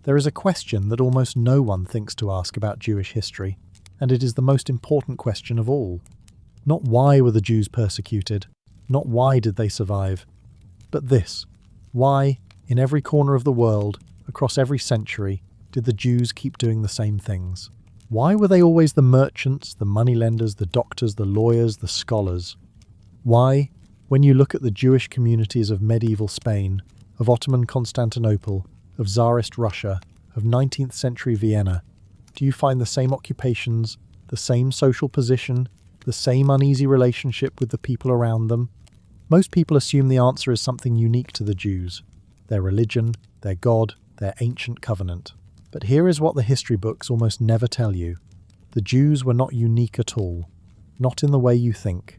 There is a question that almost no one thinks to ask about Jewish history, and it is the most important question of all. Not why were the Jews persecuted, not why did they survive, but this: why, in every corner of the world, across every century, did the Jews keep doing the same things? Why were they always the merchants, the moneylenders, the doctors, the lawyers, the scholars? Why, when you look at the Jewish communities of medieval Spain, of Ottoman Constantinople, of Tsarist Russia, of 19th century Vienna, do you find the same occupations, the same social position, the same uneasy relationship with the people around them? Most people assume the answer is something unique to the Jews: their religion, their God, their ancient covenant. But here is what the history books almost never tell you. The Jews were not unique at all, not in the way you think.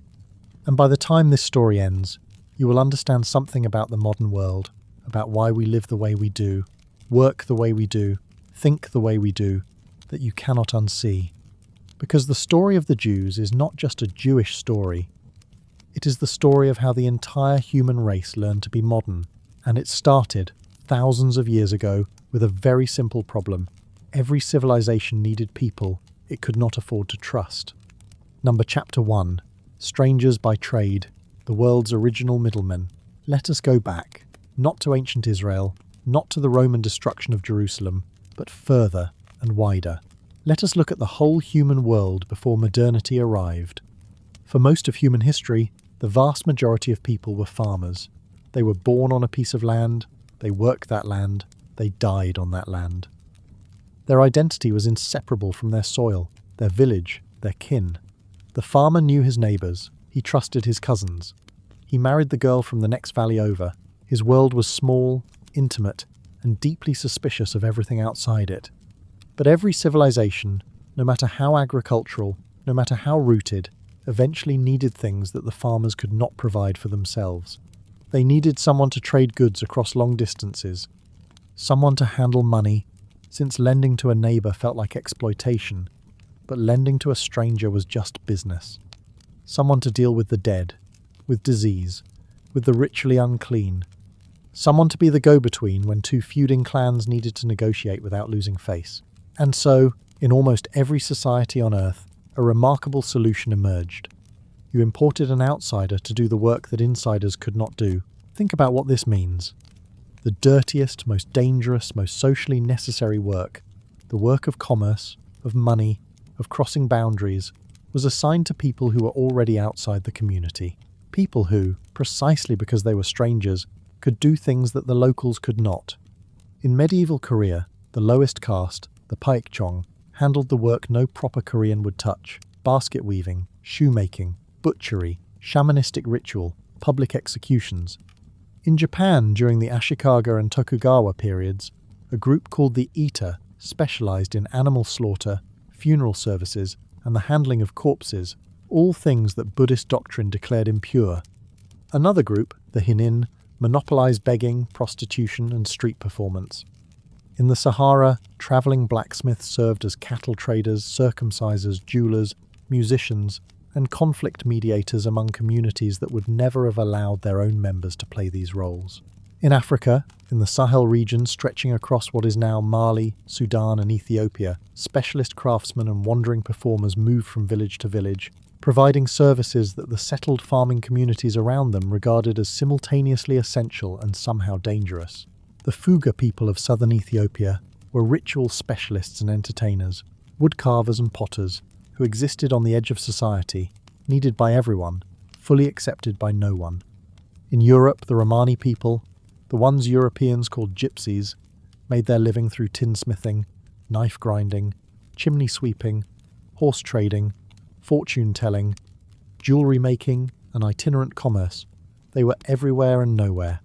And by the time this story ends, you will understand something about the modern world, about why we live the way we do, work the way we do, think the way we do, that you cannot unsee. Because the story of the Jews is not just a Jewish story. It is the story of how the entire human race learned to be modern. And it started, thousands of years ago, with a very simple problem. Every civilization needed people it could not afford to trust. Chapter 1. Strangers by Trade, the world's original middlemen. Let us go back, not to ancient Israel, not to the Roman destruction of Jerusalem, but further and wider. Let us look at the whole human world before modernity arrived. For most of human history, the vast majority of people were farmers. They were born on a piece of land, they worked that land, they died on that land. Their identity was inseparable from their soil, their village, their kin. The farmer knew his neighbours, he trusted his cousins. He married the girl from the next valley over. His world was small, intimate, and deeply suspicious of everything outside it. But every civilization, no matter how agricultural, no matter how rooted, eventually needed things that the farmers could not provide for themselves. They needed someone to trade goods across long distances, someone to handle money, since lending to a neighbour felt like exploitation, but lending to a stranger was just business. Someone to deal with the dead, with disease, with the ritually unclean. Someone to be the go-between when two feuding clans needed to negotiate without losing face. And so, in almost every society on Earth, a remarkable solution emerged. You imported an outsider to do the work that insiders could not do. Think about what this means. The dirtiest, most dangerous, most socially necessary work, the work of commerce, of money, of crossing boundaries, was assigned to people who were already outside the community. People who, precisely because they were strangers, could do things that the locals could not. In medieval Korea, the lowest caste, the paekchong, handled the work no proper Korean would touch: basket weaving, shoemaking, butchery, shamanistic ritual, public executions. In Japan, during the Ashikaga and Tokugawa periods, a group called the Ita specialized in animal slaughter, funeral services, and the handling of corpses, all things that Buddhist doctrine declared impure. Another group, the Hinin, monopolized begging, prostitution, and street performance. In the Sahara, traveling blacksmiths served as cattle traders, circumcisers, jewelers, musicians, and conflict mediators among communities that would never have allowed their own members to play these roles. In Africa, in the Sahel region stretching across what is now Mali, Sudan, and Ethiopia, specialist craftsmen and wandering performers moved from village to village, providing services that the settled farming communities around them regarded as simultaneously essential and somehow dangerous. The Fuga people of southern Ethiopia were ritual specialists and entertainers, woodcarvers and potters, who existed on the edge of society, needed by everyone, fully accepted by no one. In Europe, the Romani people, the ones Europeans called gypsies, made their living through tinsmithing, knife grinding, chimney sweeping, horse trading, fortune-telling, jewellery making, and itinerant commerce. They were everywhere and nowhere,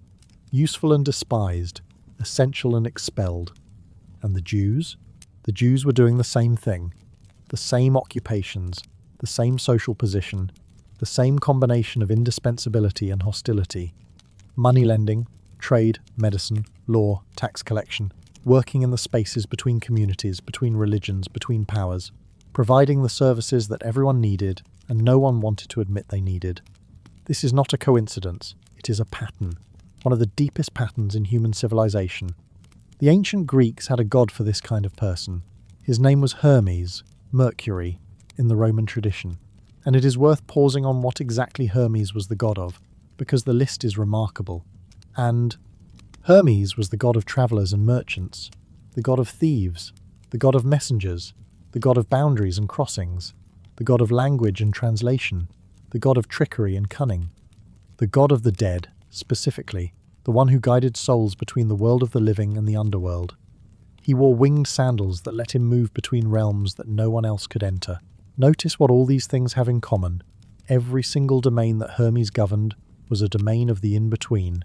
useful and despised, essential and expelled. And the Jews? The Jews were doing the same thing. The same occupations, the same social position, the same combination of indispensability and hostility. Money lending, trade, medicine, law, tax collection, working in the spaces between communities, between religions, between powers, providing the services that everyone needed and no one wanted to admit they needed. This is not a coincidence, it is a pattern, one of the deepest patterns in human civilization. The ancient Greeks had a god for this kind of person. His name was Hermes, Mercury, in the Roman tradition. And it is worth pausing on what exactly Hermes was the god of, because the list is remarkable. And Hermes was the god of travellers and merchants, the god of thieves, the god of messengers, the god of boundaries and crossings, the god of language and translation, the god of trickery and cunning, the god of the dead, specifically, the one who guided souls between the world of the living and the underworld. He wore winged sandals that let him move between realms that no one else could enter. Notice what all these things have in common. Every single domain that Hermes governed was a domain of the in-between.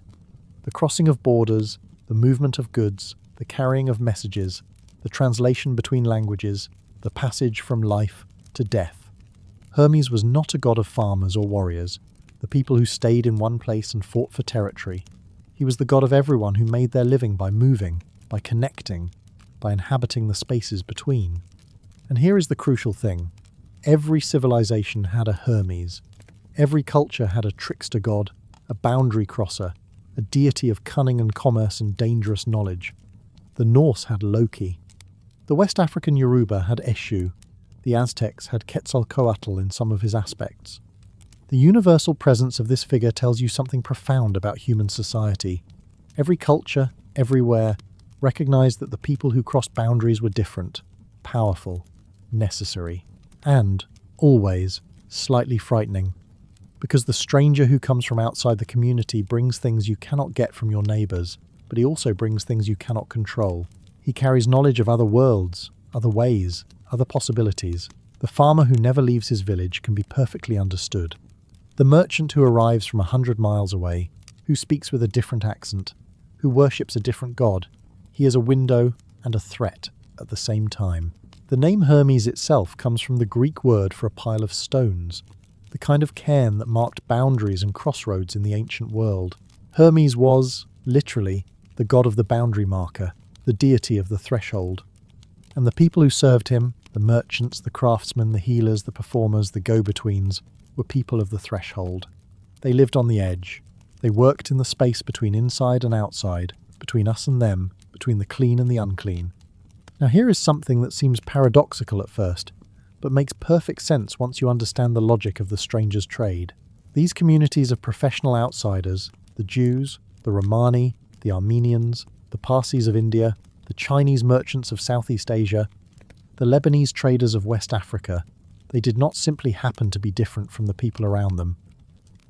The crossing of borders, the movement of goods, the carrying of messages, the translation between languages, the passage from life to death. Hermes was not a god of farmers or warriors, the people who stayed in one place and fought for territory. He was the god of everyone who made their living by moving, by connecting, by inhabiting the spaces between. And here is the crucial thing. Every civilization had a Hermes. Every culture had a trickster god, a boundary crosser, a deity of cunning and commerce and dangerous knowledge. The Norse had Loki. The West African Yoruba had Eshu. The Aztecs had Quetzalcoatl in some of his aspects. The universal presence of this figure tells you something profound about human society. Every culture, everywhere, recognized that the people who crossed boundaries were different, powerful, necessary, and, always, slightly frightening. Because the stranger who comes from outside the community brings things you cannot get from your neighbours, but he also brings things you cannot control. He carries knowledge of other worlds, other ways, other possibilities. The farmer who never leaves his village can be perfectly understood. The merchant who arrives from 100 miles away, who speaks with a different accent, who worships a different god, he is a window and a threat at the same time. The name Hermes itself comes from the Greek word for a pile of stones, the kind of cairn that marked boundaries and crossroads in the ancient world. Hermes was, literally, the god of the boundary marker, the deity of the threshold. And the people who served him, the merchants, the craftsmen, the healers, the performers, the go-betweens, were people of the threshold. They lived on the edge. They worked in the space between inside and outside, between us and them, between the clean and the unclean. Now here is something that seems paradoxical at first, but makes perfect sense once you understand the logic of the stranger's trade. These communities of professional outsiders, the Jews, the Romani, the Armenians, the Parsis of India, the Chinese merchants of Southeast Asia, the Lebanese traders of West Africa, they did not simply happen to be different from the people around them.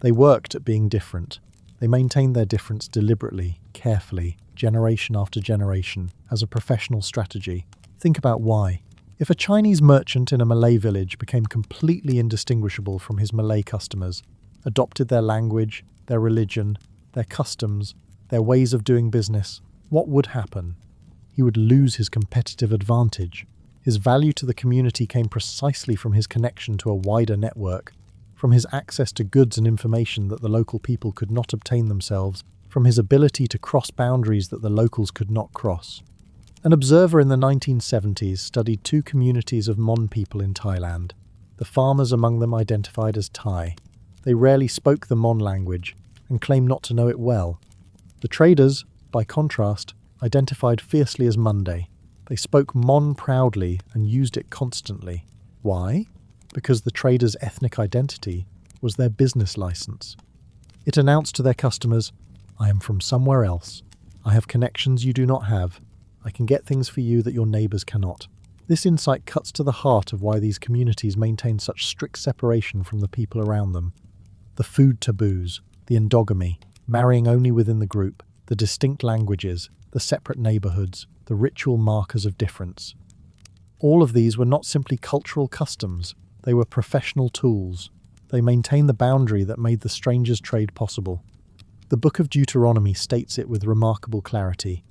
They worked at being different. They maintained their difference deliberately, carefully, generation after generation, as a professional strategy. Think about why. If a Chinese merchant in a Malay village became completely indistinguishable from his Malay customers, adopted their language, their religion, their customs, their ways of doing business, what would happen? He would lose his competitive advantage. His value to the community came precisely from his connection to a wider network, from his access to goods and information that the local people could not obtain themselves, from his ability to cross boundaries that the locals could not cross. An observer in the 1970s studied two communities of Mon people in Thailand. The farmers among them identified as Thai. They rarely spoke the Mon language and claimed not to know it well. The traders, by contrast, identified fiercely as Monday. They spoke Mon proudly and used it constantly. Why? Because the traders' ethnic identity was their business license. It announced to their customers, "I am from somewhere else. I have connections you do not have. I can get things for you that your neighbours cannot." This insight cuts to the heart of why these communities maintain such strict separation from the people around them. The food taboos, the endogamy, marrying only within the group, the distinct languages, the separate neighbourhoods, the ritual markers of difference. All of these were not simply cultural customs, they were professional tools. They maintained the boundary that made the stranger's trade possible. The Book of Deuteronomy states it with remarkable clarity.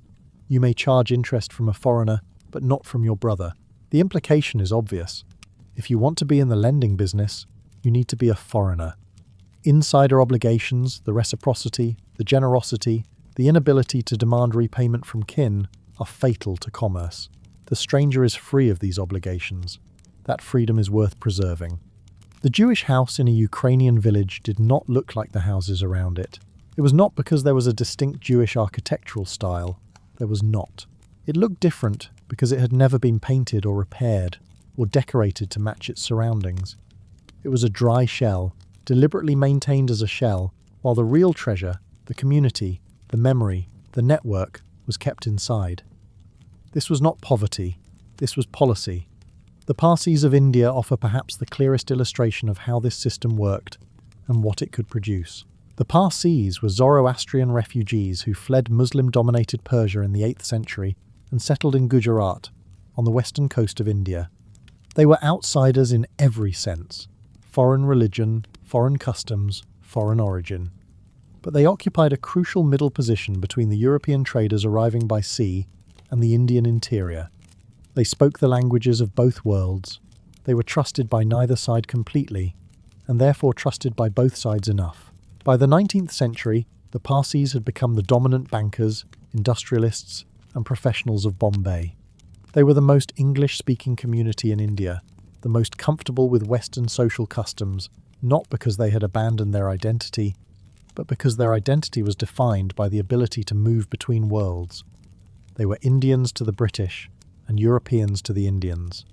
You may charge interest from a foreigner, but not from your brother. The implication is obvious. If you want to be in the lending business, you need to be a foreigner. Insider obligations, the reciprocity, the generosity, the inability to demand repayment from kin are fatal to commerce. The stranger is free of these obligations. That freedom is worth preserving. The Jewish house in a Ukrainian village did not look like the houses around it. It was not because there was a distinct Jewish architectural style. There was not. It looked different because it had never been painted or repaired or decorated to match its surroundings. It was a dry shell, deliberately maintained as a shell, while the real treasure, the community, the memory, the network, was kept inside. This was not poverty, this was policy. The Parsis of India offer perhaps the clearest illustration of how this system worked and what it could produce. The Parsis were Zoroastrian refugees who fled Muslim-dominated Persia in the 8th century and settled in Gujarat, on the western coast of India. They were outsiders in every sense: foreign religion, foreign customs, foreign origin. But they occupied a crucial middle position between the European traders arriving by sea and the Indian interior. They spoke the languages of both worlds. They were trusted by neither side completely, and therefore trusted by both sides enough. By the 19th century, the Parsis had become the dominant bankers, industrialists, and professionals of Bombay. They were the most English-speaking community in India, the most comfortable with Western social customs, not because they had abandoned their identity, but because their identity was defined by the ability to move between worlds. They were Indians to the British and Europeans to the Indians.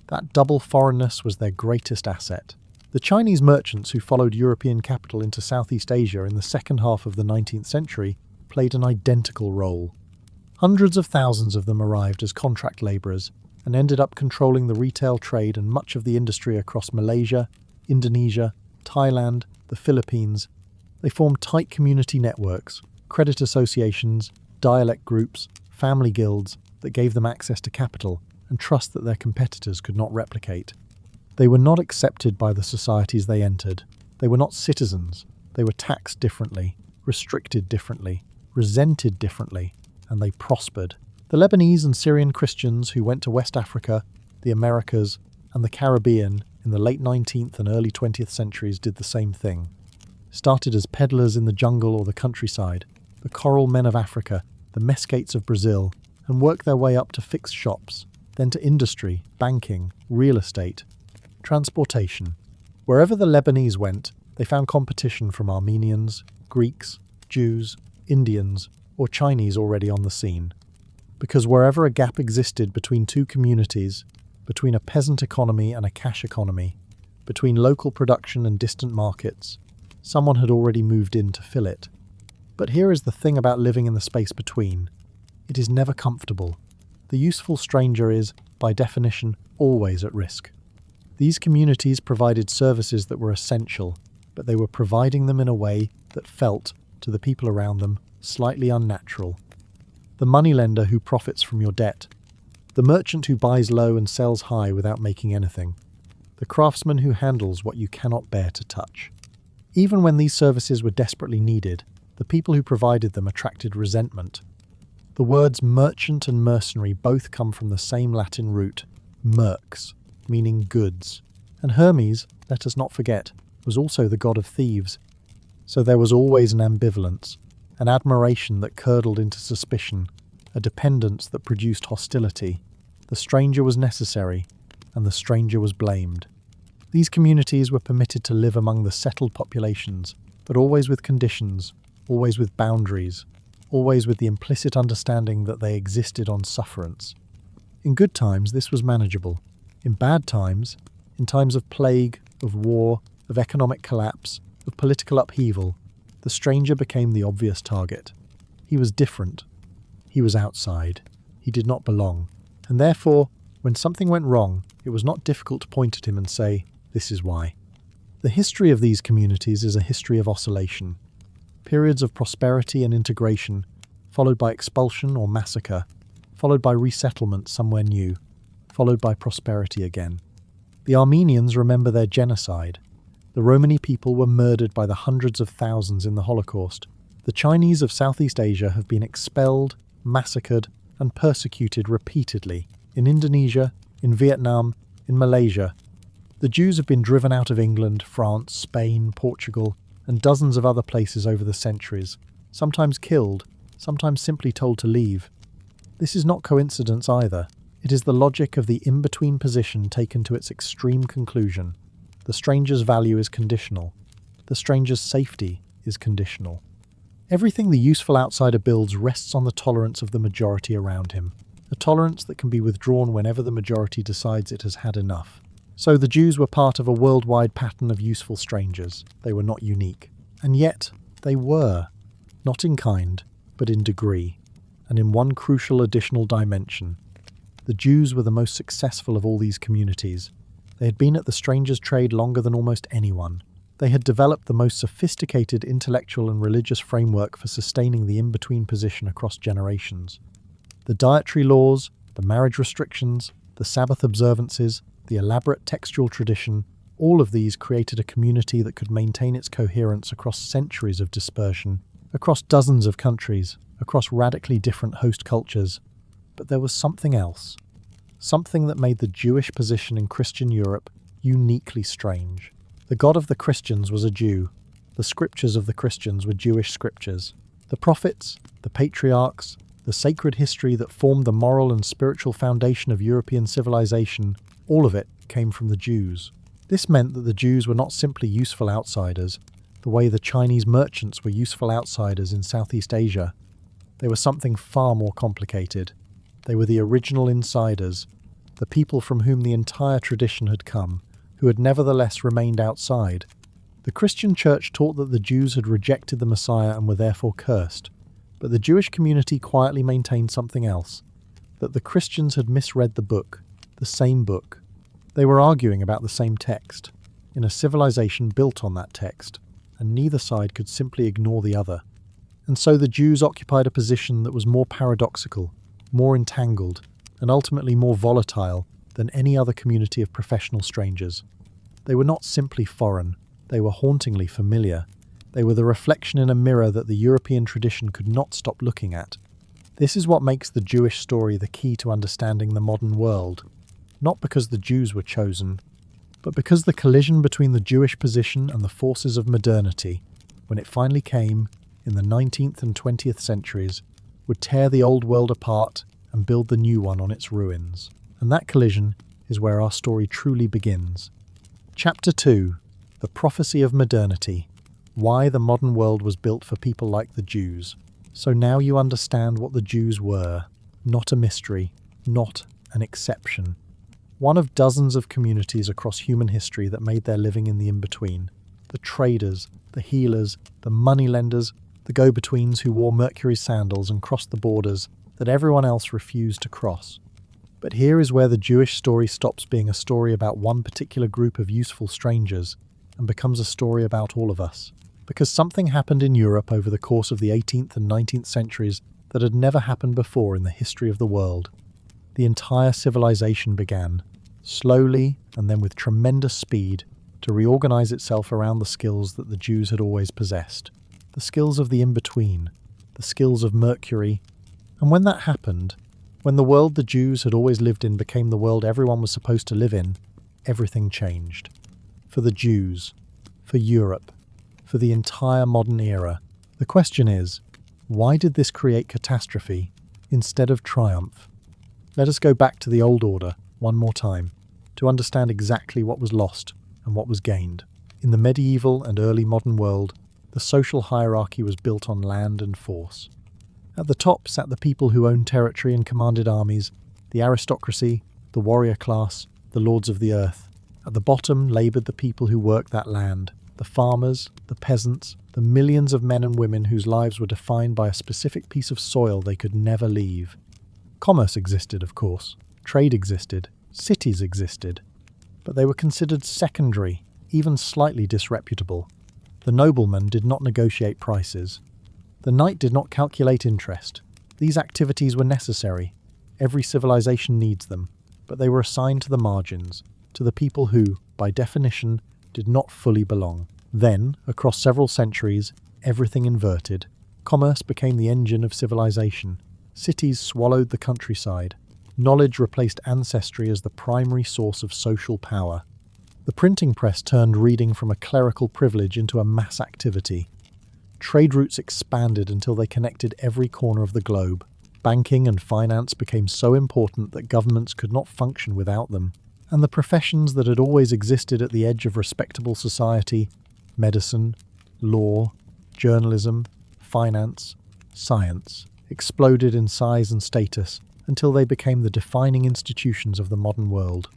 That double foreignness was their greatest asset. The Chinese merchants who followed European capital into Southeast Asia in the second half of the 19th century played an identical role. Hundreds of thousands of them arrived as contract labourers and ended up controlling the retail trade and much of the industry across Malaysia, Indonesia, Thailand, the Philippines. They formed tight community networks, credit associations, dialect groups, family guilds that gave them access to capital and trust that their competitors could not replicate. They were not accepted by the societies they entered. They were not citizens. They were taxed differently, restricted differently, resented differently, and they prospered. The Lebanese and Syrian Christians who went to West Africa, the Americas, and the Caribbean in the late 19th and early 20th centuries did the same thing. Started as peddlers in the jungle or the countryside, the coral men of Africa, the mescates of Brazil, and worked their way up to fixed shops, then to industry, banking, real estate, transportation. Wherever the Lebanese went, they found competition from Armenians, Greeks, Jews, Indians, or Chinese already on the scene. Because wherever a gap existed between two communities, between a peasant economy and a cash economy, between local production and distant markets, someone had already moved in to fill it. But here is the thing about living in the space between. It is never comfortable. The useful stranger is, by definition, always at risk. These communities provided services that were essential, but they were providing them in a way that felt, to the people around them, slightly unnatural. The moneylender who profits from your debt, the merchant who buys low and sells high without making anything, the craftsman who handles what you cannot bear to touch. Even when these services were desperately needed, the people who provided them attracted resentment. The words merchant and mercenary both come from the same Latin root, merx, meaning goods. And Hermes, let us not forget, was also the god of thieves. So there was always an ambivalence, an admiration that curdled into suspicion, a dependence that produced hostility. The stranger was necessary, and the stranger was blamed. These communities were permitted to live among the settled populations, but always with conditions, always with boundaries, always with the implicit understanding that they existed on sufferance. In good times, this was manageable. In bad times, in times of plague, of war, of economic collapse, of political upheaval, the stranger became the obvious target. He was different. He was outside. He did not belong. And therefore, when something went wrong, it was not difficult to point at him and say, "This is why." The history of these communities is a history of oscillation. Periods of prosperity and integration, followed by expulsion or massacre, followed by resettlement somewhere new, followed by prosperity again. The Armenians remember their genocide. The Romani people were murdered by the hundreds of thousands in the Holocaust. The Chinese of Southeast Asia have been expelled, massacred, and persecuted repeatedly in Indonesia, in Vietnam, in Malaysia. The Jews have been driven out of England, France, Spain, Portugal, and dozens of other places over the centuries, sometimes killed, sometimes simply told to leave. This is not coincidence either. It is the logic of the in-between position taken to its extreme conclusion. The stranger's value is conditional. The stranger's safety is conditional. Everything the useful outsider builds rests on the tolerance of the majority around him. a tolerance that can be withdrawn whenever the majority decides it has had enough. So the Jews were part of a worldwide pattern of useful strangers. They were not unique. And yet, they were. Not in kind, but in degree. And in one crucial additional dimension. The Jews were the most successful of all these communities. They had been at the strangers' trade longer than almost anyone. They had developed the most sophisticated intellectual and religious framework for sustaining the in-between position across generations. The dietary laws, the marriage restrictions, the Sabbath observances, the elaborate textual tradition, all of these created a community that could maintain its coherence across centuries of dispersion, across dozens of countries, across radically different host cultures. But there was something else. Something that made the Jewish position in Christian Europe uniquely strange. The God of the Christians was a Jew. The scriptures of the Christians were Jewish scriptures. The prophets, the patriarchs, the sacred history that formed the moral and spiritual foundation of European civilization, all of it came from the Jews. This meant that the Jews were not simply useful outsiders, the way the Chinese merchants were useful outsiders in Southeast Asia. They were something far more complicated. They were the original insiders, the people from whom the entire tradition had come, who had nevertheless remained outside. The Christian church taught that the Jews had rejected the Messiah and were therefore cursed, but the Jewish community quietly maintained something else, that the Christians had misread the book, the same book. They were arguing about the same text, in a civilization built on that text, and neither side could simply ignore the other. And so the Jews occupied a position that was more paradoxical, more entangled, and ultimately more volatile than any other community of professional strangers. They were not simply foreign, they were hauntingly familiar. They were the reflection in a mirror that the European tradition could not stop looking at. This is what makes the Jewish story the key to understanding the modern world, not because the Jews were chosen, but because the collision between the Jewish position and the forces of modernity, when it finally came, in the 19th and 20th centuries, would tear the old world apart and build the new one on its ruins. And that collision is where our story truly begins. Chapter 2. The Prophecy of Modernity. Why the modern world was built for people like the Jews. So now you understand what the Jews were. Not a mystery, not an exception. One of dozens of communities across human history that made their living in the in-between. The traders, the healers, the moneylenders, the go-betweens who wore Mercury's sandals and crossed the borders that everyone else refused to cross. But here is where the Jewish story stops being a story about one particular group of useful strangers and becomes a story about all of us. Because something happened in Europe over the course of the 18th and 19th centuries that had never happened before in the history of the world. The entire civilization began, slowly and then with tremendous speed, to reorganize itself around the skills that the Jews had always possessed. The skills of the in-between, the skills of Mercury. And when that happened, when the world the Jews had always lived in became the world everyone was supposed to live in, everything changed. For the Jews, for Europe, for the entire modern era. The question is, why did this create catastrophe instead of triumph? Let us go back to the old order one more time to understand exactly what was lost and what was gained. In the medieval and early modern world, the social hierarchy was built on land and force. At the top sat the people who owned territory and commanded armies, the aristocracy, the warrior class, the lords of the earth. At the bottom laboured the people who worked that land, the farmers, the peasants, the millions of men and women whose lives were defined by a specific piece of soil they could never leave. Commerce existed, of course. Trade existed. Cities existed. But they were considered secondary, even slightly disreputable. The nobleman did not negotiate prices. The knight did not calculate interest. These activities were necessary. Every civilization needs them. But they were assigned to the margins, to the people who, by definition, did not fully belong. Then, across several centuries, everything inverted. Commerce became the engine of civilization. Cities swallowed the countryside. Knowledge replaced ancestry as the primary source of social power. The printing press turned reading from a clerical privilege into a mass activity. Trade routes expanded until they connected every corner of the globe. Banking and finance became so important that governments could not function without them. And the professions that had always existed at the edge of respectable society, medicine, law, journalism, finance, science, exploded in size and status until they became the defining institutions of the modern world.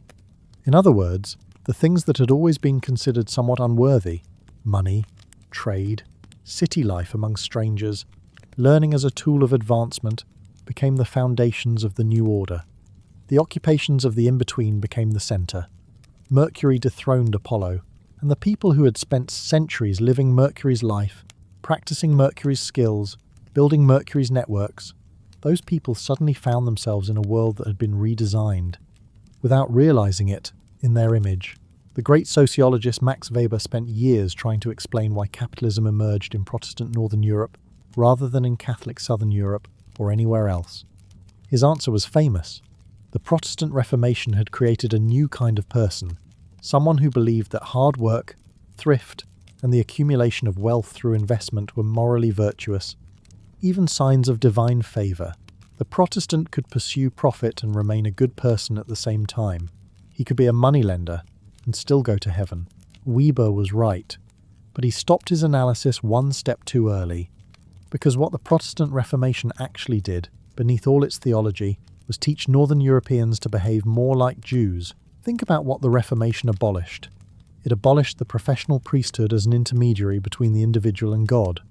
In other words, the things that had always been considered somewhat unworthy, money, trade, city life among strangers, learning as a tool of advancement, became the foundations of the new order. The occupations of the in-between became the centre. Mercury dethroned Apollo, and the people who had spent centuries living Mercury's life, practicing Mercury's skills, building Mercury's networks, those people suddenly found themselves in a world that had been redesigned, without realizing it, in their image. The great sociologist Max Weber spent years trying to explain why capitalism emerged in Protestant Northern Europe rather than in Catholic Southern Europe or anywhere else. His answer was famous. The Protestant Reformation had created a new kind of person, someone who believed that hard work, thrift, and the accumulation of wealth through investment were morally virtuous, even signs of divine favour. The Protestant could pursue profit and remain a good person at the same time. He could be a moneylender and still go to heaven. Weber was right, but he stopped his analysis one step too early, because what the Protestant Reformation actually did, beneath all its theology, was teach Northern Europeans to behave more like Jews. Think about what the Reformation abolished. It abolished the professional priesthood as an intermediary between the individual and God.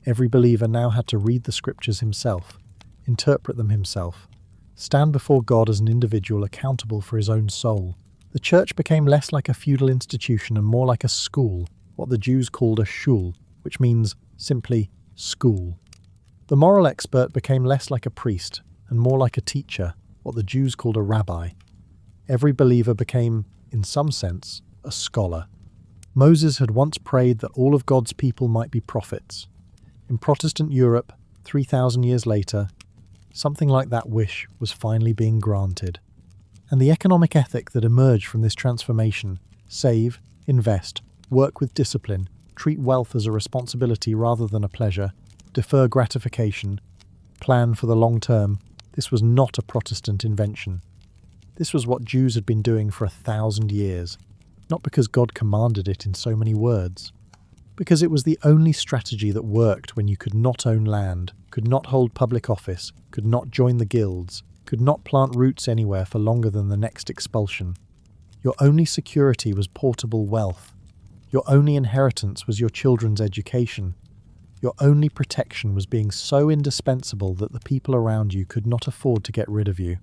Every believer now had to read the scriptures himself, interpret them himself, stand before God as an individual accountable for his own soul. The church became less like a feudal institution and more like a school, what the Jews called a shul, which means simply school. The moral expert became less like a priest and more like a teacher, what the Jews called a rabbi. Every believer became, in some sense, a scholar. Moses had once prayed that all of God's people might be prophets. In Protestant Europe, 3,000 years later, something like that wish was finally being granted. And the economic ethic that emerged from this transformation, save, invest, work with discipline, treat wealth as a responsibility rather than a pleasure, defer gratification, plan for the long term, this was not a Protestant invention. This was what Jews had been doing for 1,000 years, not because God commanded it in so many words, because it was the only strategy that worked when you could not own land, could not hold public office, could not join the guilds, could not plant roots anywhere for longer than the next expulsion. Your only security was portable wealth. Your only inheritance was your children's education. Your only protection was being so indispensable that the people around you could not afford to get rid of you.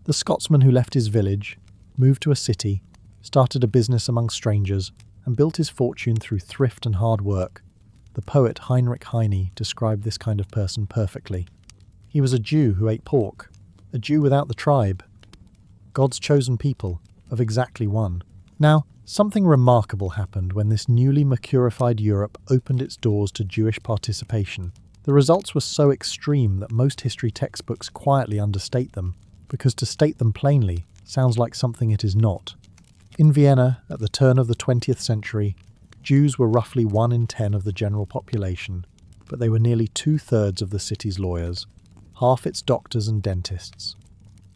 The Scotsman who left his village, moved to a city, started a business among strangers, and built his fortune through thrift and hard work. The poet Heinrich Heine described this kind of person perfectly. He was a Jew who ate pork, a Jew without the tribe, God's chosen people, of exactly one. Now, something remarkable happened when this newly Mercurified Europe opened its doors to Jewish participation. The results were so extreme that most history textbooks quietly understate them, because to state them plainly sounds like something it is not. In Vienna, at the turn of the 20th century, Jews were roughly 1 in 10 of the general population, but they were nearly 2/3 of the city's lawyers, half its doctors and dentists,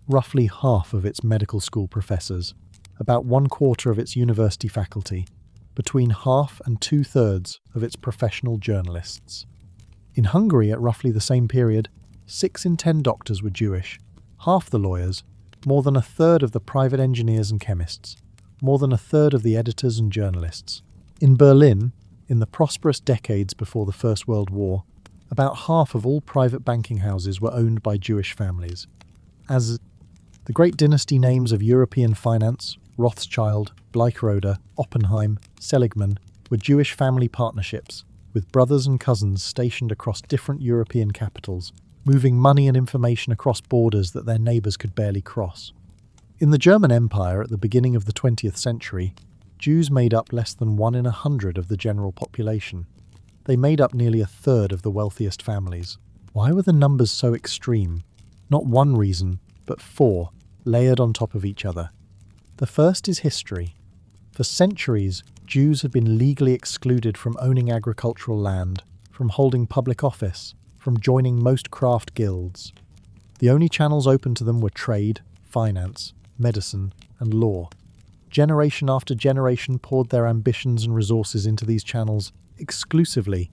roughly half of its medical school professors, about 1/4 of its university faculty, between half and 2/3 of its professional journalists. In Hungary, at roughly the same period, 6 in 10 doctors were Jewish, half the lawyers, more than 1/3 of the private engineers and chemists, more than 1/3 of the editors and journalists. In Berlin, in the prosperous decades before the First World War, about half of all private banking houses were owned by Jewish families. As the great dynasty names of European finance, Rothschild, Bleichroder, Oppenheim, Seligman, were Jewish family partnerships, with brothers and cousins stationed across different European capitals, moving money and information across borders that their neighbours could barely cross. In the German Empire at the beginning of the 20th century, Jews made up less than 1 in 100 of the general population. They made up nearly 1/3 of the wealthiest families. Why were the numbers so extreme? Not one reason, but 4, layered on top of each other. The first is history. For centuries, Jews had been legally excluded from owning agricultural land, from holding public office, from joining most craft guilds. The only channels open to them were trade, finance, medicine, and law. Generation after generation poured their ambitions and resources into these channels exclusively.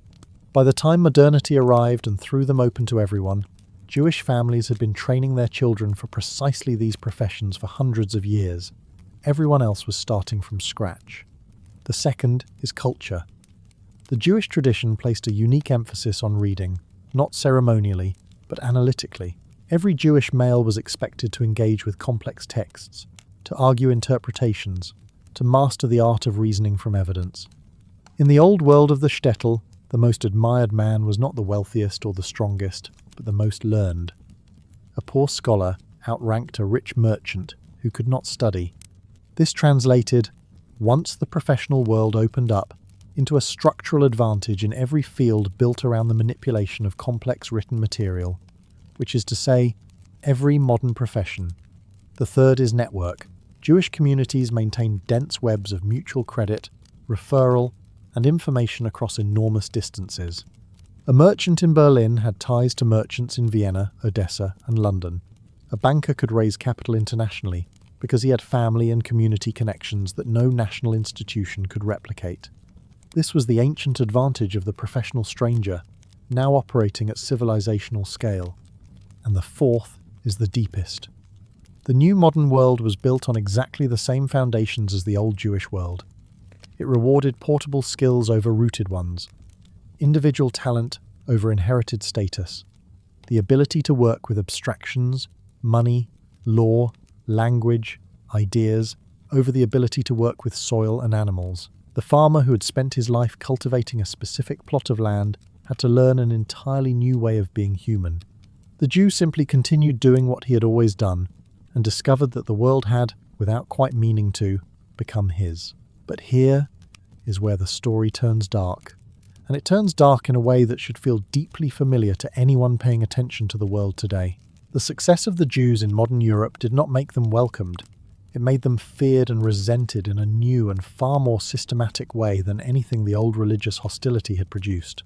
By the time modernity arrived and threw them open to everyone, Jewish families had been training their children for precisely these professions for hundreds of years. Everyone else was starting from scratch. The second is culture. The Jewish tradition placed a unique emphasis on reading, not ceremonially, but analytically. Every Jewish male was expected to engage with complex texts, to argue interpretations, to master the art of reasoning from evidence. In the old world of the shtetl, the most admired man was not the wealthiest or the strongest, but the most learned. A poor scholar outranked a rich merchant who could not study. This translated, once the professional world opened up, into a structural advantage in every field built around the manipulation of complex written material, which is to say, every modern profession. The third is network. Jewish communities maintained dense webs of mutual credit, referral, and information across enormous distances. A merchant in Berlin had ties to merchants in Vienna, Odessa, and London. A banker could raise capital internationally because he had family and community connections that no national institution could replicate. This was the ancient advantage of the professional stranger, now operating at civilizational scale. And the fourth is the deepest. The new modern world was built on exactly the same foundations as the old Jewish world. It rewarded portable skills over rooted ones, individual talent over inherited status, the ability to work with abstractions, money, law, language, ideas, over the ability to work with soil and animals. The farmer who had spent his life cultivating a specific plot of land had to learn an entirely new way of being human. The Jew simply continued doing what he had always done and discovered that the world had, without quite meaning to, become his. But here is where the story turns dark. And it turns dark in a way that should feel deeply familiar to anyone paying attention to the world today. The success of the Jews in modern Europe did not make them welcomed. It made them feared and resented in a new and far more systematic way than anything the old religious hostility had produced.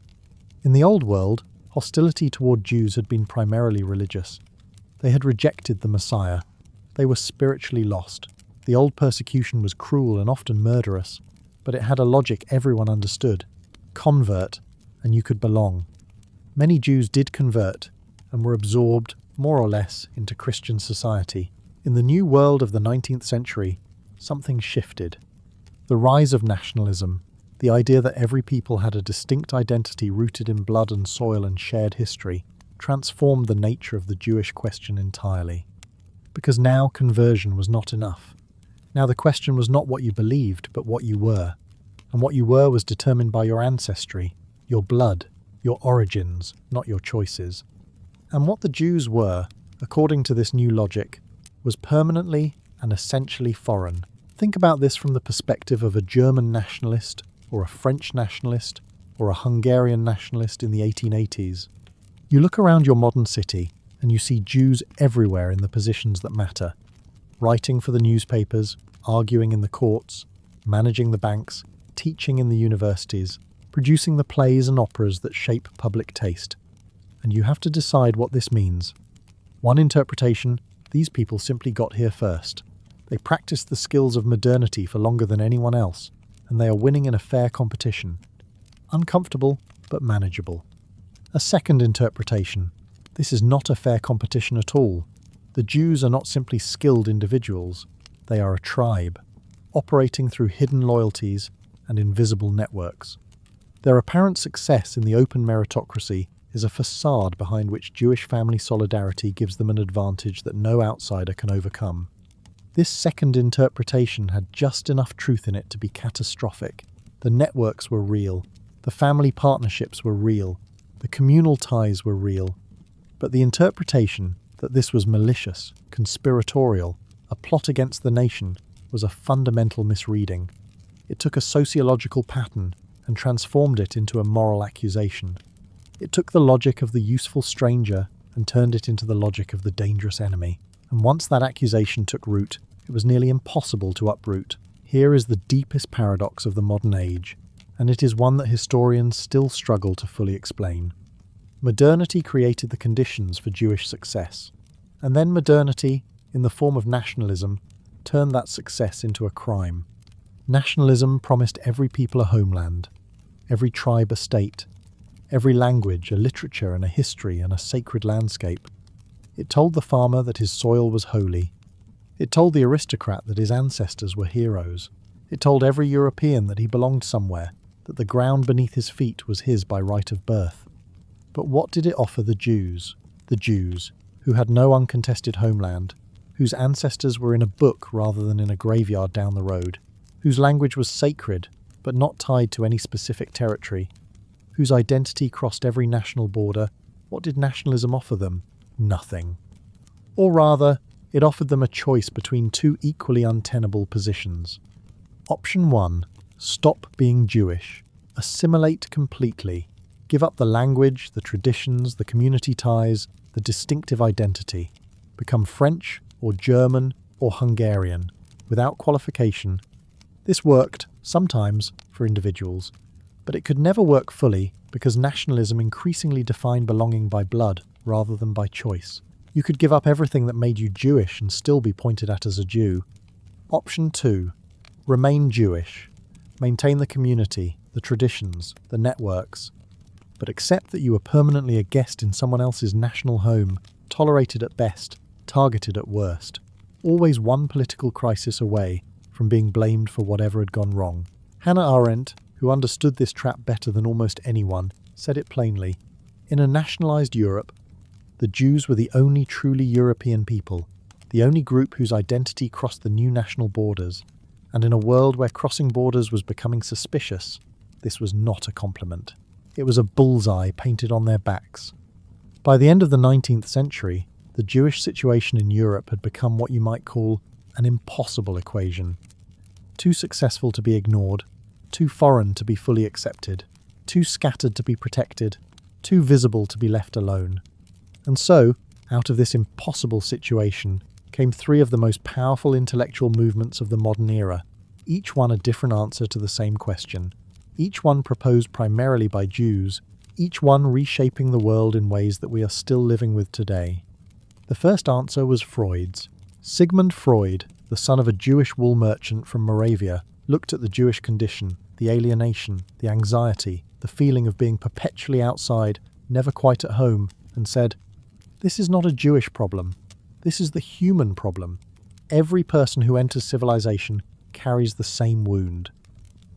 In the old world, hostility toward Jews had been primarily religious. They had rejected the Messiah. They were spiritually lost. The old persecution was cruel and often murderous, but it had a logic everyone understood. Convert, and you could belong. Many Jews did convert, and were absorbed, more or less, into Christian society. In the new world of the 19th century, something shifted. The rise of nationalism, the idea that every people had a distinct identity rooted in blood and soil and shared history, transformed the nature of the Jewish question entirely. Because now conversion was not enough. Now the question was not what you believed, but what you were. And what you were was determined by your ancestry, your blood, your origins, not your choices. And what the Jews were, according to this new logic, was permanently and essentially foreign. Think about this from the perspective of a German nationalist, or a French nationalist, or a Hungarian nationalist in the 1880s. You look around your modern city, and you see Jews everywhere in the positions that matter. Writing for the newspapers, arguing in the courts, managing the banks, teaching in the universities, producing the plays and operas that shape public taste. And you have to decide what this means. One interpretation: these people simply got here first. They practiced the skills of modernity for longer than anyone else, and they are winning in a fair competition. Uncomfortable, but manageable. A second interpretation: this is not a fair competition at all. The Jews are not simply skilled individuals. They are a tribe, operating through hidden loyalties and invisible networks. Their apparent success in the open meritocracy is a facade behind which Jewish family solidarity gives them an advantage that no outsider can overcome. This second interpretation had just enough truth in it to be catastrophic. The networks were real, the family partnerships were real, the communal ties were real. But the interpretation that this was malicious, conspiratorial, a plot against the nation, was a fundamental misreading. It took a sociological pattern and transformed it into a moral accusation. It took the logic of the useful stranger and turned it into the logic of the dangerous enemy. And once that accusation took root, it was nearly impossible to uproot. Here is the deepest paradox of the modern age, and it is one that historians still struggle to fully explain. Modernity created the conditions for Jewish success, and then modernity, in the form of nationalism, turned that success into a crime. Nationalism promised every people a homeland, every tribe a state, every language, a literature and a history and a sacred landscape. It told the farmer that his soil was holy. It told the aristocrat that his ancestors were heroes. It told every European that he belonged somewhere, that the ground beneath his feet was his by right of birth. But what did it offer the Jews? The Jews, who had no uncontested homeland, whose ancestors were in a book rather than in a graveyard down the road, whose language was sacred but not tied to any specific territory, whose identity crossed every national border. What did nationalism offer them? Nothing. Or rather, it offered them a choice between two equally untenable positions. Option 1. Stop being Jewish. Assimilate completely. Give up the language, the traditions, the community ties, the distinctive identity. Become French or German or Hungarian, without qualification. This worked, sometimes, for individuals, but it could never work fully because nationalism increasingly defined belonging by blood rather than by choice. You could give up everything that made you Jewish and still be pointed at as a Jew. Option 2. Remain Jewish. Maintain the community, the traditions, the networks, but accept that you are permanently a guest in someone else's national home, tolerated at best, targeted at worst, always one political crisis away from being blamed for whatever had gone wrong. Hannah Arendt, who understood this trap better than almost anyone, said it plainly. In a nationalized Europe, the Jews were the only truly European people, the only group whose identity crossed the new national borders, and in a world where crossing borders was becoming suspicious, this was not a compliment. It was a bullseye painted on their backs. By the end of the 19th century, the Jewish situation in Europe had become what you might call an impossible equation. Too successful to be ignored, too foreign to be fully accepted, too scattered to be protected, too visible to be left alone. And so, out of this impossible situation, came three of the most powerful intellectual movements of the modern era, each one a different answer to the same question, each one proposed primarily by Jews, each one reshaping the world in ways that we are still living with today. The first answer was Freud's. Sigmund Freud, the son of a Jewish wool merchant from Moravia, looked at the Jewish condition, the alienation, the anxiety, the feeling of being perpetually outside, never quite at home, and said, "This is not a Jewish problem. This is the human problem. Every person who enters civilization carries the same wound.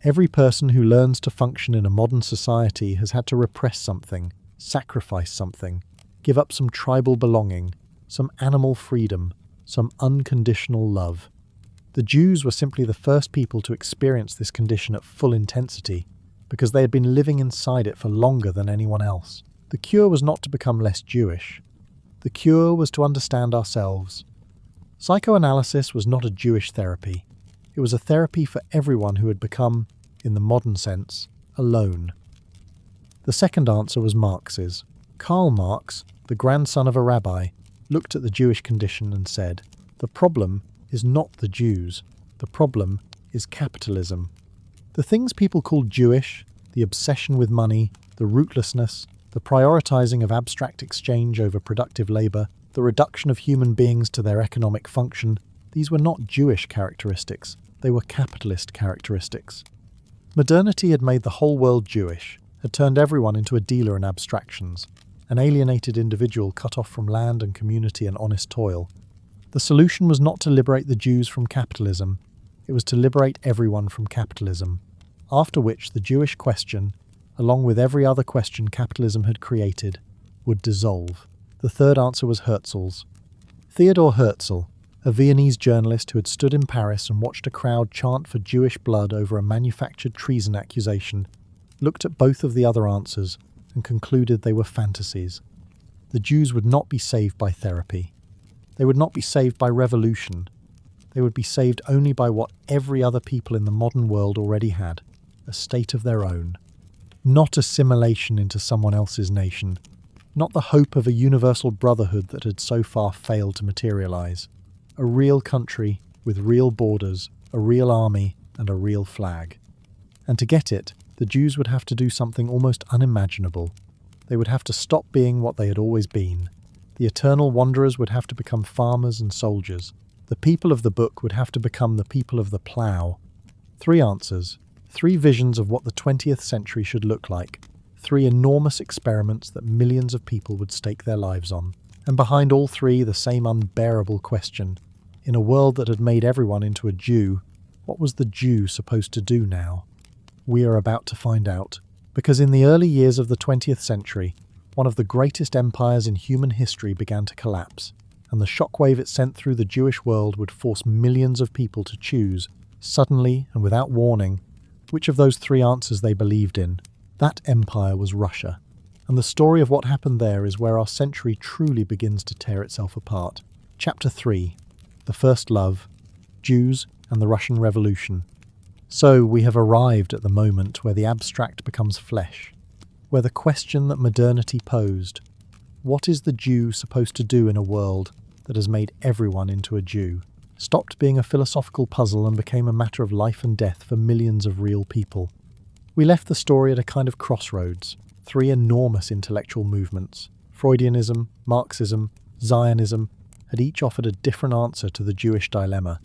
Every person who learns to function in a modern society has had to repress something, sacrifice something, give up some tribal belonging, some animal freedom, some unconditional love. The Jews were simply the first people to experience this condition at full intensity, because they had been living inside it for longer than anyone else. The cure was not to become less Jewish. The cure was to understand ourselves. Psychoanalysis was not a Jewish therapy. It was a therapy for everyone who had become, in the modern sense, alone. The second answer was Marx's. Karl Marx, the grandson of a rabbi, looked at the Jewish condition and said, "The problem is not the Jews. The problem is capitalism. The things people call Jewish, the obsession with money, the rootlessness, the prioritizing of abstract exchange over productive labor, the reduction of human beings to their economic function, these were not Jewish characteristics. They were capitalist characteristics." Modernity had made the whole world Jewish, had turned everyone into a dealer in abstractions, an alienated individual cut off from land and community and honest toil. The solution was not to liberate the Jews from capitalism, it was to liberate everyone from capitalism, after which the Jewish question, along with every other question capitalism had created, would dissolve. The third answer was Herzl's. Theodor Herzl, a Viennese journalist who had stood in Paris and watched a crowd chant for Jewish blood over a manufactured treason accusation, looked at both of the other answers and concluded they were fantasies. The Jews would not be saved by therapy. They would not be saved by revolution. They would be saved only by what every other people in the modern world already had, a state of their own. Not assimilation into someone else's nation, not the hope of a universal brotherhood that had so far failed to materialize. A real country with real borders, a real army, and a real flag. And to get it, the Jews would have to do something almost unimaginable. They would have to stop being what they had always been. The eternal wanderers would have to become farmers and soldiers. The people of the book would have to become the people of the plough. Three answers, three visions of what the 20th century should look like, Three enormous experiments that millions of people would stake their lives on. And behind all three, the same unbearable question. In a world that had made everyone into a Jew, what was the Jew supposed to do now? We are about to find out. Because in the early years of the 20th century, one of the greatest empires in human history began to collapse, and the shockwave it sent through the Jewish world would force millions of people to choose, suddenly and without warning, which of those three answers they believed in. That empire was Russia, and the story of what happened there is where our century truly begins to tear itself apart. Chapter 3. The First Love, Jews and the Russian Revolution. So we have arrived at the moment where the abstract becomes flesh, where the question that modernity posed, what is the Jew supposed to do in a world that has made everyone into a Jew, stopped being a philosophical puzzle and became a matter of life and death for millions of real people. We left the story at a kind of crossroads, three enormous intellectual movements, Freudianism, Marxism, Zionism, had each offered a different answer to the Jewish dilemma.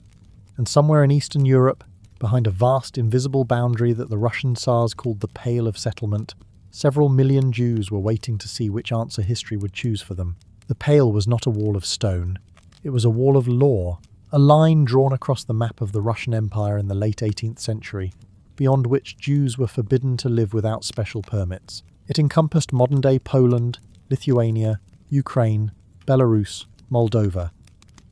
And somewhere in Eastern Europe, behind a vast invisible boundary that the Russian Tsars called the Pale of Settlement, several million Jews were waiting to see which answer history would choose for them. The Pale was not a wall of stone. It was a wall of law, a line drawn across the map of the Russian Empire in the late 18th century, beyond which Jews were forbidden to live without special permits. It encompassed modern-day Poland, Lithuania, Ukraine, Belarus, Moldova.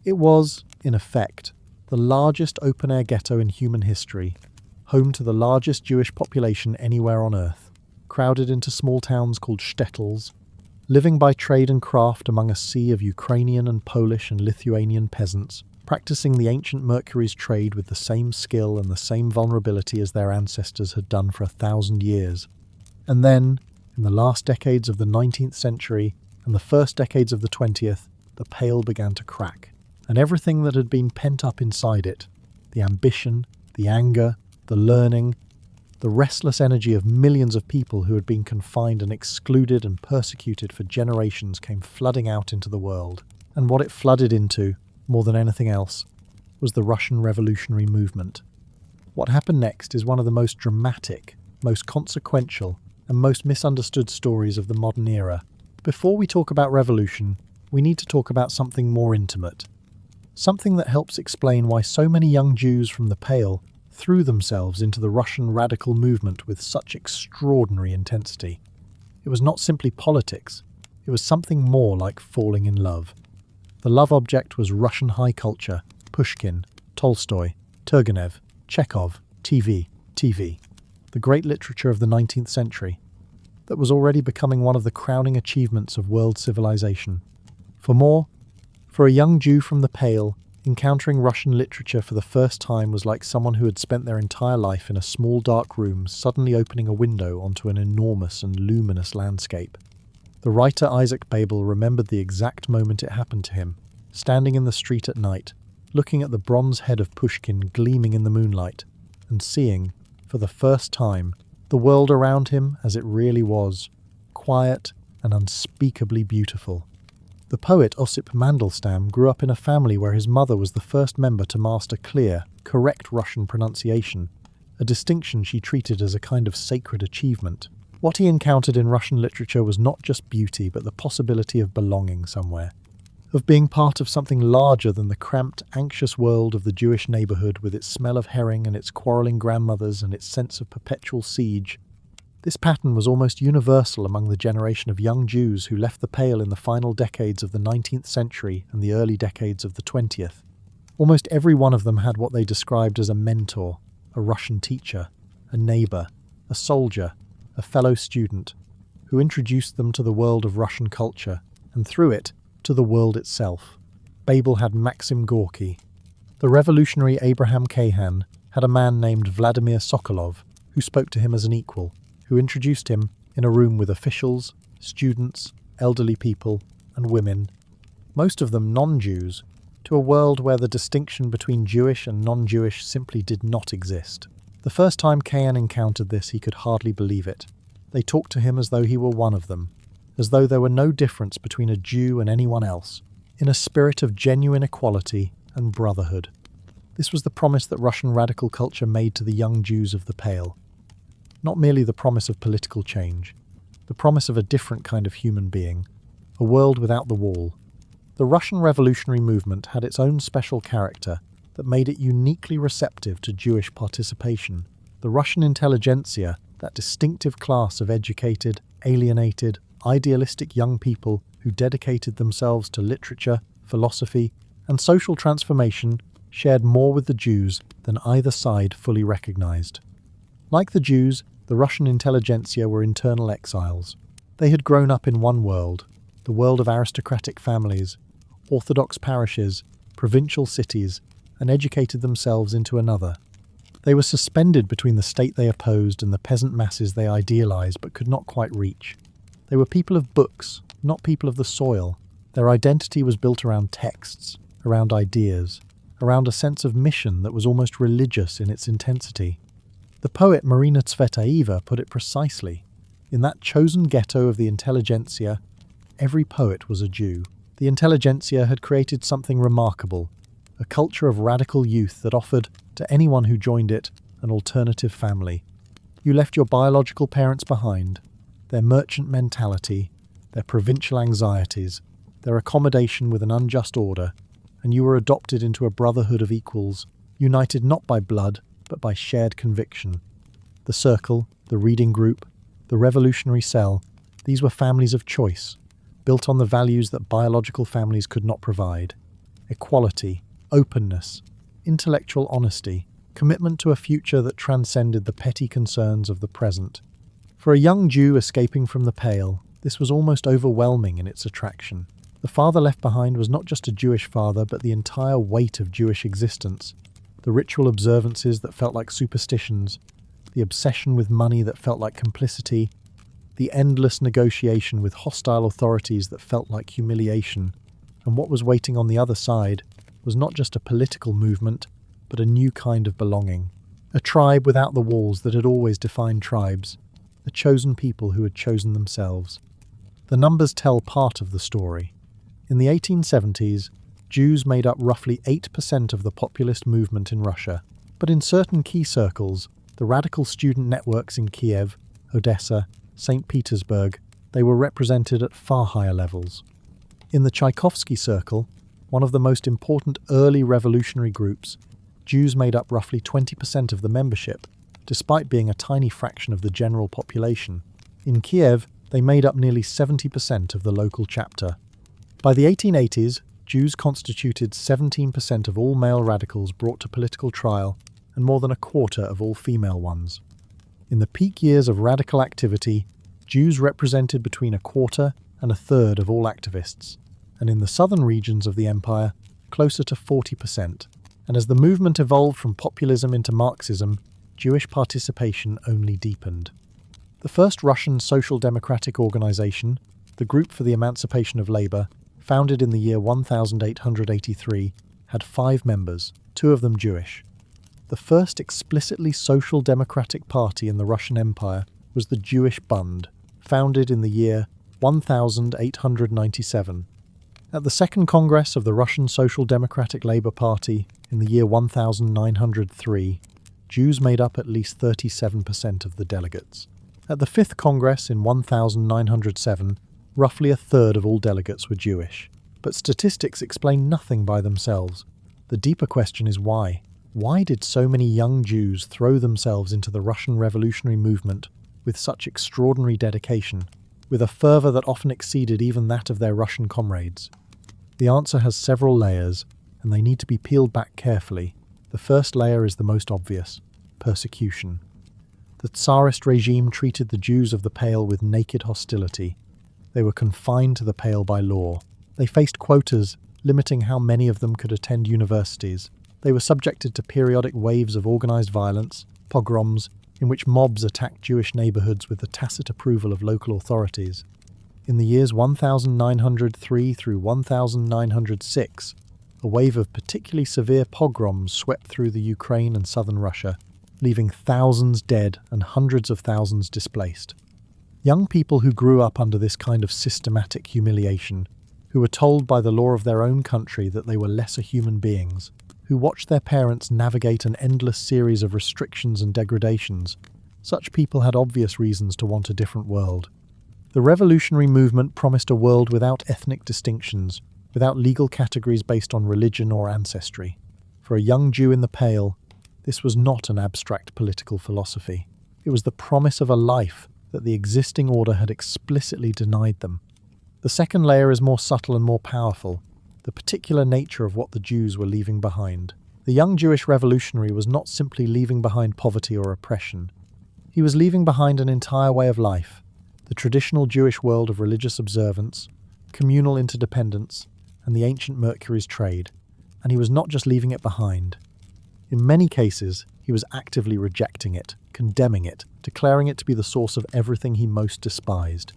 It was, in effect, the largest open-air ghetto in human history, home to the largest Jewish population anywhere on Earth, crowded into small towns called shtetls, living by trade and craft among a sea of Ukrainian and Polish and Lithuanian peasants, practicing the ancient Mercury's trade with the same skill and the same vulnerability as their ancestors had done for 1,000 years. And then, in the last decades of the 19th century and the first decades of the 20th, the Pale began to crack, and everything that had been pent up inside it, the ambition, the anger, the learning, the restless energy of millions of people who had been confined and excluded and persecuted for generations came flooding out into the world. And what it flooded into, more than anything else, was the Russian revolutionary movement. What happened next is one of the most dramatic, most consequential, and most misunderstood stories of the modern era. Before we talk about revolution, we need to talk about something more intimate. Something that helps explain why so many young Jews from the Pale threw themselves into the Russian radical movement with such extraordinary intensity. It was not simply politics, it was something more like falling in love. The love object was Russian high culture, Pushkin, Tolstoy, Turgenev, Chekhov, TV, the great literature of the 19th century, that was already becoming one of the crowning achievements of world civilization. For a young Jew from the Pale, encountering Russian literature for the first time was like someone who had spent their entire life in a small dark room suddenly opening a window onto an enormous and luminous landscape. The writer Isaac Babel remembered the exact moment it happened to him, standing in the street at night, looking at the bronze head of Pushkin gleaming in the moonlight, and seeing, for the first time, the world around him as it really was, quiet and unspeakably beautiful. The poet Osip Mandelstam grew up in a family where his mother was the first member to master clear, correct Russian pronunciation, a distinction she treated as a kind of sacred achievement. What he encountered in Russian literature was not just beauty, but the possibility of belonging somewhere, of being part of something larger than the cramped, anxious world of the Jewish neighborhood with its smell of herring and its quarreling grandmothers and its sense of perpetual siege. This pattern was almost universal among the generation of young Jews who left the Pale in the final decades of the 19th century and the early decades of the 20th. Almost every one of them had what they described as a mentor, a Russian teacher, a neighbor, a soldier, a fellow student, who introduced them to the world of Russian culture, and through it, to the world itself. Babel had Maxim Gorky. The revolutionary Abraham Cahan had a man named Vladimir Sokolov, who spoke to him as an equal, who introduced him in a room with officials, students, elderly people, and women, most of them non-Jews, to a world where the distinction between Jewish and non-Jewish simply did not exist. The first time Cahan encountered this, he could hardly believe it. They talked to him as though he were one of them, as though there were no difference between a Jew and anyone else, in a spirit of genuine equality and brotherhood. This was the promise that Russian radical culture made to the young Jews of the Pale. Not merely the promise of political change, the promise of a different kind of human being, a world without the wall. The Russian revolutionary movement had its own special character that made it uniquely receptive to Jewish participation. The Russian intelligentsia, that distinctive class of educated, alienated, idealistic young people who dedicated themselves to literature, philosophy, and social transformation, shared more with the Jews than either side fully recognized. Like the Jews, the Russian intelligentsia were internal exiles. They had grown up in one world, the world of aristocratic families, orthodox parishes, provincial cities, and educated themselves into another. They were suspended between the state they opposed and the peasant masses they idealized but could not quite reach. They were people of books, not people of the soil. Their identity was built around texts, around ideas, around a sense of mission that was almost religious in its intensity. The poet Marina Tsvetaeva put it precisely. In that chosen ghetto of the intelligentsia, every poet was a Jew. The intelligentsia had created something remarkable, a culture of radical youth that offered, to anyone who joined it, an alternative family. You left your biological parents behind, their merchant mentality, their provincial anxieties, their accommodation with an unjust order, and you were adopted into a brotherhood of equals, united not by blood, but by shared conviction. The circle, the reading group, the revolutionary cell, these were families of choice, built on the values that biological families could not provide: equality, openness, intellectual honesty, commitment to a future that transcended the petty concerns of the present. For a young Jew escaping from the Pale, this was almost overwhelming in its attraction. The father left behind was not just a Jewish father, but the entire weight of Jewish existence. The ritual observances that felt like superstitions, the obsession with money that felt like complicity, the endless negotiation with hostile authorities that felt like humiliation. And what was waiting on the other side was not just a political movement, but a new kind of belonging. A tribe without the walls that had always defined tribes, a chosen people who had chosen themselves. The numbers tell part of the story. In the 1870s, Jews made up roughly 8% of the populist movement in Russia, but in certain key circles, the radical student networks in Kiev, Odessa, St. Petersburg, they were represented at far higher levels. In the Tchaikovsky Circle, one of the most important early revolutionary groups, Jews made up roughly 20% of the membership, despite being a tiny fraction of the general population. In Kiev, they made up nearly 70% of the local chapter. By the 1880s, Jews constituted 17% of all male radicals brought to political trial and more than a quarter of all female ones. In the peak years of radical activity, Jews represented between a quarter and a third of all activists, and in the southern regions of the empire, closer to 40%. And as the movement evolved from populism into Marxism, Jewish participation only deepened. The first Russian social democratic organization, the Group for the Emancipation of Labor, founded in the year 1883, had 5 members, 2 of them Jewish. The first explicitly social democratic party in the Russian Empire was the Jewish Bund, founded in the year 1897. At the Second Congress of the Russian Social Democratic Labour Party in the year 1903, Jews made up at least 37% of the delegates. At the Fifth Congress in 1907, roughly a third of all delegates were Jewish. But statistics explain nothing by themselves. The deeper question is why. Why did so many young Jews throw themselves into the Russian revolutionary movement with such extraordinary dedication, with a fervour that often exceeded even that of their Russian comrades? The answer has several layers, and they need to be peeled back carefully. The first layer is the most obvious: persecution. The Tsarist regime treated the Jews of the Pale with naked hostility. They were confined to the Pale by law. They faced quotas limiting how many of them could attend universities. They were subjected to periodic waves of organized violence, pogroms, in which mobs attacked Jewish neighborhoods with the tacit approval of local authorities. In the years 1903 through 1906, a wave of particularly severe pogroms swept through the Ukraine and southern Russia, leaving thousands dead and hundreds of thousands displaced. Young people who grew up under this kind of systematic humiliation, who were told by the law of their own country that they were lesser human beings, who watched their parents navigate an endless series of restrictions and degradations, such people had obvious reasons to want a different world. The revolutionary movement promised a world without ethnic distinctions, without legal categories based on religion or ancestry. For a young Jew in the Pale, this was not an abstract political philosophy. It was the promise of a life that the existing order had explicitly denied them. The second layer is more subtle and more powerful, the particular nature of what the Jews were leaving behind. The young Jewish revolutionary was not simply leaving behind poverty or oppression. He was leaving behind an entire way of life, the traditional Jewish world of religious observance, communal interdependence, and the ancient Mercury's trade. And he was not just leaving it behind. In many cases, he was actively rejecting it, condemning it, declaring it to be the source of everything he most despised.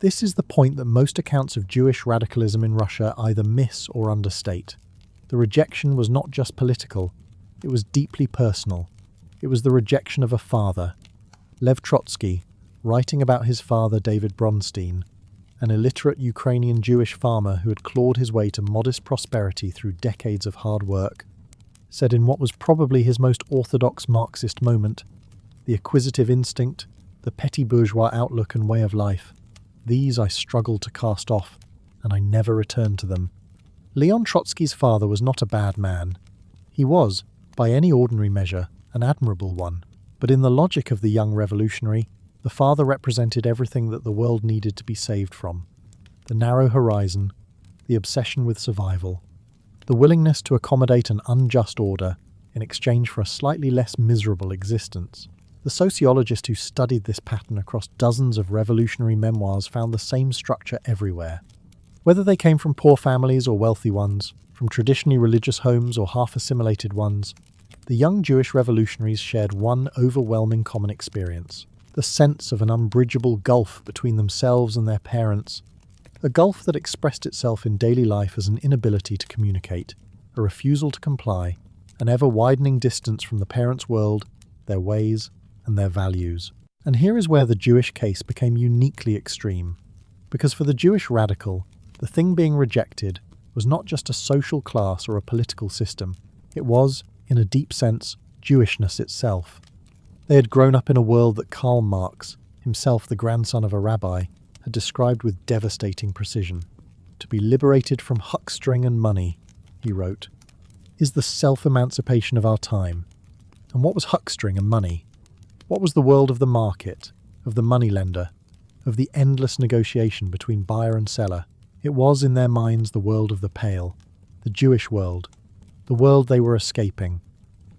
This is the point that most accounts of Jewish radicalism in Russia either miss or understate. The rejection was not just political, it was deeply personal. It was the rejection of a father. Lev Trotsky, writing about his father David Bronstein, an illiterate Ukrainian Jewish farmer who had clawed his way to modest prosperity through decades of hard work, said in what was probably his most orthodox Marxist moment, the acquisitive instinct, the petty bourgeois outlook and way of life, these I struggled to cast off, and I never returned to them. Leon Trotsky's father was not a bad man. He was, by any ordinary measure, an admirable one. But in the logic of the young revolutionary, the father represented everything that the world needed to be saved from. The narrow horizon, the obsession with survival, the willingness to accommodate an unjust order in exchange for a slightly less miserable existence. The sociologist who studied this pattern across dozens of revolutionary memoirs found the same structure everywhere. Whether they came from poor families or wealthy ones, from traditionally religious homes or half-assimilated ones, the young Jewish revolutionaries shared one overwhelming common experience: the sense of an unbridgeable gulf between themselves and their parents, a gulf that expressed itself in daily life as an inability to communicate, a refusal to comply, an ever-widening distance from the parents' world, their ways, and their values. And here is where the Jewish case became uniquely extreme. Because for the Jewish radical, the thing being rejected was not just a social class or a political system. It was, in a deep sense, Jewishness itself. They had grown up in a world that Karl Marx, himself the grandson of a rabbi, had described with devastating precision. To be liberated from huckstering and money, he wrote, is the self-emancipation of our time. And what was huckstering and money? What was the world of the market, of the moneylender, of the endless negotiation between buyer and seller? It was, in their minds, the world of the Pale, the Jewish world, the world they were escaping.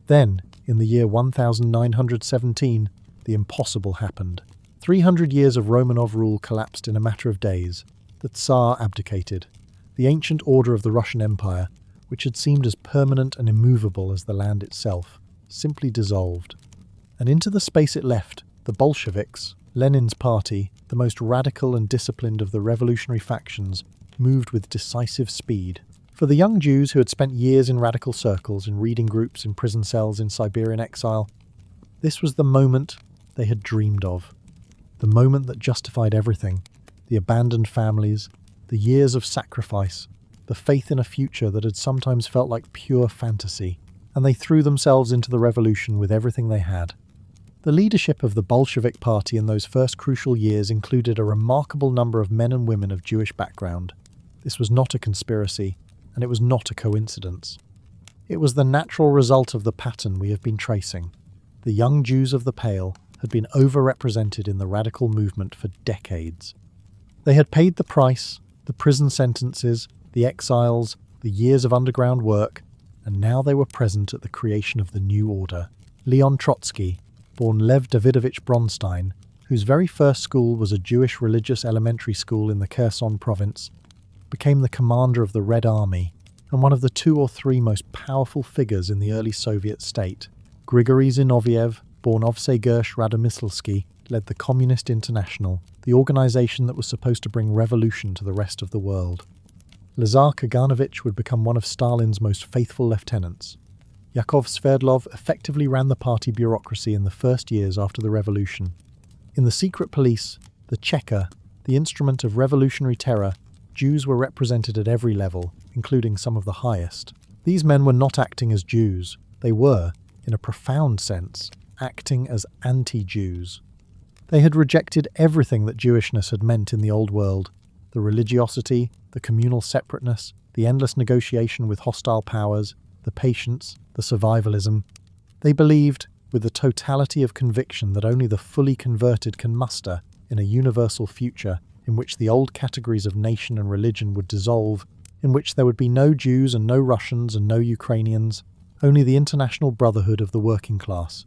Then, in the year 1917, the impossible happened. 300 years of Romanov rule collapsed in a matter of days. The Tsar abdicated. The ancient order of the Russian Empire, which had seemed as permanent and immovable as the land itself, simply dissolved. And into the space it left, the Bolsheviks, Lenin's party, the most radical and disciplined of the revolutionary factions, moved with decisive speed. For the young Jews who had spent years in radical circles, in reading groups, in prison cells, in Siberian exile, this was the moment they had dreamed of. The moment that justified everything: the abandoned families, the years of sacrifice, the faith in a future that had sometimes felt like pure fantasy. And they threw themselves into the revolution with everything they had. The leadership of the Bolshevik Party in those first crucial years included a remarkable number of men and women of Jewish background. This was not a conspiracy, and it was not a coincidence. It was the natural result of the pattern we have been tracing. The young Jews of the Pale had been overrepresented in the radical movement for decades. They had paid the price, the prison sentences, the exiles, the years of underground work, and now they were present at the creation of the new order. Leon Trotsky, born Lev Davidovich Bronstein, whose very first school was a Jewish religious elementary school in the Kherson province, became the commander of the Red Army and one of the 2 or 3 most powerful figures in the early Soviet state. Grigory Zinoviev, born Ovsey Gersh Radomyslsky, led the Communist International, the organization that was supposed to bring revolution to the rest of the world. Lazar Kaganovich would become one of Stalin's most faithful lieutenants. Yakov Sverdlov effectively ran the party bureaucracy in the first years after the revolution. In the secret police, the Cheka, the instrument of revolutionary terror, Jews were represented at every level, including some of the highest. These men were not acting as Jews. They were, in a profound sense, acting as anti-Jews. They had rejected everything that Jewishness had meant in the old world: the religiosity, the communal separateness, the endless negotiation with hostile powers, the patience, the survivalism. They believed, with the totality of conviction that only the fully converted can muster, in a universal future in which the old categories of nation and religion would dissolve, in which there would be no Jews and no Russians and no Ukrainians, only the international brotherhood of the working class.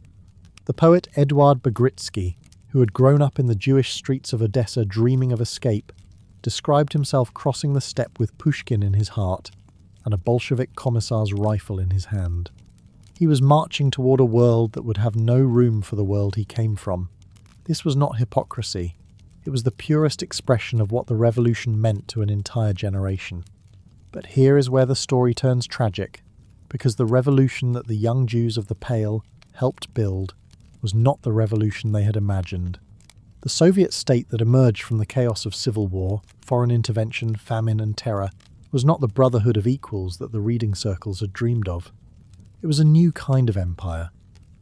The poet Eduard Begritsky, who had grown up in the Jewish streets of Odessa dreaming of escape, described himself crossing the steppe with Pushkin in his heart and a Bolshevik commissar's rifle in his hand. He was marching toward a world that would have no room for the world he came from. This was not hypocrisy. It was the purest expression of what the revolution meant to an entire generation. But here is where the story turns tragic, because the revolution that the young Jews of the Pale helped build was not the revolution they had imagined. The Soviet state that emerged from the chaos of civil war, foreign intervention, famine and terror was not the brotherhood of equals that the reading circles had dreamed of. It was a new kind of empire,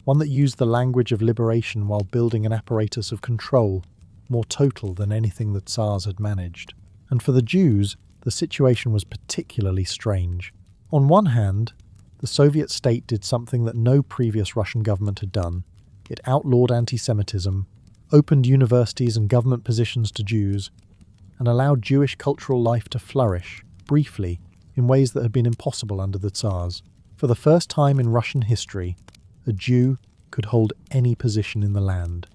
one that used the language of liberation while building an apparatus of control, more total than anything the Tsars had managed. And for the Jews, the situation was particularly strange. On one hand, the Soviet state did something that no previous Russian government had done. It outlawed anti-Semitism, opened universities and government positions to Jews, and allowed Jewish cultural life to flourish, briefly, in ways that had been impossible under the Tsars. For the first time in Russian history, a Jew could hold any position in the land.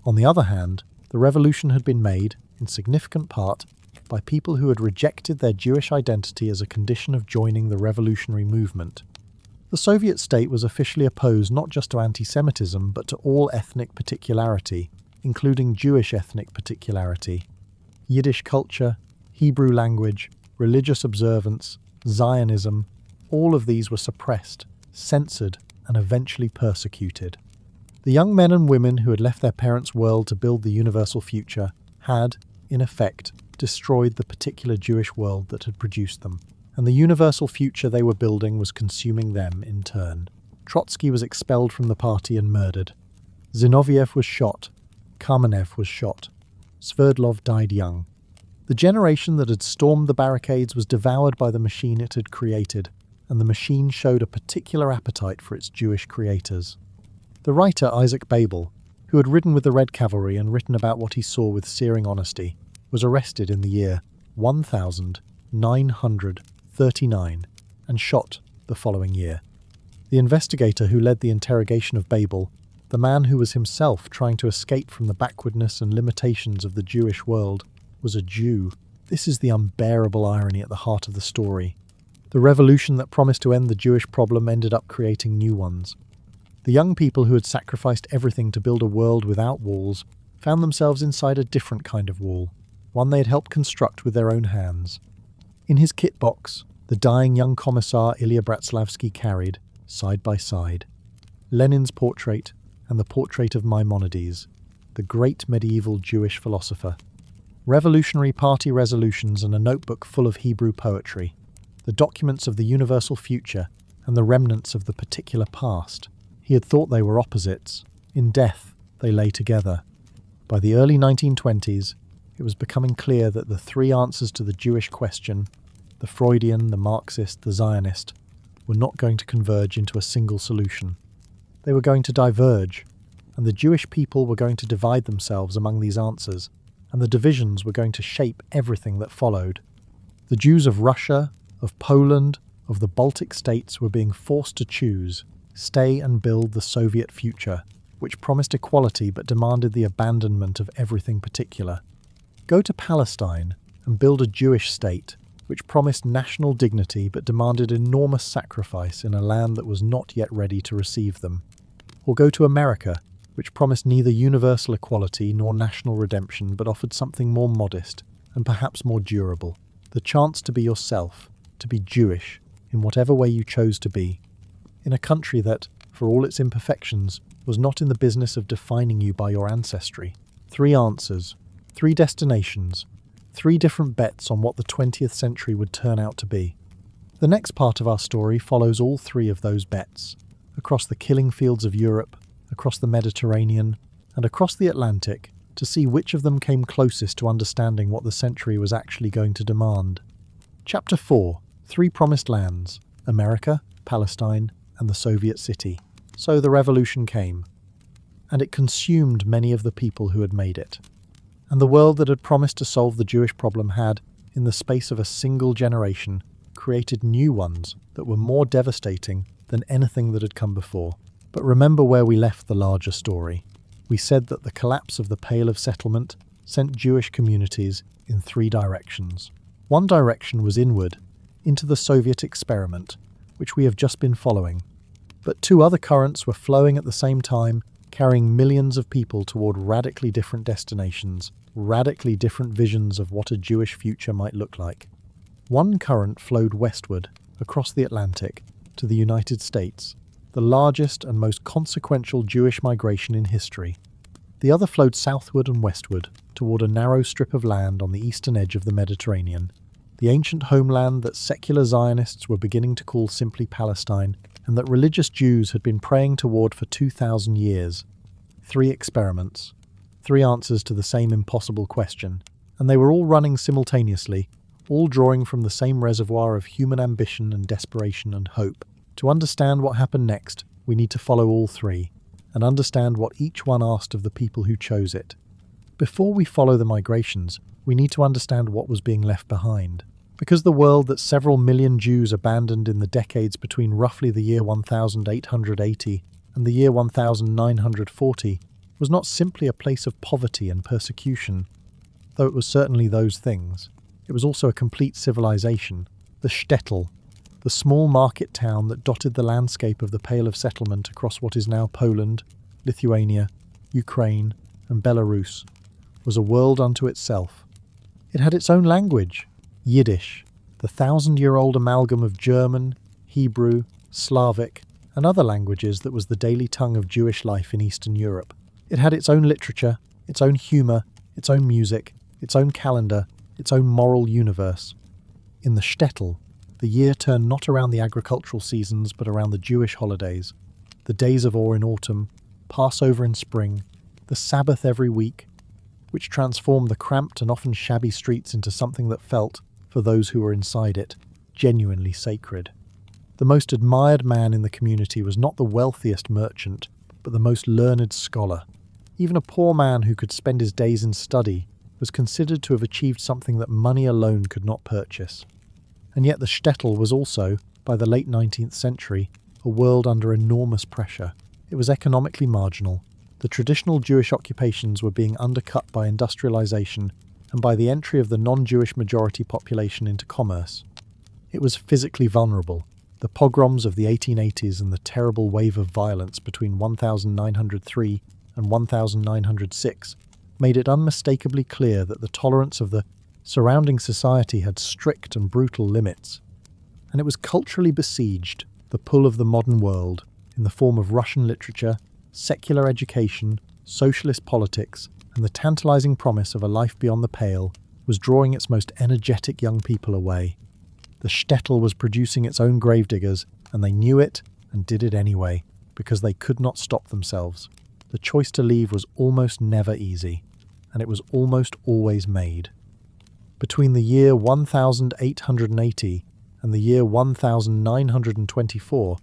On the other hand, the revolution had been made, in significant part, by people who had rejected their Jewish identity as a condition of joining the revolutionary movement. The Soviet state was officially opposed not just to anti-Semitism, but to all ethnic particularity, including Jewish ethnic particularity. Yiddish culture, Hebrew language, religious observance, Zionism, all of these were suppressed, censored, and eventually persecuted. The young men and women who had left their parents' world to build the universal future had, in effect, destroyed the particular Jewish world that had produced them, and the universal future they were building was consuming them in turn. Trotsky was expelled from the party and murdered. Zinoviev was shot. Kamenev was shot. Sverdlov died young. The generation that had stormed the barricades was devoured by the machine it had created, and the machine showed a particular appetite for its Jewish creators. The writer Isaac Babel, who had ridden with the Red Cavalry and written about what he saw with searing honesty, was arrested in the year 1939 and shot the following year. The investigator who led the interrogation of Babel, the man who was himself trying to escape from the backwardness and limitations of the Jewish world, was a Jew. This is the unbearable irony at the heart of the story. The revolution that promised to end the Jewish problem ended up creating new ones. The young people who had sacrificed everything to build a world without walls found themselves inside a different kind of wall, one they had helped construct with their own hands. In his kit box, the dying young commissar Ilya Bratislavsky carried, side by side, Lenin's portrait and the portrait of Maimonides, the great medieval Jewish philosopher, Revolutionary Party resolutions and a notebook full of Hebrew poetry, the documents of the universal future and the remnants of the particular past. He had thought they were opposites. In death, they lay together. By the early 1920s, it was becoming clear that the three answers to the Jewish question, the Freudian, the Marxist, the Zionist, were not going to converge into a single solution. They were going to diverge, and the Jewish people were going to divide themselves among these answers, and the divisions were going to shape everything that followed. The Jews of Russia, of Poland, of the Baltic states were being forced to choose, stay and build the Soviet future, which promised equality but demanded the abandonment of everything particular. Go to Palestine and build a Jewish state, which promised national dignity but demanded enormous sacrifice in a land that was not yet ready to receive them. Or go to America, which promised neither universal equality nor national redemption but offered something more modest and perhaps more durable, the chance to be yourself, to be Jewish, in whatever way you chose to be, in a country that, for all its imperfections, was not in the business of defining you by your ancestry. 3 answers, 3 destinations, 3 different bets on what the 20th century would turn out to be. The next part of our story follows all 3 of those bets, across the killing fields of Europe, across the Mediterranean, and across the Atlantic, to see which of them came closest to understanding what the century was actually going to demand. Chapter 4. Three Promised Lands: America, Palestine, and the Soviet City. So the revolution came, and it consumed many of the people who had made it. And the world that had promised to solve the Jewish problem had, in the space of a single generation, created new ones that were more devastating than anything that had come before. But remember where we left the larger story. We said that the collapse of the Pale of Settlement sent Jewish communities in three directions. One direction was inward, into the Soviet experiment, which we have just been following. But two other currents were flowing at the same time, carrying millions of people toward radically different destinations, radically different visions of what a Jewish future might look like. One current flowed westward, across the Atlantic, to the United States, the largest and most consequential Jewish migration in history. The other flowed southward and westward, toward a narrow strip of land on the eastern edge of the Mediterranean, the ancient homeland that secular Zionists were beginning to call simply Palestine, and that religious Jews had been praying toward for 2,000 years. Three experiments, three answers to the same impossible question, and they were all running simultaneously, all drawing from the same reservoir of human ambition and desperation and hope. To understand what happened next, we need to follow all three, and understand what each one asked of the people who chose it. Before we follow the migrations, we need to understand what was being left behind. Because the world that several million Jews abandoned in the decades between roughly the year 1880 and the year 1940 was not simply a place of poverty and persecution, though it was certainly those things. It was also a complete civilization, the shtetl, the small market town that dotted the landscape of the Pale of Settlement across what is now Poland, Lithuania, Ukraine, and Belarus, was a world unto itself. It had its own language, Yiddish, the 1,000-year-old amalgam of German, Hebrew, Slavic, and other languages that was the daily tongue of Jewish life in Eastern Europe. It had its own literature, its own humour, its own music, its own calendar, its own moral universe. In the shtetl, the year turned not around the agricultural seasons but around the Jewish holidays, the days of awe in autumn, Passover in spring, the Sabbath every week, which transformed the cramped and often shabby streets into something that felt, for those who were inside it, genuinely sacred. The most admired man in the community was not the wealthiest merchant, but the most learned scholar. Even a poor man who could spend his days in study was considered to have achieved something that money alone could not purchase. And yet the shtetl was also, by the late 19th century, a world under enormous pressure. It was economically marginal. The traditional Jewish occupations were being undercut by industrialization and by the entry of the non-Jewish majority population into commerce. It was physically vulnerable. The pogroms of the 1880s and the terrible wave of violence between 1903 and 1906 made it unmistakably clear that the tolerance of the surrounding society had strict and brutal limits. And it was culturally besieged, the pull of the modern world, in the form of Russian literature, secular education, socialist politics, and the tantalizing promise of a life beyond the pale, was drawing its most energetic young people away. The shtetl was producing its own gravediggers, and they knew it and did it anyway, because they could not stop themselves. The choice to leave was almost never easy, and it was almost always made. Between the year 1880 and the year 1924,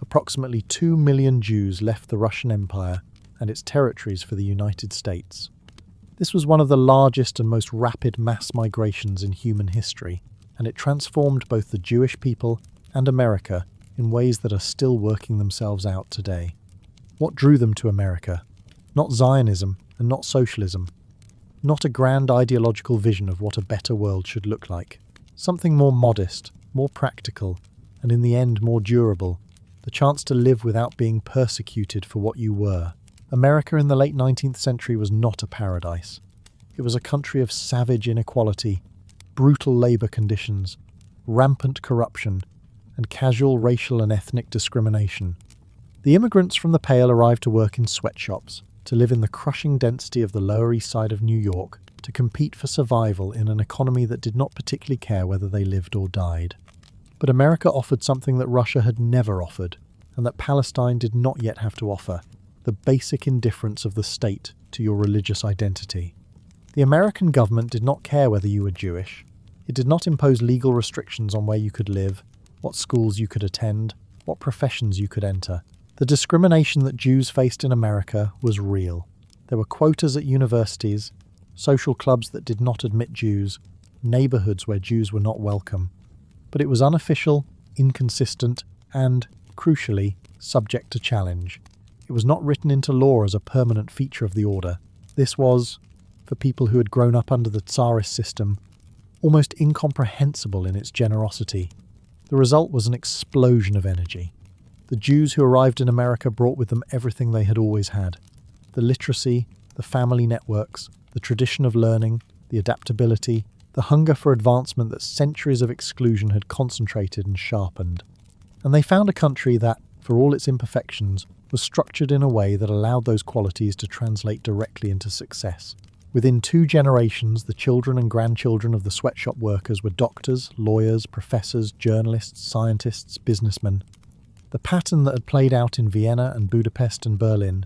approximately 2 million Jews left the Russian Empire and its territories for the United States. This was one of the largest and most rapid mass migrations in human history, and it transformed both the Jewish people and America in ways that are still working themselves out today. What drew them to America? Not Zionism and not socialism. Not a grand ideological vision of what a better world should look like. Something more modest, more practical, and in the end more durable. The chance to live without being persecuted for what you were. America in the late 19th century was not a paradise. It was a country of savage inequality, brutal labour conditions, rampant corruption, and casual racial and ethnic discrimination. The immigrants from the Pale arrived to work in sweatshops, to live in the crushing density of the Lower East Side of New York, to compete for survival in an economy that did not particularly care whether they lived or died. But America offered something that Russia had never offered, and that Palestine did not yet have to offer: the basic indifference of the state to your religious identity. The American government did not care whether you were Jewish. It did not impose legal restrictions on where you could live, what schools you could attend, what professions you could enter. The discrimination that Jews faced in America was real. There were quotas at universities, social clubs that did not admit Jews, neighborhoods where Jews were not welcome. But it was unofficial, inconsistent, and, crucially, subject to challenge. It was not written into law as a permanent feature of the order. This was, for people who had grown up under the Tsarist system, almost incomprehensible in its generosity. The result was an explosion of energy. The Jews who arrived in America brought with them everything they had always had: the literacy, the family networks, the tradition of learning, the adaptability, the hunger for advancement that centuries of exclusion had concentrated and sharpened. And they found a country that, for all its imperfections, was structured in a way that allowed those qualities to translate directly into success. Within 2 generations, the children and grandchildren of the sweatshop workers were doctors, lawyers, professors, journalists, scientists, businessmen. The pattern that had played out in Vienna and Budapest and Berlin,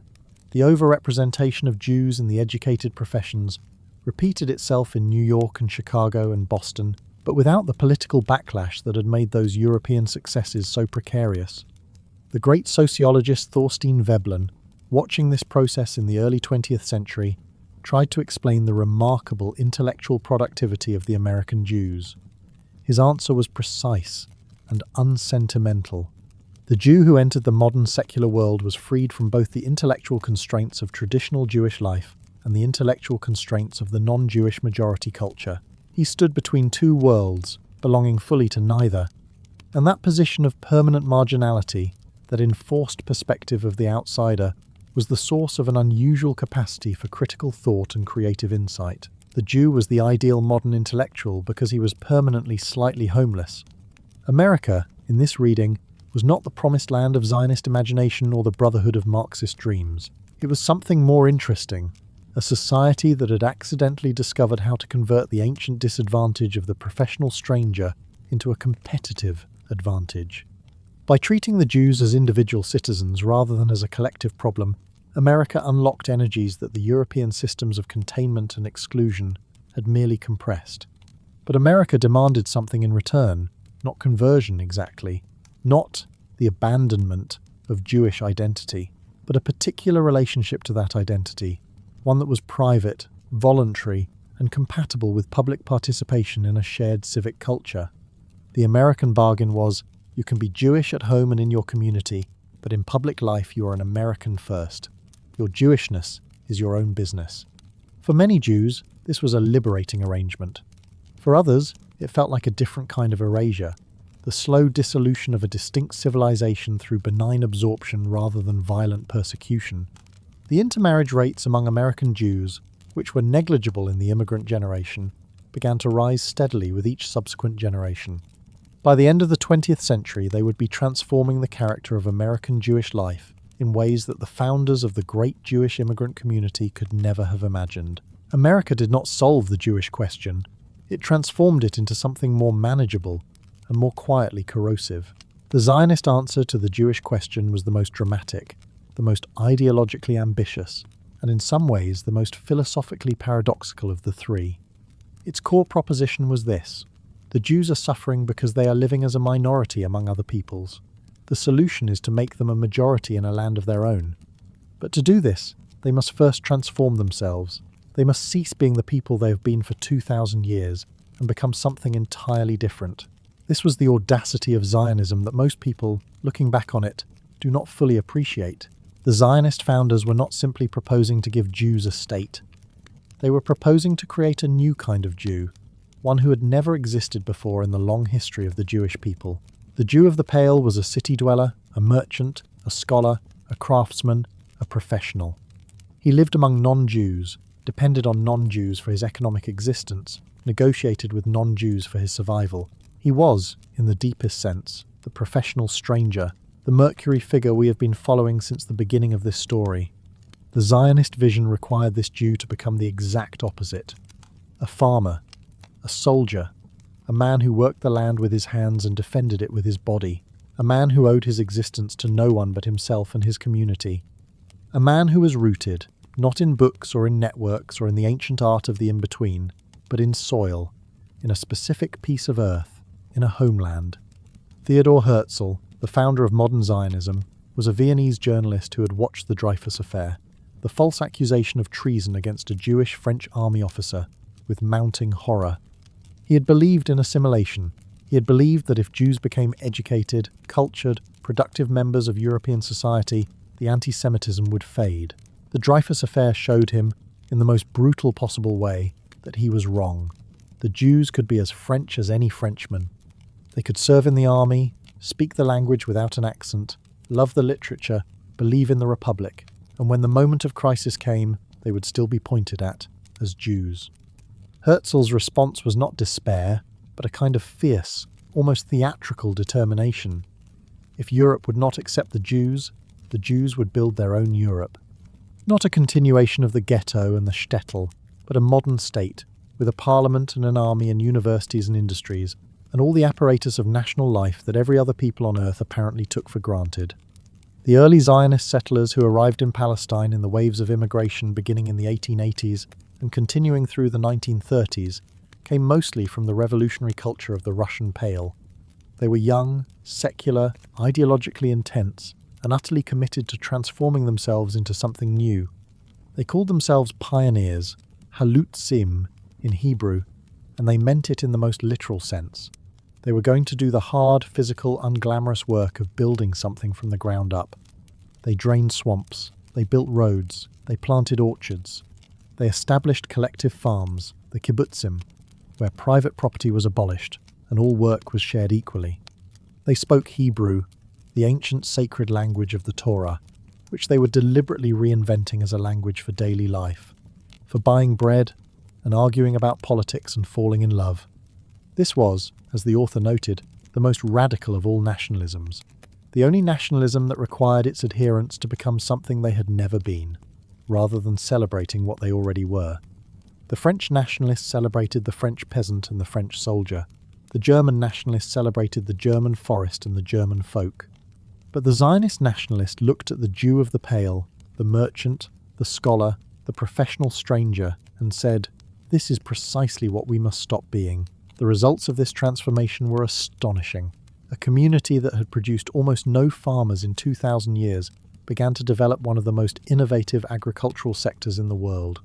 the overrepresentation of Jews in the educated professions, repeated itself in New York and Chicago and Boston, but without the political backlash that had made those European successes so precarious. The great sociologist Thorstein Veblen, watching this process in the early 20th century, tried to explain the remarkable intellectual productivity of the American Jews. His answer was precise and unsentimental. The Jew who entered the modern secular world was freed from both the intellectual constraints of traditional Jewish life and the intellectual constraints of the non-Jewish majority culture. He stood between 2 worlds, belonging fully to neither, and that position of permanent marginality, that enforced perspective of the outsider, was the source of an unusual capacity for critical thought and creative insight. The Jew was the ideal modern intellectual because he was permanently slightly homeless. America, in this reading, was not the promised land of Zionist imagination or the brotherhood of Marxist dreams. It was something more interesting, a society that had accidentally discovered how to convert the ancient disadvantage of the professional stranger into a competitive advantage. By treating the Jews as individual citizens rather than as a collective problem, America unlocked energies that the European systems of containment and exclusion had merely compressed. But America demanded something in return, not conversion exactly, not the abandonment of Jewish identity, but a particular relationship to that identity, one that was private, voluntary, and compatible with public participation in a shared civic culture. The American bargain was, you can be Jewish at home and in your community, but in public life you are an American first. Your Jewishness is your own business. For many Jews, this was a liberating arrangement. For others, it felt like a different kind of erasure, the slow dissolution of a distinct civilization through benign absorption rather than violent persecution. The intermarriage rates among American Jews, which were negligible in the immigrant generation, began to rise steadily with each subsequent generation. By the end of the 20th century, they would be transforming the character of American Jewish life in ways that the founders of the great Jewish immigrant community could never have imagined. America did not solve the Jewish question. It transformed it into something more manageable and more quietly corrosive. The Zionist answer to the Jewish question was the most dramatic, the most ideologically ambitious, and in some ways the most philosophically paradoxical of the 3. Its core proposition was this: the Jews are suffering because they are living as a minority among other peoples. The solution is to make them a majority in a land of their own. But to do this, they must first transform themselves. They must cease being the people they have been for 2,000 years and become something entirely different. This was the audacity of Zionism that most people, looking back on it, do not fully appreciate. The Zionist founders were not simply proposing to give Jews a state. They were proposing to create a new kind of Jew, one who had never existed before in the long history of the Jewish people. The Jew of the Pale was a city dweller, a merchant, a scholar, a craftsman, a professional. He lived among non-Jews, depended on non-Jews for his economic existence, negotiated with non-Jews for his survival. He was, in the deepest sense, the professional stranger, the Mercury figure we have been following since the beginning of this story. The Zionist vision required this Jew to become the exact opposite: a farmer, a soldier, a man who worked the land with his hands and defended it with his body, a man who owed his existence to no one but himself and his community, a man who was rooted, not in books or in networks or in the ancient art of the in-between, but in soil, in a specific piece of earth, in a homeland. Theodor Herzl, the founder of modern Zionism, was a Viennese journalist who had watched the Dreyfus Affair, the false accusation of treason against a Jewish French army officer, with mounting horror. He had believed in assimilation. He had believed that if Jews became educated, cultured, productive members of European society, the anti-Semitism would fade. The Dreyfus Affair showed him, in the most brutal possible way, that he was wrong. The Jews could be as French as any Frenchman. They could serve in the army, speak the language without an accent, love the literature, believe in the Republic, and when the moment of crisis came, they would still be pointed at as Jews. Herzl's response was not despair, but a kind of fierce, almost theatrical determination. If Europe would not accept the Jews would build their own Europe. Not a continuation of the ghetto and the shtetl, but a modern state, with a parliament and an army and universities and industries, and all the apparatus of national life that every other people on earth apparently took for granted. The early Zionist settlers who arrived in Palestine in the waves of immigration beginning in the 1880s and continuing through the 1930s came mostly from the revolutionary culture of the Russian Pale. They were young, secular, ideologically intense, and utterly committed to transforming themselves into something new. They called themselves pioneers, halutzim in Hebrew, and they meant it in the most literal sense. They were going to do the hard, physical, unglamorous work of building something from the ground up. They drained swamps, they built roads, they planted orchards. They established collective farms, the kibbutzim, where private property was abolished and all work was shared equally. They spoke Hebrew, the ancient sacred language of the Torah, which they were deliberately reinventing as a language for daily life, for buying bread and arguing about politics and falling in love. This was, as the author noted, the most radical of all nationalisms, the only nationalism that required its adherents to become something they had never been, rather than celebrating what they already were. The French nationalists celebrated the French peasant and the French soldier. The German nationalists celebrated the German forest and the German folk. But the Zionist nationalist looked at the Jew of the Pale, the merchant, the scholar, the professional stranger, and said, "This is precisely what we must stop being." The results of this transformation were astonishing. A community that had produced almost no farmers in 2,000 years began to develop one of the most innovative agricultural sectors in the world.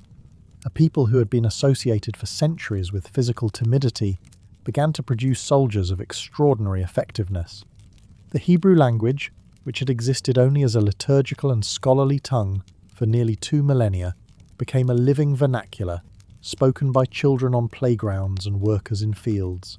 A people who had been associated for centuries with physical timidity began to produce soldiers of extraordinary effectiveness. The Hebrew language, which had existed only as a liturgical and scholarly tongue for nearly 2 millennia, became a living vernacular, spoken by children on playgrounds and workers in fields.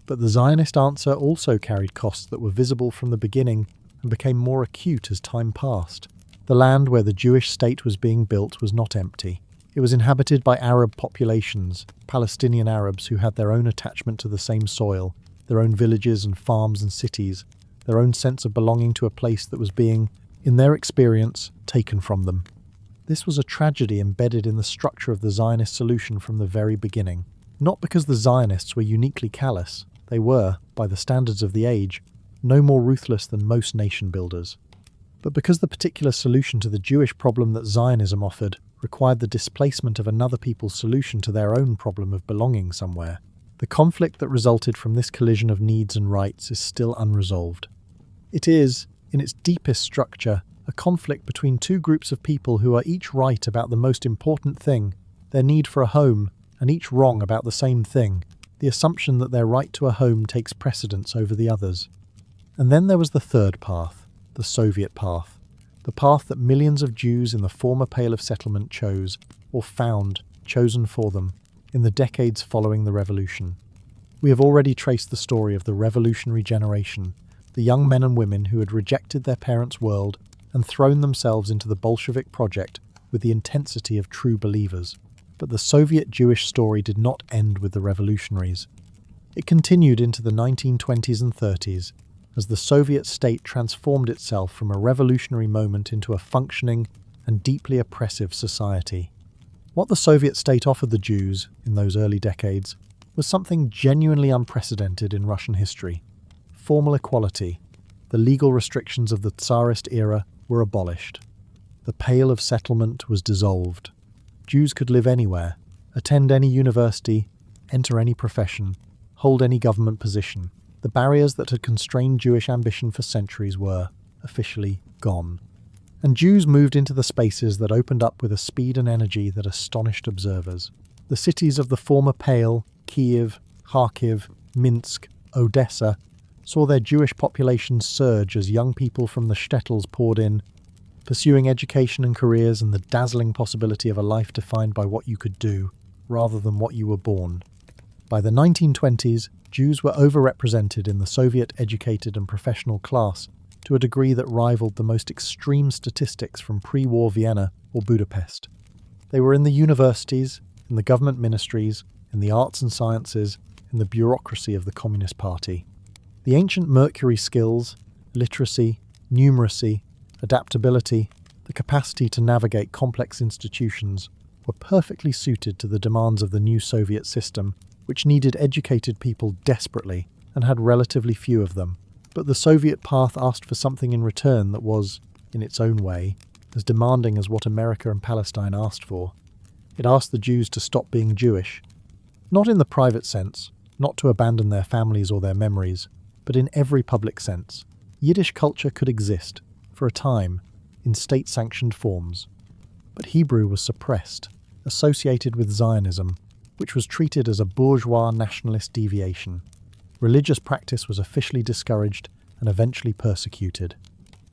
But the Zionist answer also carried costs that were visible from the beginning and became more acute as time passed. The land where the Jewish state was being built was not empty. It was inhabited by Arab populations, Palestinian Arabs who had their own attachment to the same soil, their own villages and farms and cities, their own sense of belonging to a place that was being, in their experience, taken from them. This was a tragedy embedded in the structure of the Zionist solution from the very beginning. Not because the Zionists were uniquely callous, they were, by the standards of the age, no more ruthless than most nation builders. But because the particular solution to the Jewish problem that Zionism offered required the displacement of another people's solution to their own problem of belonging somewhere, the conflict that resulted from this collision of needs and rights is still unresolved. It is, in its deepest structure, a conflict between two groups of people who are each right about the most important thing, their need for a home, and each wrong about the same thing, the assumption that their right to a home takes precedence over the others. And then there was the third path, the Soviet path, the path that millions of Jews in the former Pale of Settlement chose, or found, chosen for them, in the decades following the revolution. We have already traced the story of the revolutionary generation, the young men and women who had rejected their parents' world and thrown themselves into the Bolshevik project with the intensity of true believers. But the Soviet Jewish story did not end with the revolutionaries. It continued into the 1920s and 30s, as the Soviet state transformed itself from a revolutionary moment into a functioning and deeply oppressive society. What the Soviet state offered the Jews in those early decades was something genuinely unprecedented in Russian history. Formal equality, the legal restrictions of the Tsarist era, were abolished. The Pale of Settlement was dissolved. Jews could live anywhere, attend any university, enter any profession, hold any government position. The barriers that had constrained Jewish ambition for centuries were, officially, gone. And Jews moved into the spaces that opened up with a speed and energy that astonished observers. The cities of the former Pale, Kiev, Kharkiv, Minsk, Odessa, saw their Jewish populations surge as young people from the shtetls poured in, pursuing education and careers and the dazzling possibility of a life defined by what you could do, rather than what you were born. By the 1920s, Jews were overrepresented in the Soviet-educated and professional class to a degree that rivaled the most extreme statistics from pre-war Vienna or Budapest. They were in the universities, in the government ministries, in the arts and sciences, in the bureaucracy of the Communist Party. The ancient Mercury skills, literacy, numeracy, adaptability, the capacity to navigate complex institutions were perfectly suited to the demands of the new Soviet system, which needed educated people desperately and had relatively few of them. But the Soviet path asked for something in return that was, in its own way, as demanding as what America and Palestine asked for. It asked the Jews to stop being Jewish. Not in the private sense, not to abandon their families or their memories, but in every public sense. Yiddish culture could exist, for a time, in state-sanctioned forms. But Hebrew was suppressed, associated with Zionism, which was treated as a bourgeois nationalist deviation. Religious practice was officially discouraged and eventually persecuted.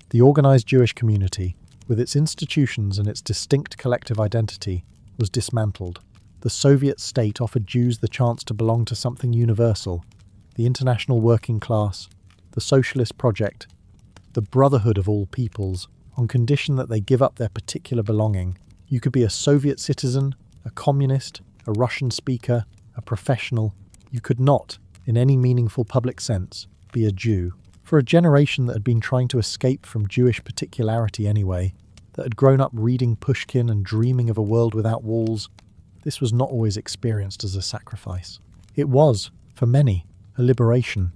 The organized Jewish community, with its institutions and its distinct collective identity, was dismantled. The Soviet state offered Jews the chance to belong to something universal: the international working class, the socialist project, the brotherhood of all peoples, on condition that they give up their particular belonging. You could be a Soviet citizen, a communist, a Russian speaker, a professional. You could not, in any meaningful public sense, be a Jew. For a generation that had been trying to escape from Jewish particularity anyway, that had grown up reading Pushkin and dreaming of a world without walls, this was not always experienced as a sacrifice. It was, for many, a liberation.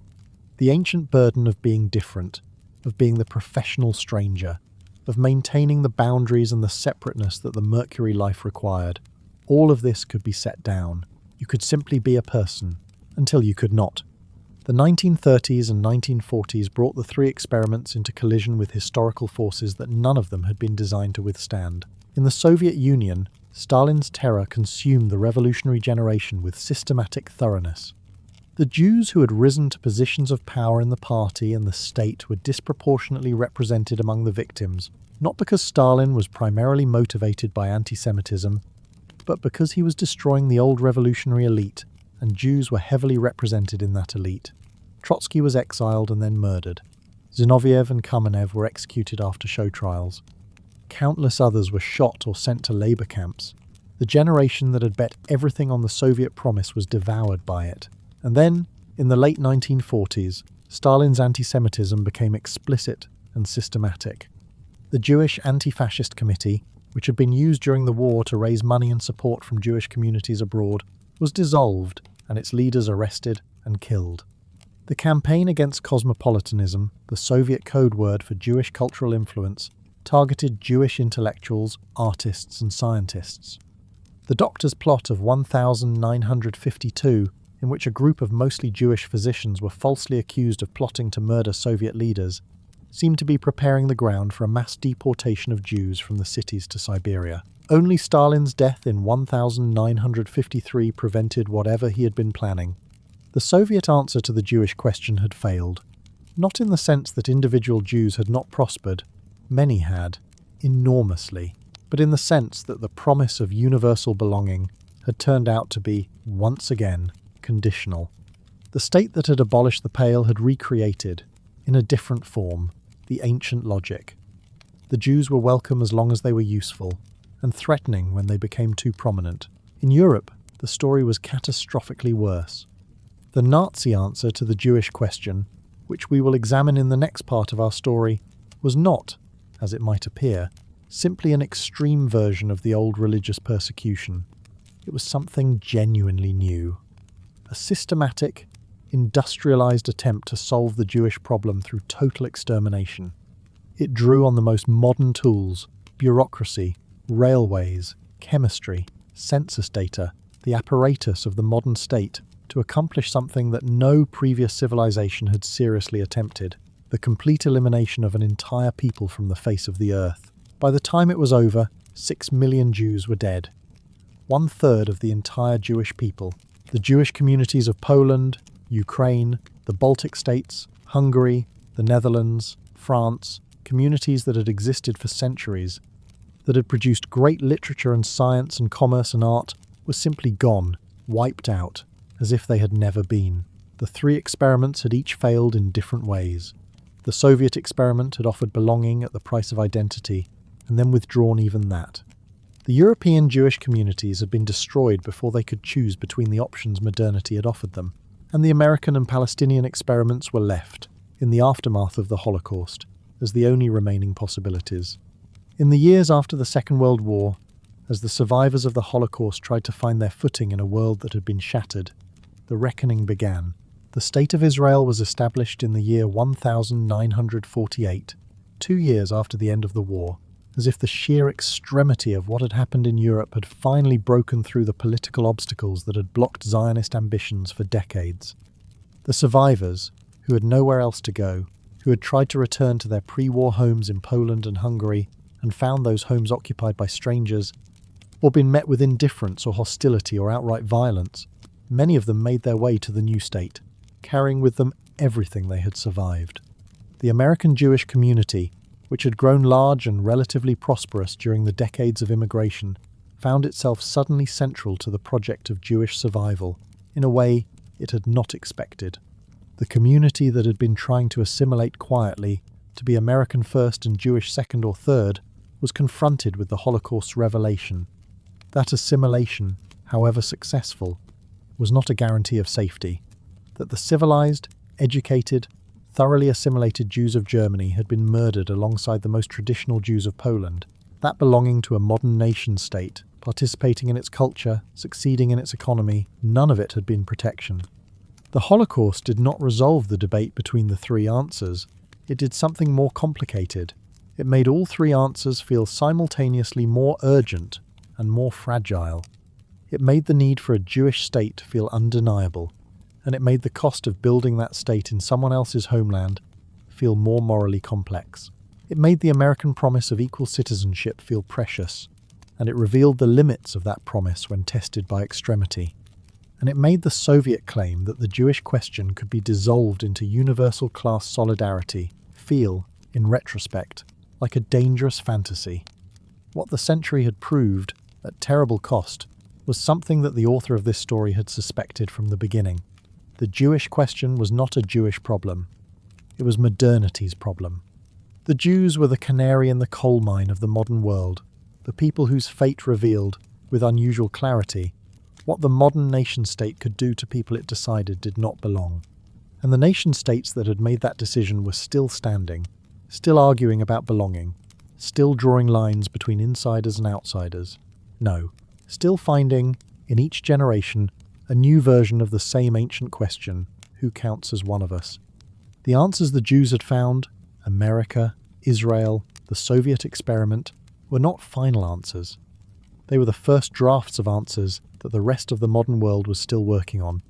The ancient burden of being different, of being the professional stranger, of maintaining the boundaries and the separateness that the Mercury life required, all of this could be set down. You could simply be a person, until you could not. The 1930s and 1940s brought the three experiments into collision with historical forces that none of them had been designed to withstand. In the Soviet Union, Stalin's terror consumed the revolutionary generation with systematic thoroughness. The Jews who had risen to positions of power in the party and the state were disproportionately represented among the victims, not because Stalin was primarily motivated by anti-Semitism, but because he was destroying the old revolutionary elite, and Jews were heavily represented in that elite. Trotsky was exiled and then murdered. Zinoviev and Kamenev were executed after show trials. Countless others were shot or sent to labor camps. The generation that had bet everything on the Soviet promise was devoured by it. And then, in the late 1940s, Stalin's anti-Semitism became explicit and systematic. The Jewish Anti-Fascist Committee, which had been used during the war to raise money and support from Jewish communities abroad, was dissolved and its leaders arrested and killed. The campaign against cosmopolitanism, the Soviet code word for Jewish cultural influence, targeted Jewish intellectuals, artists and scientists. The Doctor's Plot of 1952, in which a group of mostly Jewish physicians were falsely accused of plotting to murder Soviet leaders, seemed to be preparing the ground for a mass deportation of Jews from the cities to Siberia. Only Stalin's death in 1953 prevented whatever he had been planning. The Soviet answer to the Jewish question had failed, not in the sense that individual Jews had not prospered, many had, enormously, but in the sense that the promise of universal belonging had turned out to be, once again, conditional. The state that had abolished the Pale had recreated, in a different form, the ancient logic. The Jews were welcome as long as they were useful, and threatening when they became too prominent. In Europe, the story was catastrophically worse. The Nazi answer to the Jewish question, which we will examine in the next part of our story, was not, as it might appear, simply an extreme version of the old religious persecution. It was something genuinely new. A systematic, industrialized attempt to solve the Jewish problem through total extermination. It drew on the most modern tools, bureaucracy, railways, chemistry, census data, the apparatus of the modern state, to accomplish something that no previous civilization had seriously attempted: the complete elimination of an entire people from the face of the earth. By the time it was over, 6 million Jews were dead. 1/3 of the entire Jewish people. The Jewish communities of Poland, Ukraine, the Baltic states, Hungary, the Netherlands, France, communities that had existed for centuries, that had produced great literature and science and commerce and art, were simply gone, wiped out, as if they had never been. The 3 experiments had each failed in different ways. The Soviet experiment had offered belonging at the price of identity, and then withdrawn even that. The European Jewish communities had been destroyed before they could choose between the options modernity had offered them, and the American and Palestinian experiments were left, in the aftermath of the Holocaust, as the only remaining possibilities. In the years after the Second World War, as the survivors of the Holocaust tried to find their footing in a world that had been shattered, the reckoning began. The State of Israel was established in the year 1948, 2 years after the end of the war, as if the sheer extremity of what had happened in Europe had finally broken through the political obstacles that had blocked Zionist ambitions for decades. The survivors, who had nowhere else to go, who had tried to return to their pre-war homes in Poland and Hungary and found those homes occupied by strangers, or been met with indifference or hostility or outright violence, many of them made their way to the new state, carrying with them everything they had survived. The American Jewish community, which had grown large and relatively prosperous during the decades of immigration, found itself suddenly central to the project of Jewish survival in a way it had not expected. The community that had been trying to assimilate quietly, to be American first and Jewish second or third, was confronted with the Holocaust's revelation. That assimilation, however successful, was not a guarantee of safety. That the civilized, educated, thoroughly assimilated Jews of Germany had been murdered alongside the most traditional Jews of Poland, that belonging to a modern nation-state, participating in its culture, succeeding in its economy, none of it had been protection. The Holocaust did not resolve the debate between the 3 answers. It did something more complicated. It made all 3 answers feel simultaneously more urgent and more fragile. It made the need for a Jewish state feel undeniable, and it made the cost of building that state in someone else's homeland feel more morally complex. It made the American promise of equal citizenship feel precious, and it revealed the limits of that promise when tested by extremity. And it made the Soviet claim that the Jewish question could be dissolved into universal class solidarity feel, in retrospect, like a dangerous fantasy. What the century had proved, at terrible cost, was something that the author of this story had suspected from the beginning. The Jewish question was not a Jewish problem. It was modernity's problem. The Jews were the canary in the coal mine of the modern world, the people whose fate revealed, with unusual clarity, what the modern nation-state could do to people it decided did not belong. And the nation-states that had made that decision were still standing, still arguing about belonging, still drawing lines between insiders and outsiders. No, still finding, in each generation, a new version of the same ancient question: who counts as one of us? The answers the Jews had found, America, Israel, the Soviet experiment, were not final answers. They were the first drafts of answers that the rest of the modern world was still working on.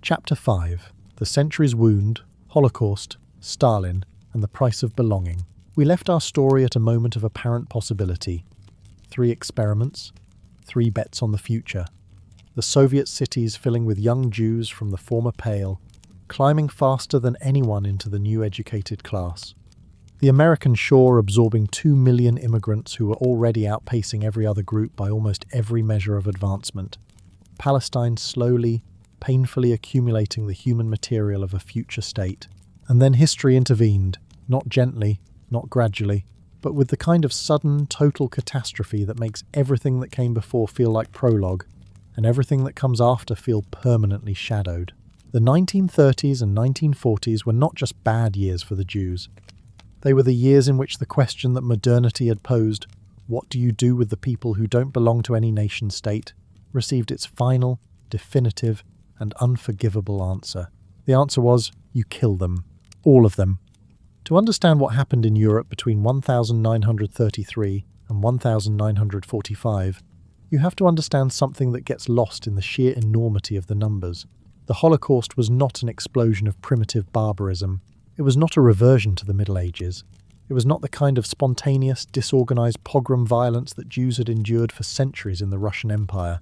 Chapter 5. The Century's Wound, Holocaust, Stalin, and the Price of Belonging. We left our story at a moment of apparent possibility. 3 experiments, 3 bets on the future. The Soviet cities filling with young Jews from the former Pale, climbing faster than anyone into the new educated class. The American shore absorbing 2 million immigrants who were already outpacing every other group by almost every measure of advancement. Palestine slowly, painfully accumulating the human material of a future state. And then history intervened, not gently, not gradually, but with the kind of sudden, total catastrophe that makes everything that came before feel like prologue, and everything that comes after feel permanently shadowed. The 1930s and 1940s were not just bad years for the Jews. They were the years in which the question that modernity had posed, what do you do with the people who don't belong to any nation-state, received its final, definitive, and unforgivable answer. The answer was, you kill them. All of them. To understand what happened in Europe between 1933 and 1945, you have to understand something that gets lost in the sheer enormity of the numbers. The Holocaust was not an explosion of primitive barbarism. It was not a reversion to the Middle Ages. It was not the kind of spontaneous, disorganized pogrom violence that Jews had endured for centuries in the Russian Empire.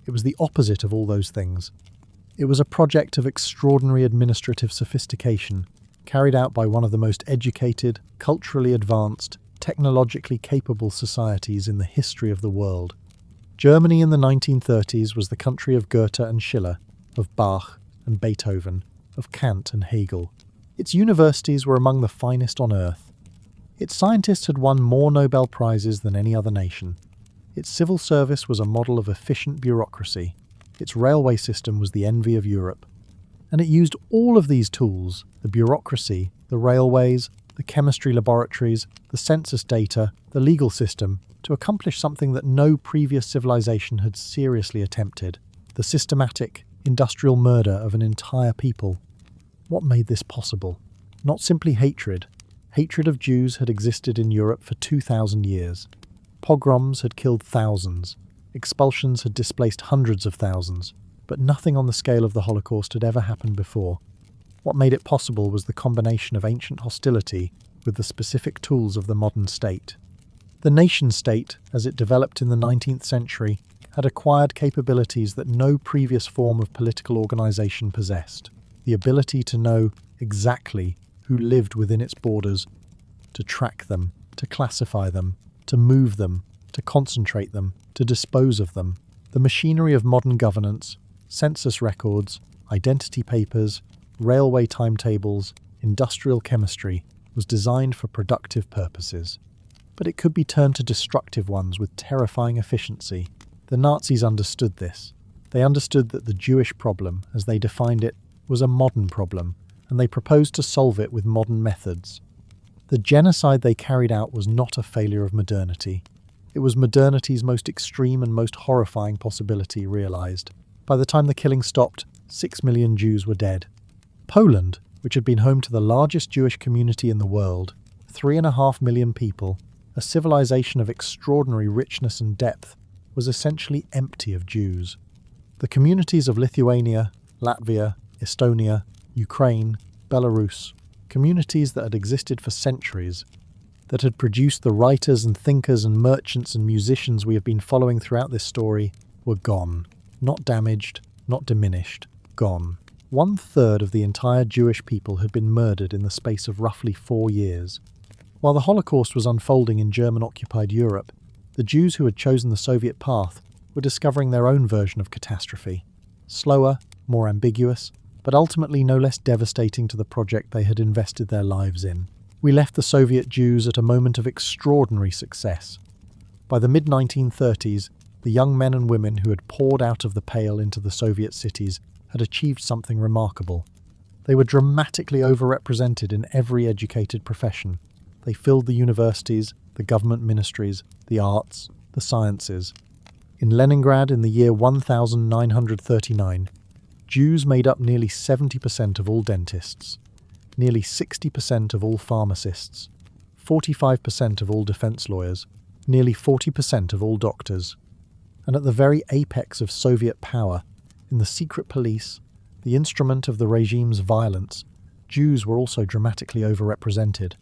It was the opposite of all those things. It was a project of extraordinary administrative sophistication, carried out by one of the most educated, culturally advanced, technologically capable societies in the history of the world. Germany in the 1930s was the country of Goethe and Schiller, of Bach and Beethoven, of Kant and Hegel. Its universities were among the finest on earth. Its scientists had won more Nobel Prizes than any other nation. Its civil service was a model of efficient bureaucracy. Its railway system was the envy of Europe. And it used all of these tools, the bureaucracy, the railways, the chemistry laboratories, the census data, the legal system, to accomplish something that no previous civilization had seriously attempted: the systematic, industrial murder of an entire people. What made this possible? Not simply hatred. Hatred of Jews had existed in Europe for 2,000 years. Pogroms had killed thousands. Expulsions had displaced hundreds of thousands. But nothing on the scale of the Holocaust had ever happened before. What made it possible was the combination of ancient hostility with the specific tools of the modern state. The nation-state, as it developed in the 19th century, had acquired capabilities that no previous form of political organization possessed. The ability to know exactly who lived within its borders, to track them, to classify them, to move them, to concentrate them, to dispose of them. The machinery of modern governance, census records, identity papers, railway timetables, industrial chemistry, was designed for productive purposes. But it could be turned to destructive ones with terrifying efficiency. The Nazis understood this. They understood that the Jewish problem, as they defined it, was a modern problem, and they proposed to solve it with modern methods. The genocide they carried out was not a failure of modernity. It was modernity's most extreme and most horrifying possibility realized. By the time the killing stopped, 6 million Jews were dead. Poland, which had been home to the largest Jewish community in the world, 3.5 million people, a civilization of extraordinary richness and depth, was essentially empty of Jews. The communities of Lithuania, Latvia, Estonia, Ukraine, Belarus, communities that had existed for centuries, that had produced the writers and thinkers and merchants and musicians we have been following throughout this story, were gone. Not damaged, not diminished, gone. 1/3 of the entire Jewish people had been murdered in the space of roughly 4 years. While the Holocaust was unfolding in German-occupied Europe, the Jews who had chosen the Soviet path were discovering their own version of catastrophe. Slower, more ambiguous, but ultimately no less devastating to the project they had invested their lives in. We left the Soviet Jews at a moment of extraordinary success. By the mid-1930s, the young men and women who had poured out of the Pale into the Soviet cities had achieved something remarkable. They were dramatically overrepresented in every educated profession. They filled the universities, the government ministries, the arts, the sciences. In Leningrad in the year 1939, Jews made up nearly 70% of all dentists, nearly 60% of all pharmacists, 45% of all defense lawyers, nearly 40% of all doctors. And at the very apex of Soviet power, in the secret police, the instrument of the regime's violence, Jews were also dramatically overrepresented.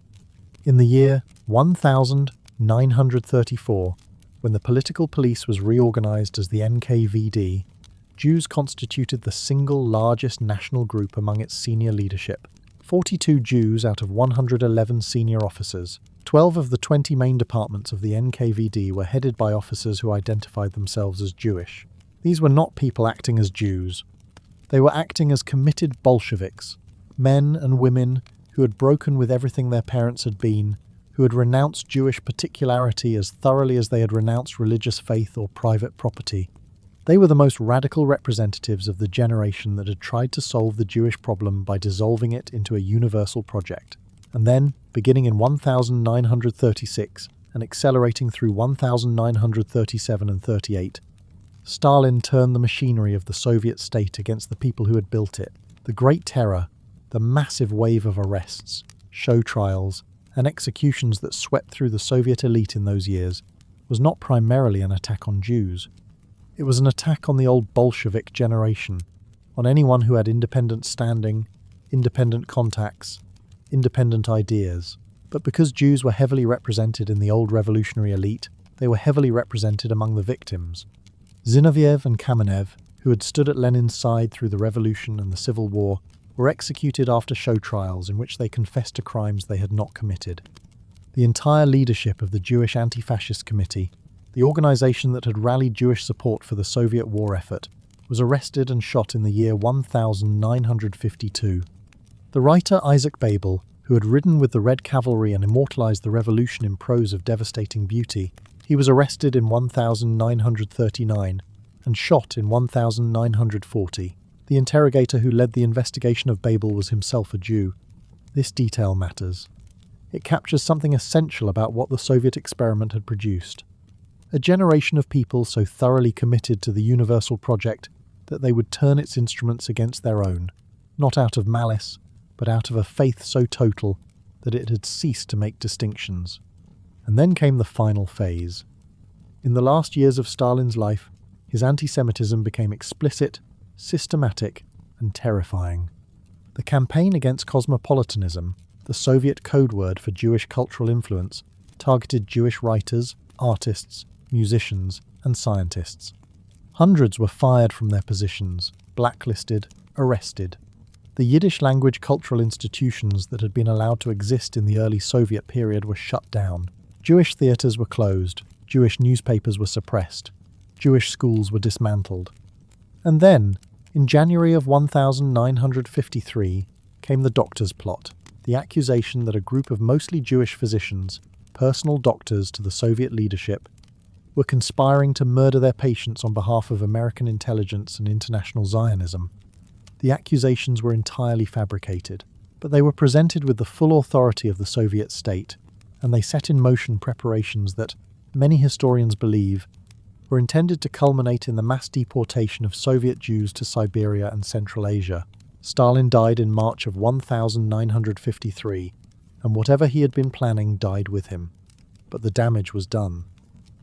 In the year 1934, when the political police was reorganized as the NKVD, Jews constituted the single largest national group among its senior leadership. 42 Jews out of 111 senior officers. 12 of the 20 main departments of the NKVD were headed by officers who identified themselves as Jewish. These were not people acting as Jews. They were acting as committed Bolsheviks, men and women who had broken with everything their parents had been, who had renounced Jewish particularity as thoroughly as they had renounced religious faith or private property. They were the most radical representatives of the generation that had tried to solve the Jewish problem by dissolving it into a universal project. And then, beginning in 1936 and accelerating through 1937 and 38, Stalin turned the machinery of the Soviet state against the people who had built it. The Great Terror, the massive wave of arrests, show trials, and executions that swept through the Soviet elite in those years was not primarily an attack on Jews. It was an attack on the old Bolshevik generation, on anyone who had independent standing, independent contacts, independent ideas. But because Jews were heavily represented in the old revolutionary elite, they were heavily represented among the victims. Zinoviev and Kamenev, who had stood at Lenin's side through the revolution and the Civil War, were executed after show trials in which they confessed to crimes they had not committed. The entire leadership of the Jewish Anti-Fascist Committee, the organization that had rallied Jewish support for the Soviet war effort, was arrested and shot in the year 1952. The writer Isaac Babel, who had ridden with the Red Cavalry and immortalized the revolution in prose of devastating beauty, he was arrested in 1939 and shot in 1940. The interrogator who led the investigation of Babel was himself a Jew. This detail matters. It captures something essential about what the Soviet experiment had produced. A generation of people so thoroughly committed to the universal project that they would turn its instruments against their own, not out of malice, but out of a faith so total that it had ceased to make distinctions. And then came the final phase. In the last years of Stalin's life, his anti-Semitism became explicit, systematic, and terrifying. The campaign against cosmopolitanism, the Soviet code word for Jewish cultural influence, targeted Jewish writers, artists, musicians, and scientists. Hundreds were fired from their positions, blacklisted, arrested. The Yiddish-language cultural institutions that had been allowed to exist in the early Soviet period were shut down. Jewish theatres were closed, Jewish newspapers were suppressed, Jewish schools were dismantled. And then, in January of 1953, came the doctor's plot, the accusation that a group of mostly Jewish physicians, personal doctors to the Soviet leadership, were conspiring to murder their patients on behalf of American intelligence and international Zionism. The accusations were entirely fabricated, but they were presented with the full authority of the Soviet state, and they set in motion preparations that, many historians believe, were intended to culminate in the mass deportation of Soviet Jews to Siberia and Central Asia. Stalin died in March of 1953, and whatever he had been planning died with him. But the damage was done.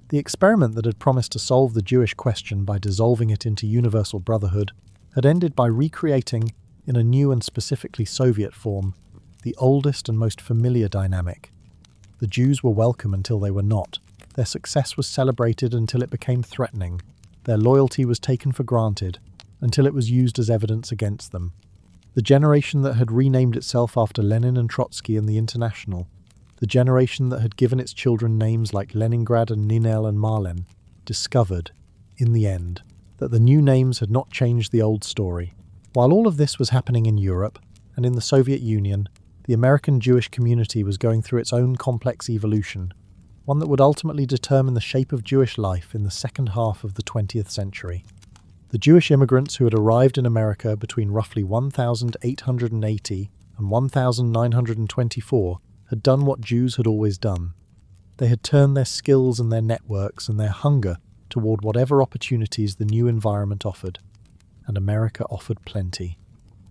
The experiment that had promised to solve the Jewish question by dissolving it into universal brotherhood had ended by recreating, in a new and specifically Soviet form, the oldest and most familiar dynamic. The Jews were welcome until they were not. Their success was celebrated until it became threatening. Their loyalty was taken for granted until it was used as evidence against them. The generation that had renamed itself after Lenin and Trotsky and the International, the generation that had given its children names like Leningrad and Ninel and Marlen, discovered, in the end, that the new names had not changed the old story. While all of this was happening in Europe and in the Soviet Union, the American Jewish community was going through its own complex evolution, one that would ultimately determine the shape of Jewish life in the second half of the 20th century. The Jewish immigrants who had arrived in America between roughly 1880 and 1924 had done what Jews had always done. They had turned their skills and their networks and their hunger toward whatever opportunities the new environment offered, and America offered plenty.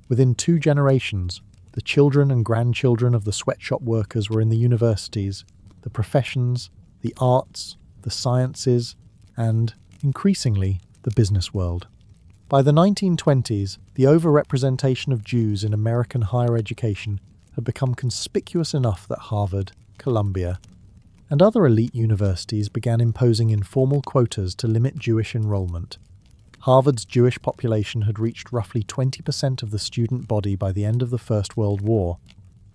Within 2 generations, the children and grandchildren of the sweatshop workers were in the universities, the professions, the arts, the sciences, and, increasingly, the business world. By the 1920s, the overrepresentation of Jews in American higher education had become conspicuous enough that Harvard, Columbia, and other elite universities began imposing informal quotas to limit Jewish enrollment. Harvard's Jewish population had reached roughly 20% of the student body by the end of the First World War.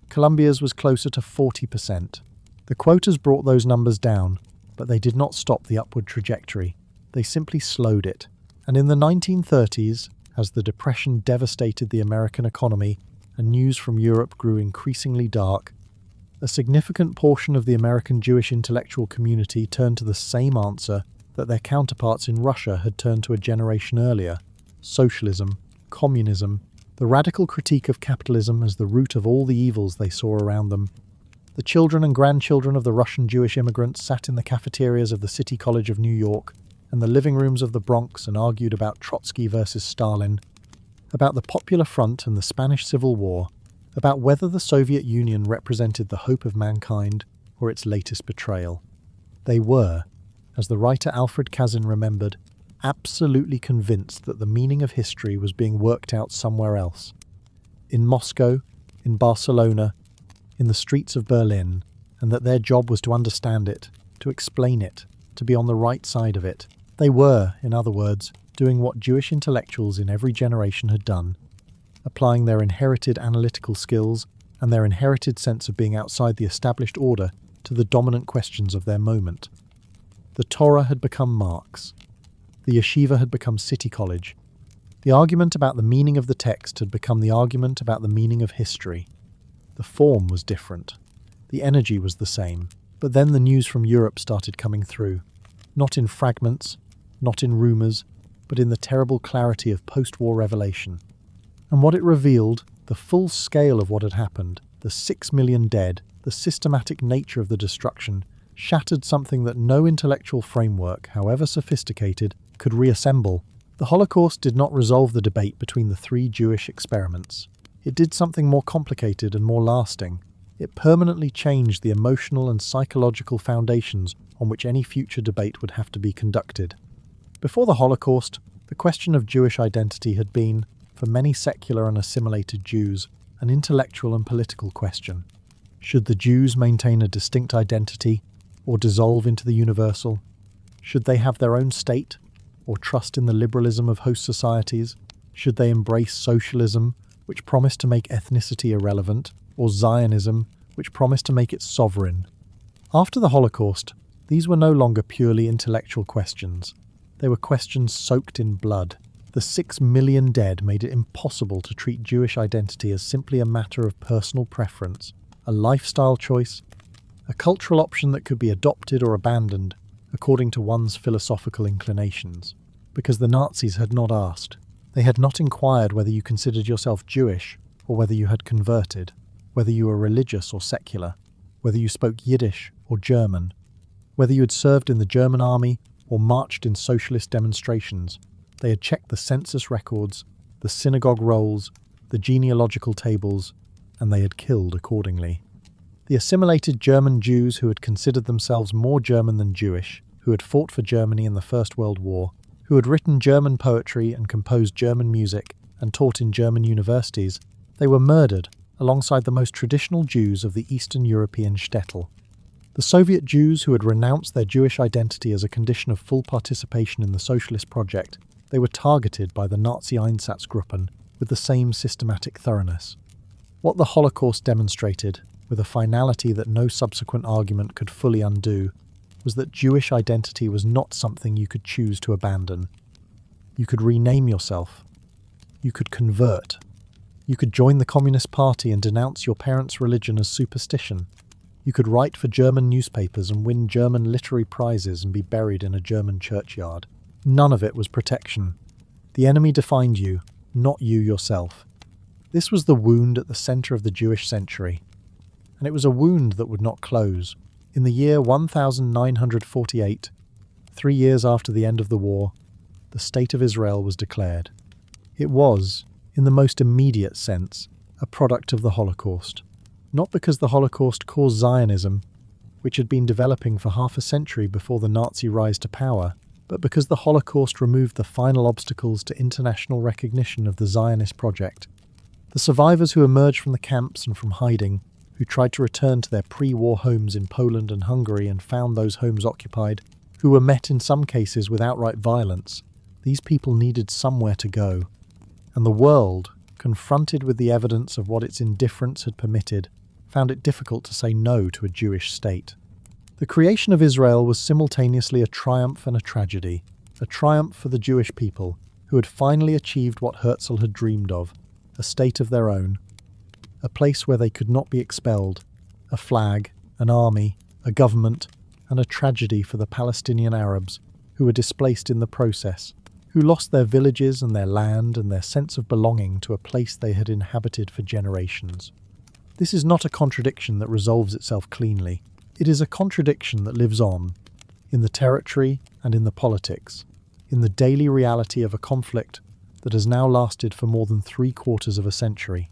Columbia's was closer to 40%. The quotas brought those numbers down, but they did not stop the upward trajectory. They simply slowed it. And in the 1930s, as the Depression devastated the American economy and news from Europe grew increasingly dark, a significant portion of the American Jewish intellectual community turned to the same answer that their counterparts in Russia had turned to a generation earlier: socialism, communism, the radical critique of capitalism as the root of all the evils they saw around them. The children and grandchildren of the Russian Jewish immigrants sat in the cafeterias of the City College of New York and the living rooms of the Bronx and argued about Trotsky versus Stalin, about the Popular Front and the Spanish Civil War, about whether the Soviet Union represented the hope of mankind or its latest betrayal. They were, as the writer Alfred Kazin remembered, absolutely convinced that the meaning of history was being worked out somewhere else. In Moscow, in Barcelona, in the streets of Berlin, and that their job was to understand it, to explain it, to be on the right side of it. They were, in other words, doing what Jewish intellectuals in every generation had done, applying their inherited analytical skills and their inherited sense of being outside the established order to the dominant questions of their moment. The Torah had become Marx. The yeshiva had become City College. The argument about the meaning of the text had become the argument about the meaning of history. The form was different. The energy was the same. But then the news from Europe started coming through. Not in fragments, not in rumours, but in the terrible clarity of post-war revelation. And what it revealed, the full scale of what had happened, the 6 million dead, the systematic nature of the destruction, shattered something that no intellectual framework, however sophisticated, could reassemble. The Holocaust did not resolve the debate between the three Jewish experiments. It did something more complicated and more lasting. It permanently changed the emotional and psychological foundations on which any future debate would have to be conducted. Before the Holocaust, the question of Jewish identity had been, for many secular and assimilated Jews, an intellectual and political question. Should the Jews maintain a distinct identity, or dissolve into the universal? Should they have their own state, or trust in the liberalism of host societies? Should they embrace socialism, which promised to make ethnicity irrelevant, or Zionism, which promised to make it sovereign? After the Holocaust, these were no longer purely intellectual questions. They were questions soaked in blood. The 6 million dead made it impossible to treat Jewish identity as simply a matter of personal preference, a lifestyle choice, a cultural option that could be adopted or abandoned according to one's philosophical inclinations. Because the Nazis had not asked. They had not inquired whether you considered yourself Jewish or whether you had converted, whether you were religious or secular, whether you spoke Yiddish or German, whether you had served in the German army or marched in socialist demonstrations. They had checked the census records, the synagogue rolls, the genealogical tables, and they had killed accordingly. The assimilated German Jews who had considered themselves more German than Jewish, who had fought for Germany in the First World War, who had written German poetry and composed German music and taught in German universities, they were murdered alongside the most traditional Jews of the Eastern European shtetl. The Soviet Jews who had renounced their Jewish identity as a condition of full participation in the socialist project, they were targeted by the Nazi Einsatzgruppen with the same systematic thoroughness. What the Holocaust demonstrated, with a finality that no subsequent argument could fully undo, was that Jewish identity was not something you could choose to abandon. You could rename yourself. You could convert. You could join the Communist Party and denounce your parents' religion as superstition. You could write for German newspapers and win German literary prizes and be buried in a German churchyard. None of it was protection. The enemy defined you, not you yourself. This was the wound at the centre of the Jewish century. And it was a wound that would not close. In the year 1948, 3 years after the end of the war, the State of Israel was declared. It was, in the most immediate sense, a product of the Holocaust. Not because the Holocaust caused Zionism, which had been developing for half a century before the Nazi rise to power, but because the Holocaust removed the final obstacles to international recognition of the Zionist project. The survivors who emerged from the camps and from hiding, who tried to return to their pre-war homes in Poland and Hungary and found those homes occupied, who were met in some cases with outright violence, these people needed somewhere to go. And the world, confronted with the evidence of what its indifference had permitted, found it difficult to say no to a Jewish state. The creation of Israel was simultaneously a triumph and a tragedy, a triumph for the Jewish people, who had finally achieved what Herzl had dreamed of, a state of their own, a place where they could not be expelled, a flag, an army, a government, and a tragedy for the Palestinian Arabs, who were displaced in the process, who lost their villages and their land and their sense of belonging to a place they had inhabited for generations. This is not a contradiction that resolves itself cleanly. It is a contradiction that lives on, in the territory and in the politics, in the daily reality of a conflict that has now lasted for more than 3/4 of a century.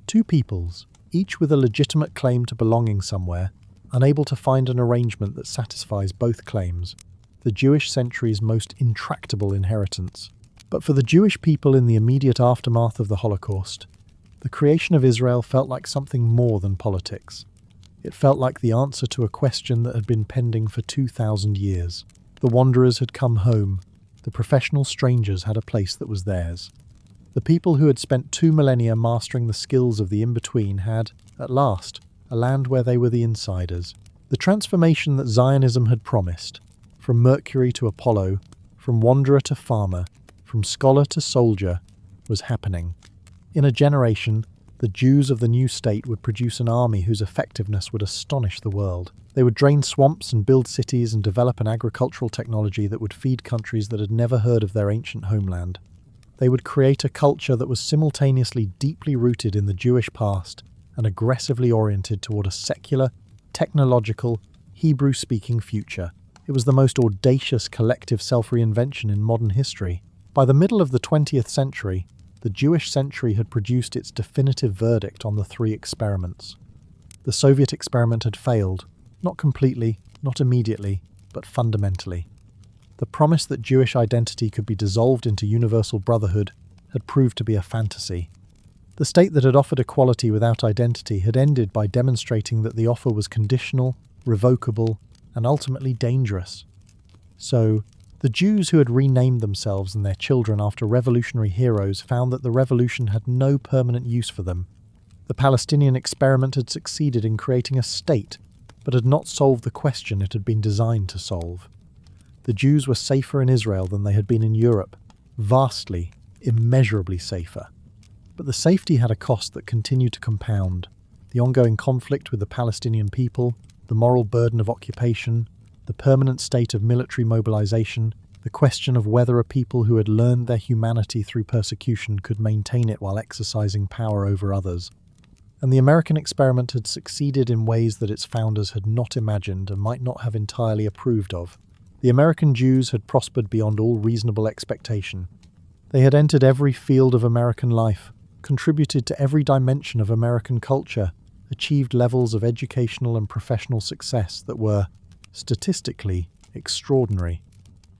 Two peoples, each with a legitimate claim to belonging somewhere, unable to find an arrangement that satisfies both claims. the Jewish century's most intractable inheritance. But for the Jewish people in the immediate aftermath of the Holocaust, the creation of Israel felt like something more than politics. It felt like the answer to a question that had been pending for 2,000 years. The wanderers had come home. The professional strangers had a place that was theirs. The people who had spent 2 millennia mastering the skills of the in-between had, at last, a land where they were the insiders. The transformation that Zionism had promised, from Mercury to Apollo, from wanderer to farmer, from scholar to soldier, was happening. In a generation, the Jews of the new state would produce an army whose effectiveness would astonish the world. They would drain swamps and build cities and develop an agricultural technology that would feed countries that had never heard of their ancient homeland. They would create a culture that was simultaneously deeply rooted in the Jewish past and aggressively oriented toward a secular, technological, Hebrew-speaking future. It was the most audacious collective self-reinvention in modern history. By the middle of the 20th century, the Jewish century had produced its definitive verdict on the 3 experiments. The Soviet experiment had failed, not completely, not immediately, but fundamentally. The promise that Jewish identity could be dissolved into universal brotherhood had proved to be a fantasy. The state that had offered equality without identity had ended by demonstrating that the offer was conditional, revocable, and ultimately dangerous. So, the Jews who had renamed themselves and their children after revolutionary heroes found that the revolution had no permanent use for them. The Palestinian experiment had succeeded in creating a state, but had not solved the question it had been designed to solve. The Jews were safer in Israel than they had been in Europe, vastly, immeasurably safer. But the safety had a cost that continued to compound. The ongoing conflict with the Palestinian people, the moral burden of occupation, the permanent state of military mobilization, the question of whether a people who had learned their humanity through persecution could maintain it while exercising power over others. And the American experiment had succeeded in ways that its founders had not imagined and might not have entirely approved of. The American Jews had prospered beyond all reasonable expectation. They had entered every field of American life, contributed to every dimension of American culture, achieved levels of educational and professional success that were, statistically, extraordinary.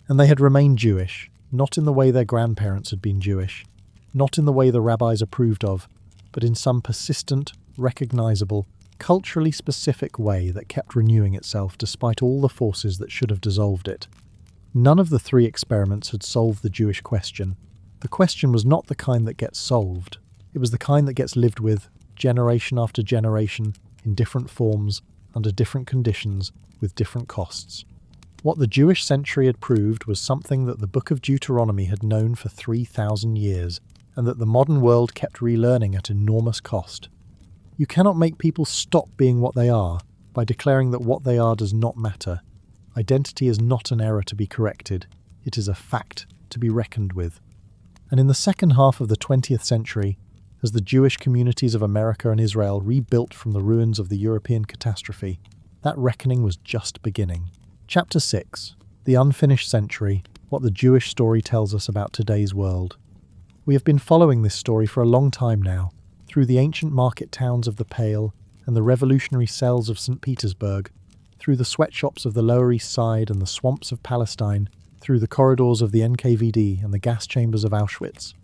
And they had remained Jewish, not in the way their grandparents had been Jewish, not in the way the rabbis approved of, but in some persistent, recognizable, culturally specific way that kept renewing itself despite all the forces that should have dissolved it. None of the 3 experiments had solved the Jewish question. The question was not the kind that gets solved. It was the kind that gets lived with, generation after generation, in different forms, under different conditions, with different costs. What the Jewish century had proved was something that the Book of Deuteronomy had known for 3,000 years, and that the modern world kept relearning at enormous cost. You cannot make people stop being what they are by declaring that what they are does not matter. Identity is not an error to be corrected. It is a fact to be reckoned with. And in the second half of the 20th century, as the Jewish communities of America and Israel rebuilt from the ruins of the European catastrophe, that reckoning was just beginning. Chapter 6. The Unfinished Century, What the Jewish Story Tells Us About Today's World. We have been following this story for a long time now, through the ancient market towns of the Pale and the revolutionary cells of St. Petersburg, through the sweatshops of the Lower East Side and the swamps of Palestine, through the corridors of the NKVD and the gas chambers of Auschwitz.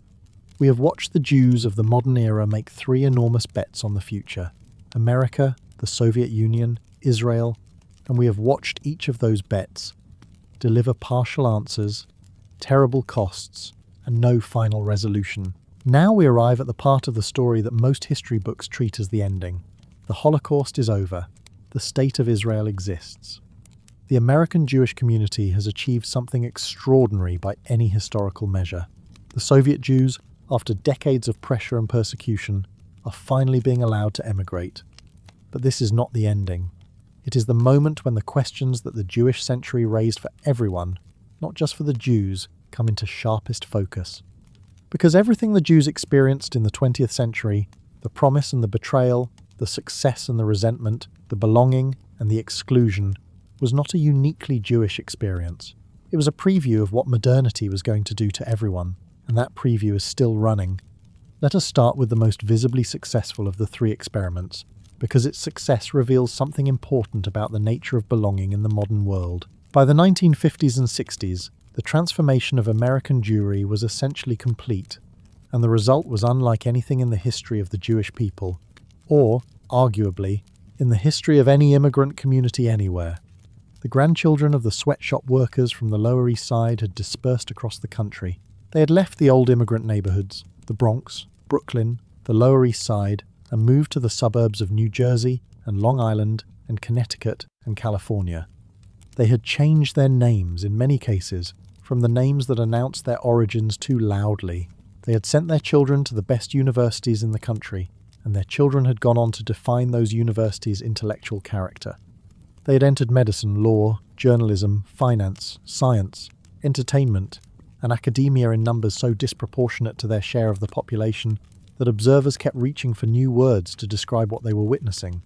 We have watched the Jews of the modern era make 3 enormous bets on the future: America, the Soviet Union, Israel, and we have watched each of those bets deliver partial answers, terrible costs, and no final resolution. Now we arrive at the part of the story that most history books treat as the ending. The Holocaust is over. The State of Israel exists. The American Jewish community has achieved something extraordinary by any historical measure. The Soviet Jews, after decades of pressure and persecution, are finally being allowed to emigrate. But this is not the ending. It is the moment when the questions that the Jewish century raised for everyone, not just for the Jews, come into sharpest focus. Because everything the Jews experienced in the 20th century, the promise and the betrayal, the success and the resentment, the belonging and the exclusion, was not a uniquely Jewish experience. It was a preview of what modernity was going to do to everyone, and that preview is still running. Let us start with the most visibly successful of the 3 experiments, because its success reveals something important about the nature of belonging in the modern world. By the 1950s and 60s, the transformation of American Jewry was essentially complete, and the result was unlike anything in the history of the Jewish people, or, arguably, in the history of any immigrant community anywhere. The grandchildren of the sweatshop workers from the Lower East Side had dispersed across the country. They had left the old immigrant neighborhoods, the Bronx, Brooklyn, the Lower East Side, and moved to the suburbs of New Jersey and Long Island and Connecticut and California. They had changed their names in many cases from the names that announced their origins too loudly. They had sent their children to the best universities in the country, and their children had gone on to define those universities' intellectual character. They had entered medicine, law, journalism, finance, science, entertainment, and academia in numbers so disproportionate to their share of the population that observers kept reaching for new words to describe what they were witnessing.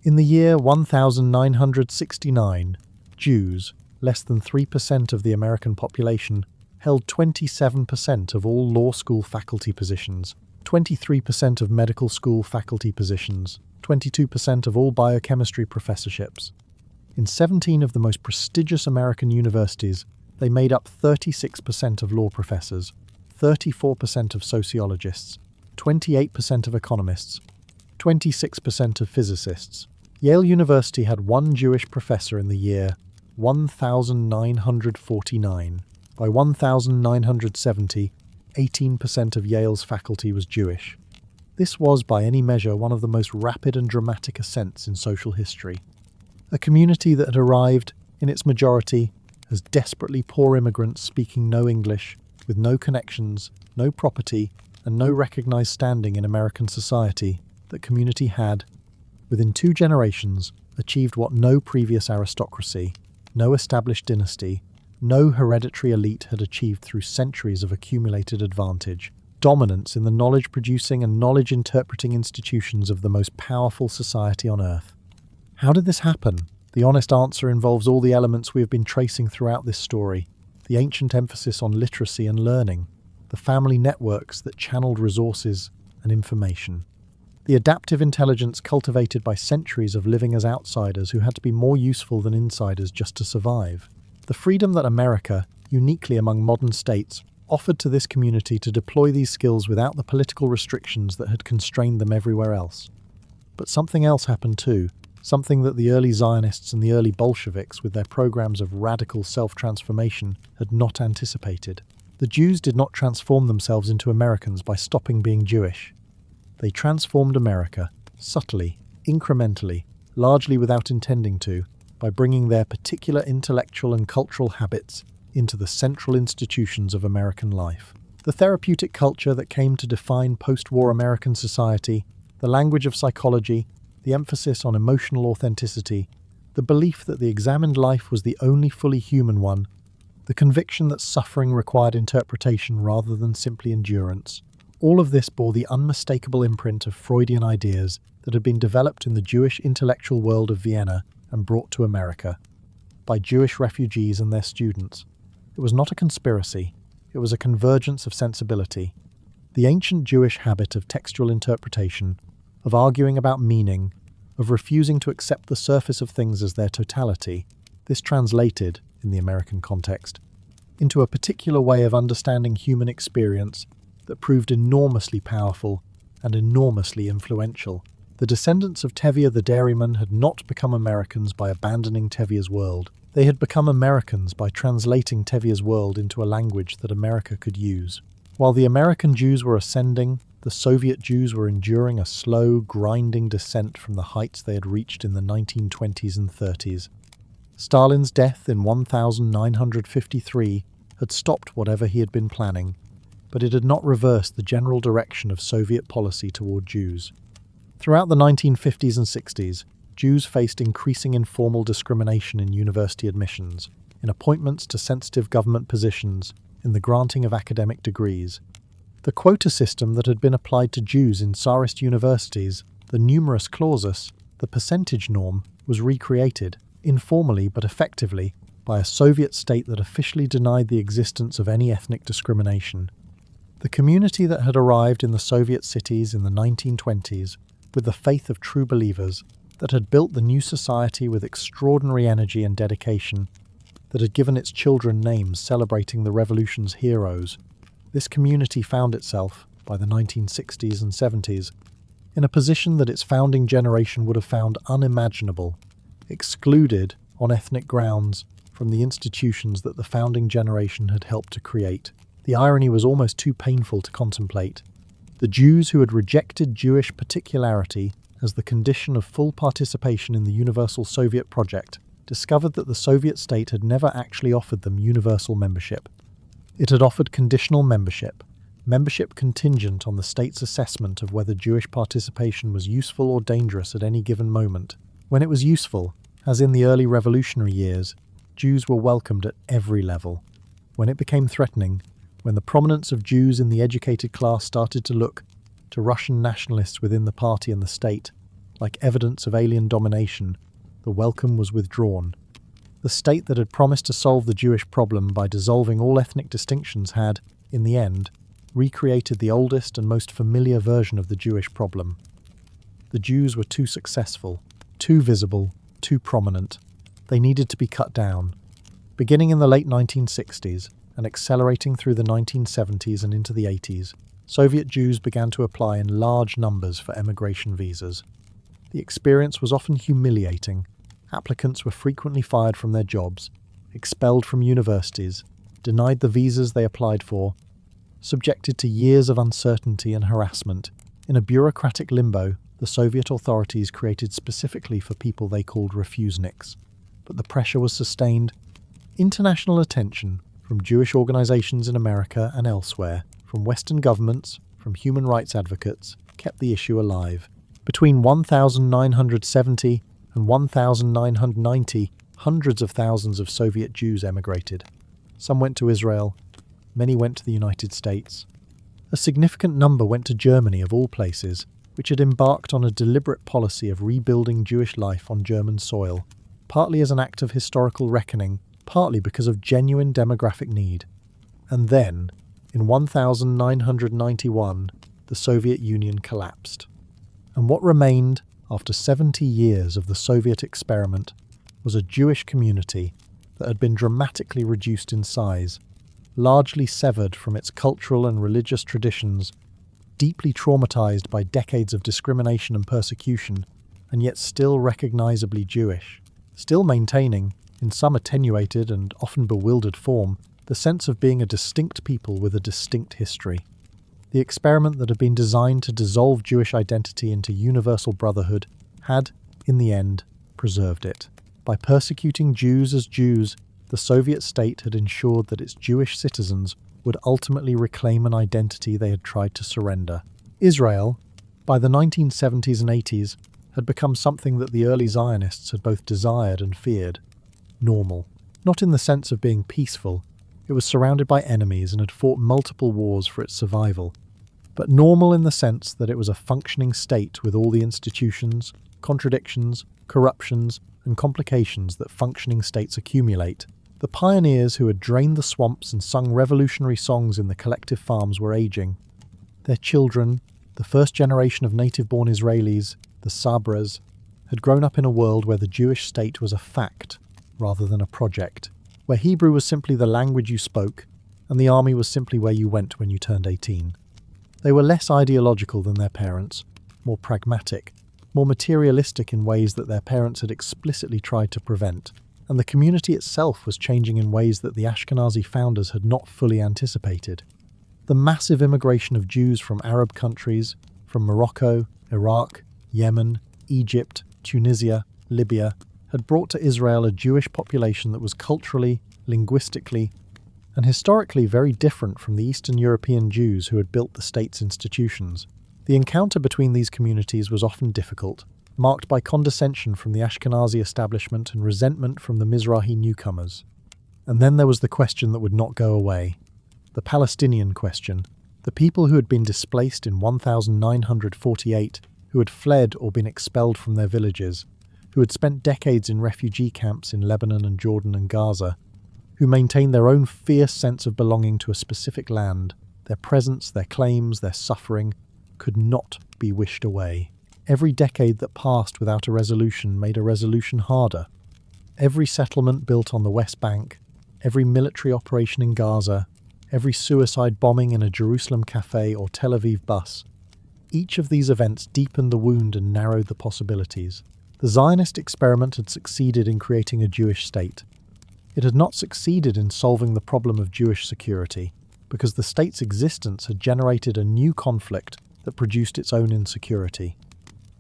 In the year 1969, Jews, less than 3% of the American population, held 27% of all law school faculty positions, 23% of medical school faculty positions, 22% of all biochemistry professorships. In 17 of the most prestigious American universities, they made up 36% of law professors, 34% of sociologists, 28% of economists, 26% of physicists. Yale University had one Jewish professor in the year 1949. By 1970, 18% of Yale's faculty was Jewish. This was, by any measure, one of the most rapid and dramatic ascents in social history. A community that had arrived, in its majority, as desperately poor immigrants speaking no English, with no connections, no property, and no recognized standing in American society, that community had, within 2 generations, achieved what no previous aristocracy, no established dynasty, no hereditary elite had achieved through centuries of accumulated advantage, dominance in the knowledge-producing and knowledge-interpreting institutions of the most powerful society on earth. How did this happen? The honest answer involves all the elements we have been tracing throughout this story: the ancient emphasis on literacy and learning, the family networks that channeled resources and information, the adaptive intelligence cultivated by centuries of living as outsiders who had to be more useful than insiders just to survive, the freedom that America, uniquely among modern states, offered to this community to deploy these skills without the political restrictions that had constrained them everywhere else. But something else happened too, something that the early Zionists and the early Bolsheviks, with their programs of radical self-transformation, had not anticipated. The Jews did not transform themselves into Americans by stopping being Jewish. They transformed America, subtly, incrementally, largely without intending to, by bringing their particular intellectual and cultural habits into the central institutions of American life. The therapeutic culture that came to define post-war American society, the language of psychology, the emphasis on emotional authenticity, the belief that the examined life was the only fully human one, the conviction that suffering required interpretation rather than simply endurance. All of this bore the unmistakable imprint of Freudian ideas that had been developed in the Jewish intellectual world of Vienna and brought to America by Jewish refugees and their students. It was not a conspiracy, it was a convergence of sensibility. The ancient Jewish habit of textual interpretation, of arguing about meaning, of refusing to accept the surface of things as their totality, this translated, in the American context, into a particular way of understanding human experience that proved enormously powerful and enormously influential. The descendants of Tevye the dairyman had not become Americans by abandoning Tevye's world. They had become Americans by translating Tevye's world into a language that America could use. While the American Jews were ascending, the Soviet Jews were enduring a slow, grinding descent from the heights they had reached in the 1920s and 30s. Stalin's death in 1953 had stopped whatever he had been planning, but it had not reversed the general direction of Soviet policy toward Jews. Throughout the 1950s and 60s, Jews faced increasing informal discrimination in university admissions, in appointments to sensitive government positions, in the granting of academic degrees. The quota system that had been applied to Jews in Tsarist universities, the numerus clausus, the percentage norm, was recreated, informally but effectively, by a Soviet state that officially denied the existence of any ethnic discrimination. The community that had arrived in the Soviet cities in the 1920s, with the faith of true believers, that had built the new society with extraordinary energy and dedication, that had given its children names celebrating the revolution's heroes, this community found itself, by the 1960s and 70s, in a position that its founding generation would have found unimaginable, excluded on ethnic grounds from the institutions that the founding generation had helped to create. The irony was almost too painful to contemplate. The Jews who had rejected Jewish particularity as the condition of full participation in the Universal Soviet project discovered that the Soviet state had never actually offered them universal membership. It had offered conditional membership contingent on the state's assessment of whether Jewish participation was useful or dangerous at any given moment. When it was useful, as in the early revolutionary years, Jews were welcomed at every level. When it became threatening, when the prominence of Jews in the educated class started to look to Russian nationalists within the party and the state like evidence of alien domination, the welcome was withdrawn. The state that had promised to solve the Jewish problem by dissolving all ethnic distinctions had, in the end, recreated the oldest and most familiar version of the Jewish problem. The Jews were too successful, too visible, too prominent. They needed to be cut down. Beginning in the late 1960s and accelerating through the 1970s and into the 80s, Soviet Jews began to apply in large numbers for emigration visas. The experience was often humiliating. Applicants were frequently fired from their jobs, expelled from universities, denied the visas they applied for, subjected to years of uncertainty and harassment. In a bureaucratic limbo, the Soviet authorities created specifically for people they called refuseniks. But the pressure was sustained. International attention from Jewish organizations in America and elsewhere, from Western governments, from human rights advocates, kept the issue alive. Between 1970 and 1990, hundreds of thousands of Soviet Jews emigrated. Some went to Israel, many went to the United States. A significant number went to Germany, of all places, which had embarked on a deliberate policy of rebuilding Jewish life on German soil, partly as an act of historical reckoning, partly because of genuine demographic need. And then, in 1991, the Soviet Union collapsed. And what remained, after 70 years of the Soviet experiment, was a Jewish community that had been dramatically reduced in size, largely severed from its cultural and religious traditions, deeply traumatized by decades of discrimination and persecution, and yet still recognizably Jewish, still maintaining, in some attenuated and often bewildered form, the sense of being a distinct people with a distinct history. The experiment that had been designed to dissolve Jewish identity into universal brotherhood had, in the end, preserved it. By persecuting Jews as Jews, the Soviet state had ensured that its Jewish citizens would ultimately reclaim an identity they had tried to surrender. Israel, by the 1970s and 80s, had become something that the early Zionists had both desired and feared. Normal. Not in the sense of being peaceful. It was surrounded by enemies and had fought multiple wars for its survival. But normal in the sense that it was a functioning state with all the institutions, contradictions, corruptions, and complications that functioning states accumulate. The pioneers who had drained the swamps and sung revolutionary songs in the collective farms were aging. Their children, the first generation of native-born Israelis, the Sabras, had grown up in a world where the Jewish state was a fact rather than a project, where Hebrew was simply the language you spoke, and the army was simply where you went when you turned 18. They were less ideological than their parents, more pragmatic, more materialistic in ways that their parents had explicitly tried to prevent, and the community itself was changing in ways that the Ashkenazi founders had not fully anticipated. The massive immigration of Jews from Arab countries, from Morocco, Iraq, Yemen, Egypt, Tunisia, Libya, had brought to Israel a Jewish population that was culturally, linguistically, and historically very different from the Eastern European Jews who had built the state's institutions. The encounter between these communities was often difficult, marked by condescension from the Ashkenazi establishment and resentment from the Mizrahi newcomers. And then there was the question that would not go away. The Palestinian question. The people who had been displaced in 1948, who had fled or been expelled from their villages, who had spent decades in refugee camps in Lebanon and Jordan and Gaza, who maintained their own fierce sense of belonging to a specific land, their presence, their claims, their suffering, could not be wished away. Every decade that passed without a resolution made a resolution harder. Every settlement built on the West Bank, every military operation in Gaza, every suicide bombing in a Jerusalem cafe or Tel Aviv bus. Each of these events deepened the wound and narrowed the possibilities. The Zionist experiment had succeeded in creating a Jewish state. It had not succeeded in solving the problem of Jewish security, because the state's existence had generated a new conflict that produced its own insecurity.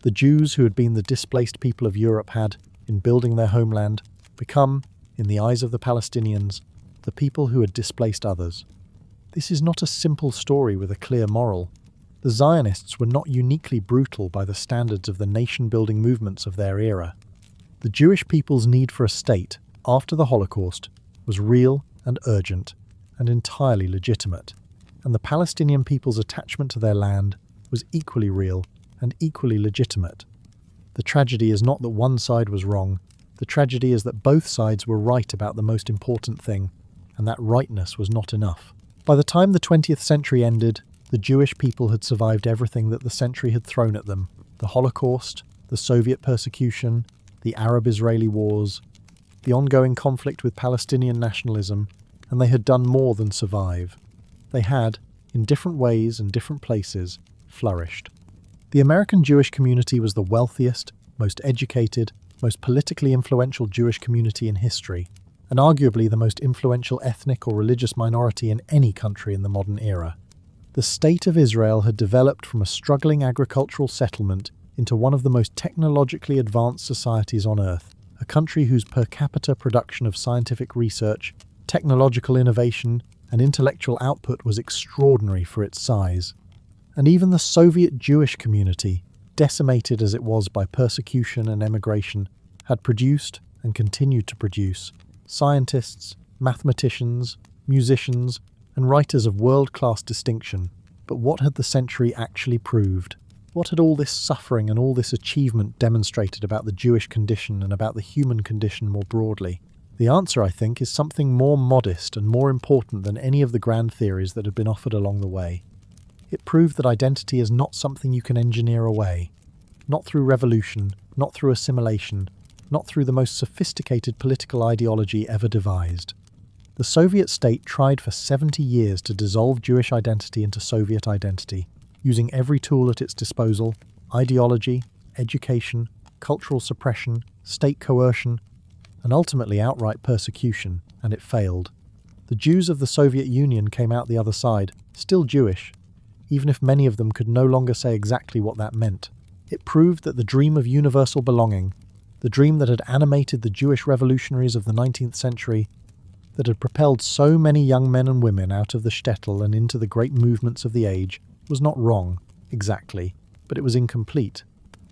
The Jews who had been the displaced people of Europe had, in building their homeland, become, in the eyes of the Palestinians, the people who had displaced others. This is not a simple story with a clear moral. The Zionists were not uniquely brutal by the standards of the nation-building movements of their era. The Jewish people's need for a state, after the Holocaust, was real and urgent, and entirely legitimate, and the Palestinian people's attachment to their land was equally real and equally legitimate. The tragedy is not that one side was wrong, the tragedy is that both sides were right about the most important thing, and that rightness was not enough. By the time the 20th century ended, the Jewish people had survived everything that the century had thrown at them: the Holocaust, the Soviet persecution, the Arab-Israeli wars, the ongoing conflict with Palestinian nationalism, and they had done more than survive. They had, in different ways and different places, flourished. The American Jewish community was the wealthiest, most educated, most politically influential Jewish community in history, and arguably the most influential ethnic or religious minority in any country in the modern era. The State of Israel had developed from a struggling agricultural settlement into one of the most technologically advanced societies on earth, a country whose per capita production of scientific research, technological innovation, and intellectual output was extraordinary for its size. And even the Soviet Jewish community, decimated as it was by persecution and emigration, had produced, and continued to produce, scientists, mathematicians, musicians, and writers of world-class distinction. But what had the century actually proved? What had all this suffering and all this achievement demonstrated about the Jewish condition and about the human condition more broadly? The answer, I think, is something more modest and more important than any of the grand theories that had been offered along the way. It proved that identity is not something you can engineer away. Not through revolution, not through assimilation, not through the most sophisticated political ideology ever devised. The Soviet state tried for 70 years to dissolve Jewish identity into Soviet identity, using every tool at its disposal: ideology, education, cultural suppression, state coercion, and ultimately outright persecution, and it failed. The Jews of the Soviet Union came out the other side, still Jewish, even if many of them could no longer say exactly what that meant. It proved that the dream of universal belonging, the dream that had animated the Jewish revolutionaries of the 19th century, that had propelled so many young men and women out of the shtetl and into the great movements of the age, was not wrong, exactly, but it was incomplete.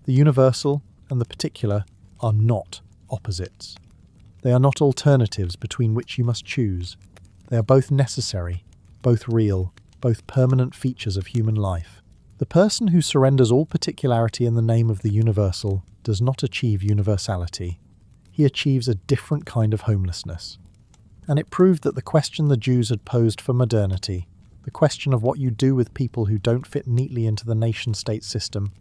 The universal and the particular are not opposites. They are not alternatives between which you must choose. They are both necessary, both real, both permanent features of human life. The person who surrenders all particularity in the name of the universal does not achieve universality. He achieves a different kind of homelessness. And it proved that the question the Jews had posed for modernity, the question of what you do with people who don't fit neatly into the nation-state system,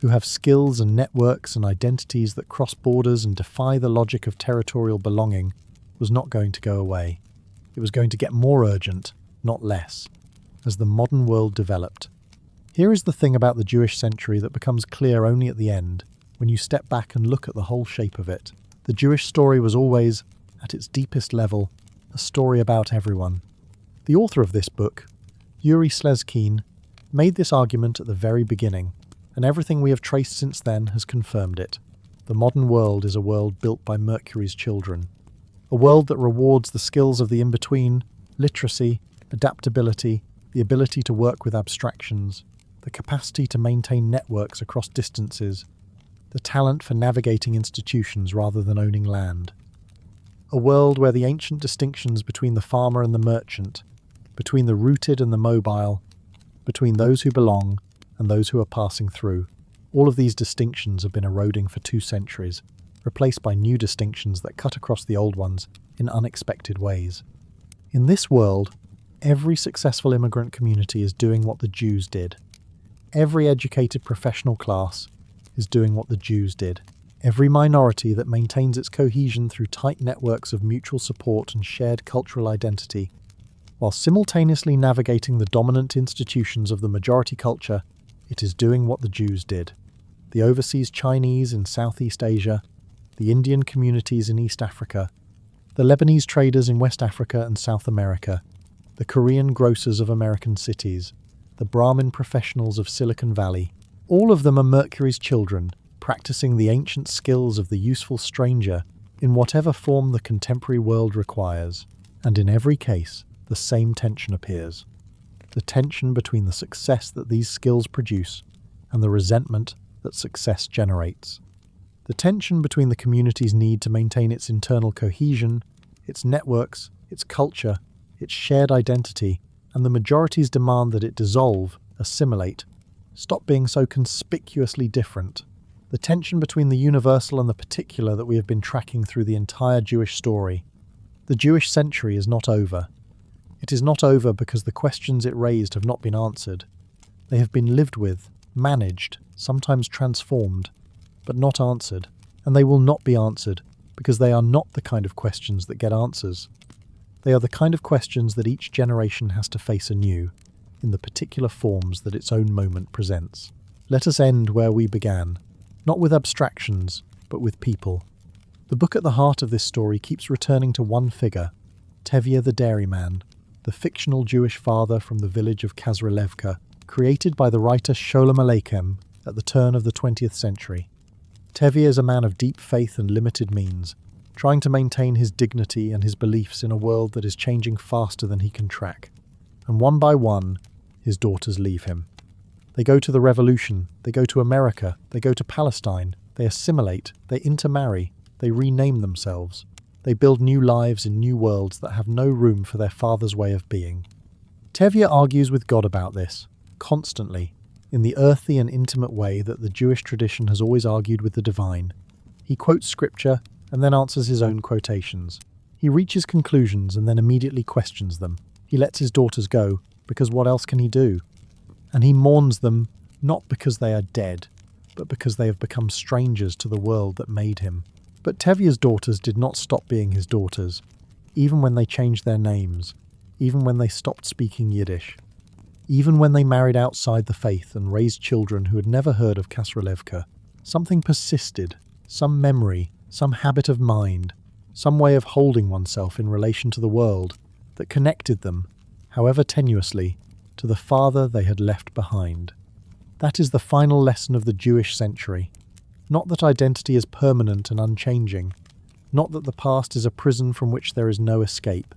who have skills and networks and identities that cross borders and defy the logic of territorial belonging, was not going to go away. It was going to get more urgent, not less, as the modern world developed. Here is the thing about the Jewish century that becomes clear only at the end, when you step back and look at the whole shape of it. The Jewish story was always, at its deepest level, a story about everyone. The author of this book, Yuri Slezkine, made this argument at the very beginning, and everything we have traced since then has confirmed it. The modern world is a world built by Mercury's children. A world that rewards the skills of the in-between, literacy, adaptability, the ability to work with abstractions, the capacity to maintain networks across distances, the talent for navigating institutions rather than owning land. A world where the ancient distinctions between the farmer and the merchant, between the rooted and the mobile, between those who belong and those who are passing through, all of these distinctions have been eroding for 2 centuries, replaced by new distinctions that cut across the old ones in unexpected ways. In this world, every successful immigrant community is doing what the Jews did. Every educated professional class is doing what the Jews did. every minority that maintains its cohesion through tight networks of mutual support and shared cultural identity, while simultaneously navigating the dominant institutions of the majority culture, it is doing what the Jews did. The overseas Chinese in Southeast Asia, the Indian communities in East Africa, the Lebanese traders in West Africa and South America, the Korean grocers of American cities, the Brahmin professionals of Silicon Valley, all of them are Mercury's children, practicing the ancient skills of the useful stranger in whatever form the contemporary world requires. And in every case, the same tension appears. The tension between the success that these skills produce and the resentment that success generates. The tension between the community's need to maintain its internal cohesion, its networks, its culture, its shared identity, and the majority's demand that it dissolve, assimilate, stop being so conspicuously different. The tension between the universal and the particular that we have been tracking through the entire Jewish story. The Jewish century is not over. It is not over because the questions it raised have not been answered. They have been lived with, managed, sometimes transformed, but not answered, and they will not be answered because they are not the kind of questions that get answers. They are the kind of questions that each generation has to face anew, in the particular forms that its own moment presents. Let us end where we began, not with abstractions, but with people. The book at the heart of this story keeps returning to one figure, Tevye the dairyman, the fictional Jewish father from the village of Kazrelevka, created by the writer Sholem Aleichem at the turn of the 20th century. Tevye is a man of deep faith and limited means, trying to maintain his dignity and his beliefs in a world that is changing faster than he can track. And one by one, his daughters leave him. They go to the revolution, they go to America, they go to Palestine, they assimilate, they intermarry, they rename themselves. They build new lives in new worlds that have no room for their father's way of being. Tevye argues with God about this, constantly, in the earthy and intimate way that the Jewish tradition has always argued with the divine. He quotes scripture and then answers his own quotations. He reaches conclusions and then immediately questions them. He lets his daughters go, because what else can he do? And he mourns them, not because they are dead, but because they have become strangers to the world that made him. But Tevye's daughters did not stop being his daughters, even when they changed their names, even when they stopped speaking Yiddish, even when they married outside the faith and raised children who had never heard of Kazrelevka. Something persisted, some memory, some habit of mind, some way of holding oneself in relation to the world that connected them, however tenuously, to the father they had left behind. That is the final lesson of the Jewish century. Not that identity is permanent and unchanging, not that the past is a prison from which there is no escape,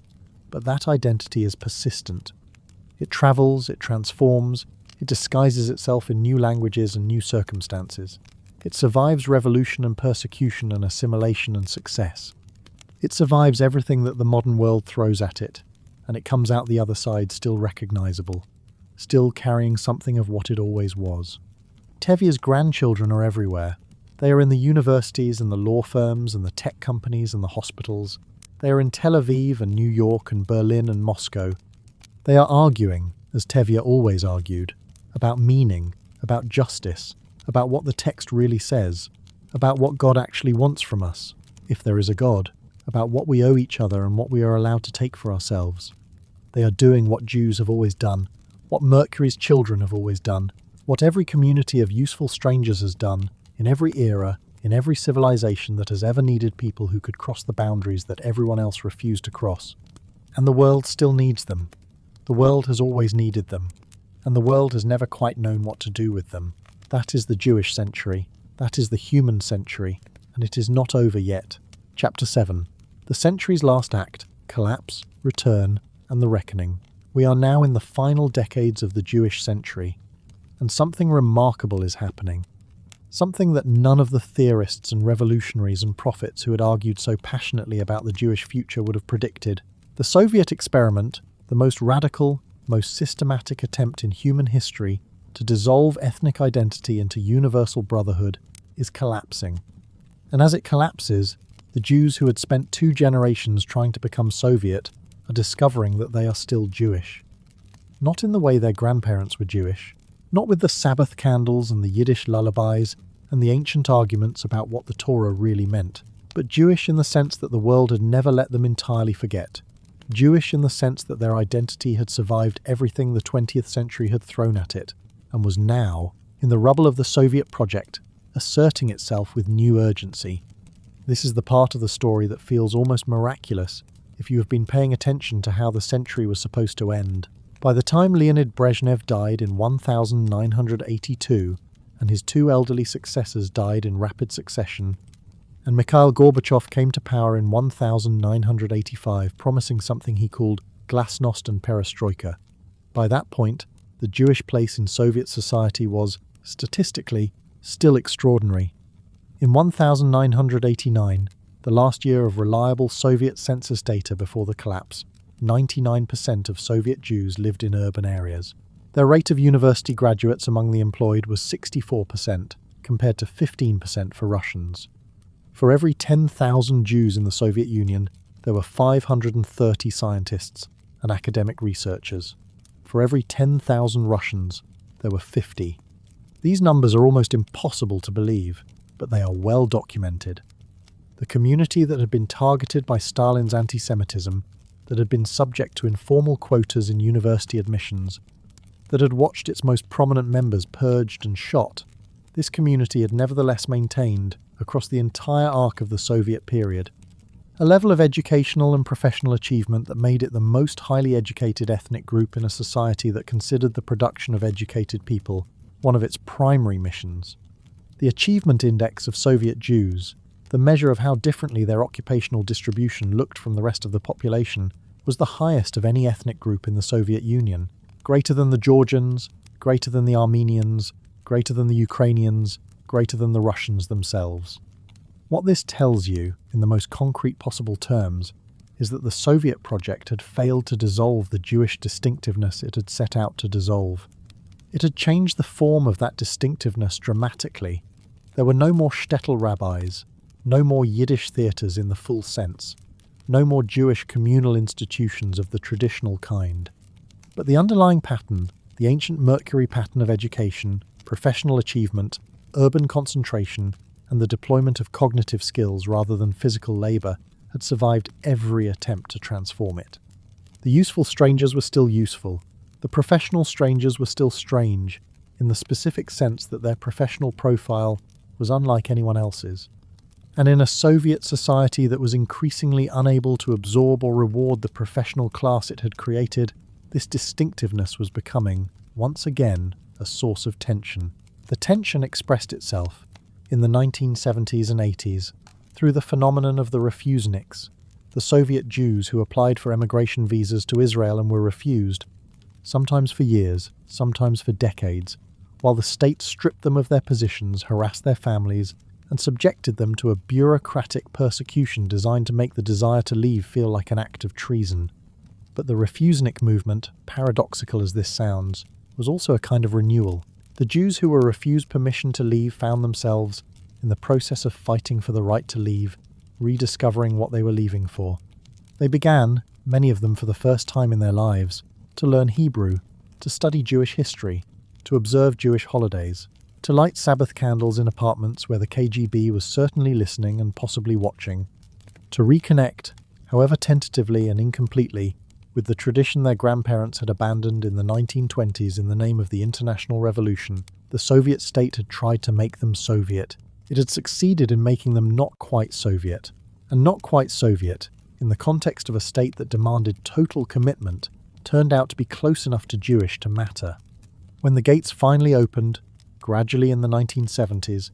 but that identity is persistent. It travels, it transforms, it disguises itself in new languages and new circumstances. It survives revolution and persecution and assimilation and success. It survives everything that the modern world throws at it, and it comes out the other side still recognizable, still carrying something of what it always was. Tevye's grandchildren are everywhere. They are in the universities and the law firms and the tech companies and the hospitals. They are in Tel Aviv and New York and Berlin and Moscow. They are arguing, as Tevye always argued, about meaning, about justice, about what the text really says, about what God actually wants from us, if there is a God, about what we owe each other and what we are allowed to take for ourselves. They are doing what Jews have always done, what Mercury's children have always done, what every community of useful strangers has done, in every era, in every civilization that has ever needed people who could cross the boundaries that everyone else refused to cross. And the world still needs them. The world has always needed them. And the world has never quite known what to do with them. That is the Jewish century. That is the human century. And it is not over yet. Chapter 7. The century's last act, collapse, return, and the reckoning. We are now in the final decades of the Jewish century. And something remarkable is happening. Something that none of the theorists and revolutionaries and prophets who had argued so passionately about the Jewish future would have predicted. The Soviet experiment, the most radical, most systematic attempt in human history to dissolve ethnic identity into universal brotherhood, is collapsing. And as it collapses, the Jews who had spent 2 generations trying to become Soviet are discovering that they are still Jewish. Not in the way their grandparents were Jewish, not with the Sabbath candles and the Yiddish lullabies, and the ancient arguments about what the Torah really meant, but Jewish in the sense that the world had never let them entirely forget. Jewish in the sense that their identity had survived everything the 20th century had thrown at it, and was now, in the rubble of the Soviet project, asserting itself with new urgency. This is the part of the story that feels almost miraculous if you have been paying attention to how the century was supposed to end. By the time Leonid Brezhnev died in 1982, and his two elderly successors died in rapid succession, and Mikhail Gorbachev came to power in 1985, promising something he called glasnost and perestroika. By that point, the Jewish place in Soviet society was, statistically, still extraordinary. In 1989, the last year of reliable Soviet census data before the collapse, 99% of Soviet Jews lived in urban areas. Their rate of university graduates among the employed was 64%, compared to 15% for Russians. For every 10,000 Jews in the Soviet Union, there were 530 scientists and academic researchers. For every 10,000 Russians, there were 50. These numbers are almost impossible to believe, but they are well documented. The community that had been targeted by Stalin's anti-Semitism, that had been subject to informal quotas in university admissions, that had watched its most prominent members purged and shot, this community had nevertheless maintained, across the entire arc of the Soviet period, a level of educational and professional achievement that made it the most highly educated ethnic group in a society that considered the production of educated people one of its primary missions. The achievement index of Soviet Jews, the measure of how differently their occupational distribution looked from the rest of the population, was the highest of any ethnic group in the Soviet Union, greater than the Georgians, greater than the Armenians, greater than the Ukrainians, greater than the Russians themselves. What this tells you, in the most concrete possible terms, is that the Soviet project had failed to dissolve the Jewish distinctiveness it had set out to dissolve. It had changed the form of that distinctiveness dramatically. There were no more shtetl rabbis, no more Yiddish theatres in the full sense, no more Jewish communal institutions of the traditional kind. But the underlying pattern, the ancient Mercury pattern of education, professional achievement, urban concentration, and the deployment of cognitive skills rather than physical labour, had survived every attempt to transform it. The useful strangers were still useful. The professional strangers were still strange, in the specific sense that their professional profile was unlike anyone else's. And in a Soviet society that was increasingly unable to absorb or reward the professional class it had created, this distinctiveness was becoming, once again, a source of tension. The tension expressed itself, in the 1970s and 80s, through the phenomenon of the refuseniks, the Soviet Jews who applied for emigration visas to Israel and were refused, sometimes for years, sometimes for decades, while the state stripped them of their positions, harassed their families, and subjected them to a bureaucratic persecution designed to make the desire to leave feel like an act of treason. But the refusenik movement, paradoxical as this sounds, was also a kind of renewal. The Jews who were refused permission to leave found themselves, in the process of fighting for the right to leave, rediscovering what they were leaving for. They began, many of them for the first time in their lives, to learn Hebrew, to study Jewish history, to observe Jewish holidays, to light Sabbath candles in apartments where the KGB was certainly listening and possibly watching, to reconnect, however tentatively and incompletely, with the tradition their grandparents had abandoned in the 1920s in the name of the International Revolution. The Soviet state had tried to make them Soviet. It had succeeded in making them not quite Soviet. And not quite Soviet, in the context of a state that demanded total commitment, turned out to be close enough to Jewish to matter. When the gates finally opened, gradually in the 1970s,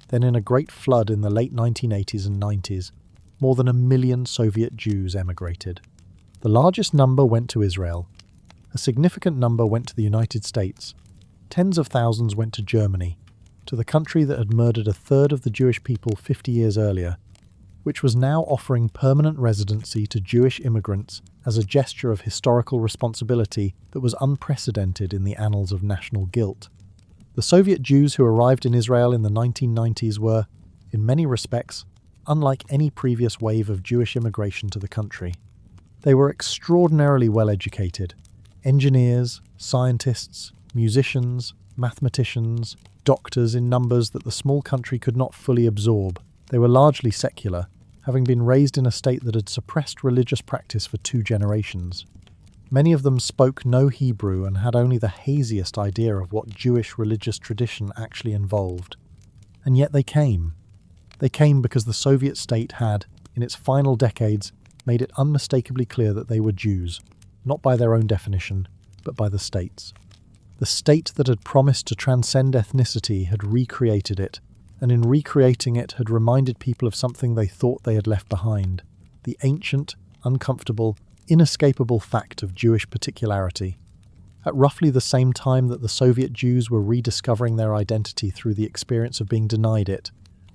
then in a great flood in the late 1980s and 90s, more than 1 million Soviet Jews emigrated. The largest number went to Israel. A significant number went to the United States. Tens of thousands went to Germany, to the country that had murdered a third of the Jewish people 50 years earlier, which was now offering permanent residency to Jewish immigrants as a gesture of historical responsibility that was unprecedented in the annals of national guilt. The Soviet Jews who arrived in Israel in the 1990s were, in many respects, unlike any previous wave of Jewish immigration to the country. They were extraordinarily well educated. Engineers, scientists, musicians, mathematicians, doctors in numbers that the small country could not fully absorb. They were largely secular, having been raised in a state that had suppressed religious practice for 2 generations. Many of them spoke no Hebrew and had only the haziest idea of what Jewish religious tradition actually involved. And yet they came. They came because the Soviet state had, in its final decades, made it unmistakably clear that they were Jews, not by their own definition, but by the state's. The state that had promised to transcend ethnicity had recreated it, and in recreating it had reminded people of something they thought they had left behind, the ancient, uncomfortable, inescapable fact of Jewish particularity. At roughly the same time that the Soviet Jews were rediscovering their identity through the experience of being denied it,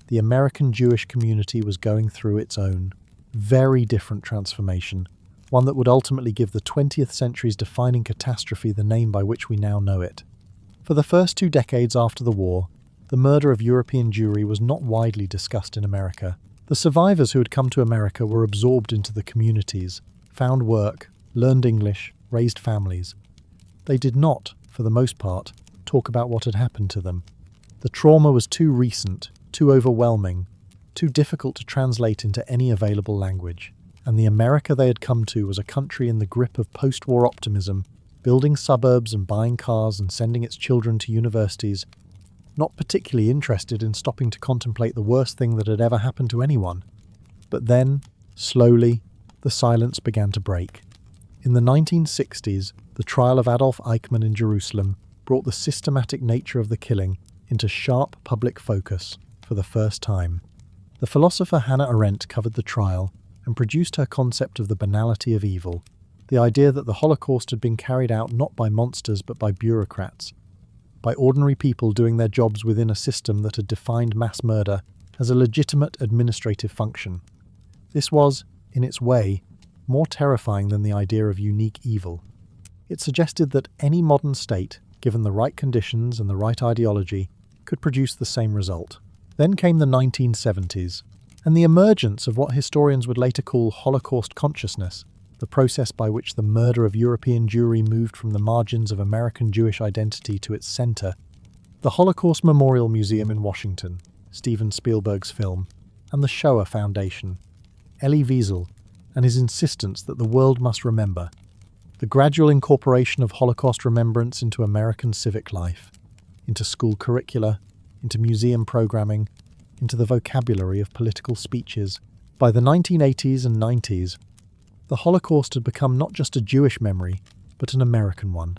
the American Jewish community was going through its own, very different transformation, one that would ultimately give the 20th century's defining catastrophe the name by which we now know it. For the first 2 decades after the war, the murder of European Jewry was not widely discussed in America. The survivors who had come to America were absorbed into the communities, found work, learned English, raised families. They did not, for the most part, talk about what had happened to them. The trauma was too recent, too overwhelming, too difficult to translate into any available language. And the America they had come to was a country in the grip of post-war optimism, building suburbs and buying cars and sending its children to universities, not particularly interested in stopping to contemplate the worst thing that had ever happened to anyone. But then, slowly, the silence began to break. In the 1960s, the trial of Adolf Eichmann in Jerusalem brought the systematic nature of the killing into sharp public focus for the first time. The philosopher Hannah Arendt covered the trial and produced her concept of the banality of evil, the idea that the Holocaust had been carried out not by monsters but by bureaucrats, by ordinary people doing their jobs within a system that had defined mass murder as a legitimate administrative function. This was, in its way, more terrifying than the idea of unique evil. It suggested that any modern state, given the right conditions and the right ideology, could produce the same result. Then came the 1970s, and the emergence of what historians would later call Holocaust consciousness, the process by which the murder of European Jewry moved from the margins of American Jewish identity to its center. The Holocaust Memorial Museum in Washington, Steven Spielberg's film, and the Shoah Foundation, Elie Wiesel, and his insistence that the world must remember. The gradual incorporation of Holocaust remembrance into American civic life, into school curricula, into museum programming, into the vocabulary of political speeches. By the 1980s and 90s, the Holocaust had become not just a Jewish memory, but an American one,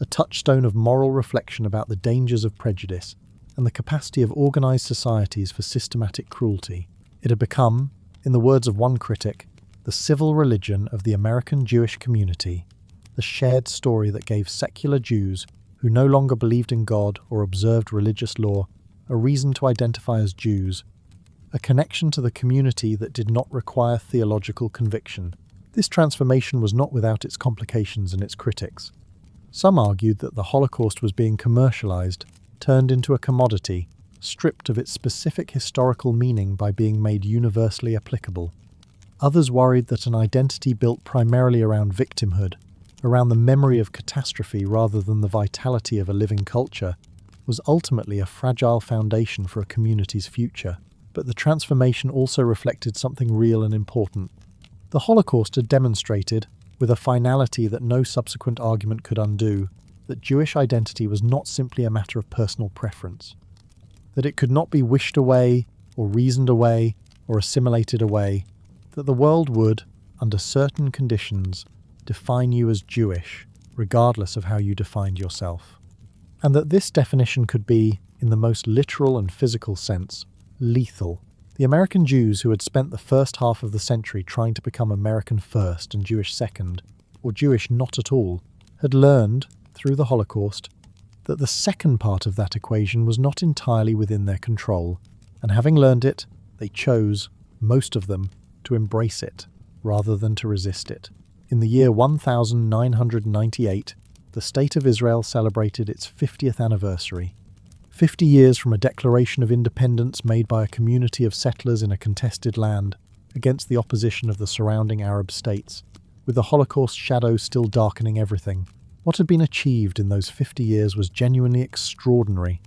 a touchstone of moral reflection about the dangers of prejudice and the capacity of organized societies for systematic cruelty. It had become, in the words of one critic, the civil religion of the American Jewish community, the shared story that gave secular Jews, who no longer believed in God or observed religious law, a reason to identify as Jews, a connection to the community that did not require theological conviction. This transformation was not without its complications and its critics. Some argued that the Holocaust was being commercialized, turned into a commodity, stripped of its specific historical meaning by being made universally applicable. Others worried that an identity built primarily around victimhood, around the memory of catastrophe rather than the vitality of a living culture, was ultimately a fragile foundation for a community's future. But the transformation also reflected something real and important. The Holocaust had demonstrated, with a finality that no subsequent argument could undo, that Jewish identity was not simply a matter of personal preference, that it could not be wished away, or reasoned away, or assimilated away, that the world would, under certain conditions, define you as Jewish, regardless of how you defined yourself. And that this definition could be, in the most literal and physical sense, lethal. The American Jews who had spent the first half of the century trying to become American first and Jewish second, or Jewish not at all, had learned, through the Holocaust, that the second part of that equation was not entirely within their control, and having learned it, they chose, most of them, to embrace it, rather than to resist it. In the year 1998, the State of Israel celebrated its 50th anniversary. 50 years from a declaration of independence made by a community of settlers in a contested land against the opposition of the surrounding Arab states, with the Holocaust shadow still darkening everything. What had been achieved in those 50 years was genuinely extraordinary.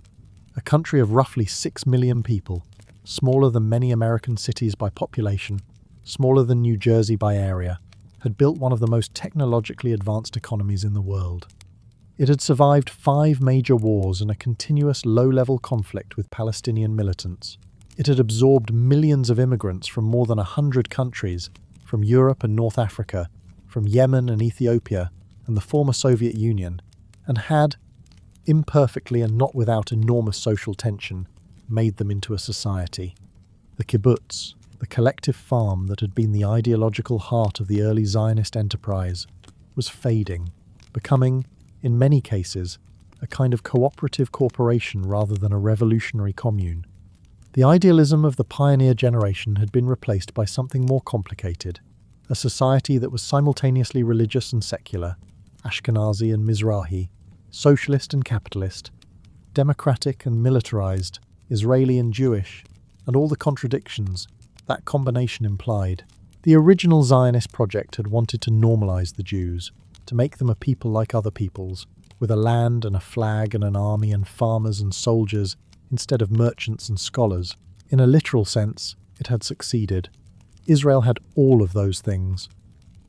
a country of roughly 6 million people, smaller than many American cities by population, smaller than New Jersey by area, had built one of the most technologically advanced economies in the world. It had survived 5 major wars and a continuous low-level conflict with Palestinian militants. It had absorbed millions of immigrants from more than 100 countries, from Europe and North Africa, from Yemen and Ethiopia, and the former Soviet Union, and had, imperfectly and not without enormous social tension, made them into a society. The kibbutz, the collective farm that had been the ideological heart of the early Zionist enterprise, was fading, becoming, in many cases, a kind of cooperative corporation rather than a revolutionary commune. The idealism of the pioneer generation had been replaced by something more complicated, a society that was simultaneously religious and secular, Ashkenazi and Mizrahi, socialist and capitalist, democratic and militarized, Israeli and Jewish, and all the contradictions that combination implied. The original Zionist project had wanted to normalize the Jews, to make them a people like other peoples, with a land and a flag and an army and farmers and soldiers instead of merchants and scholars. In a literal sense, it had succeeded. Israel had all of those things.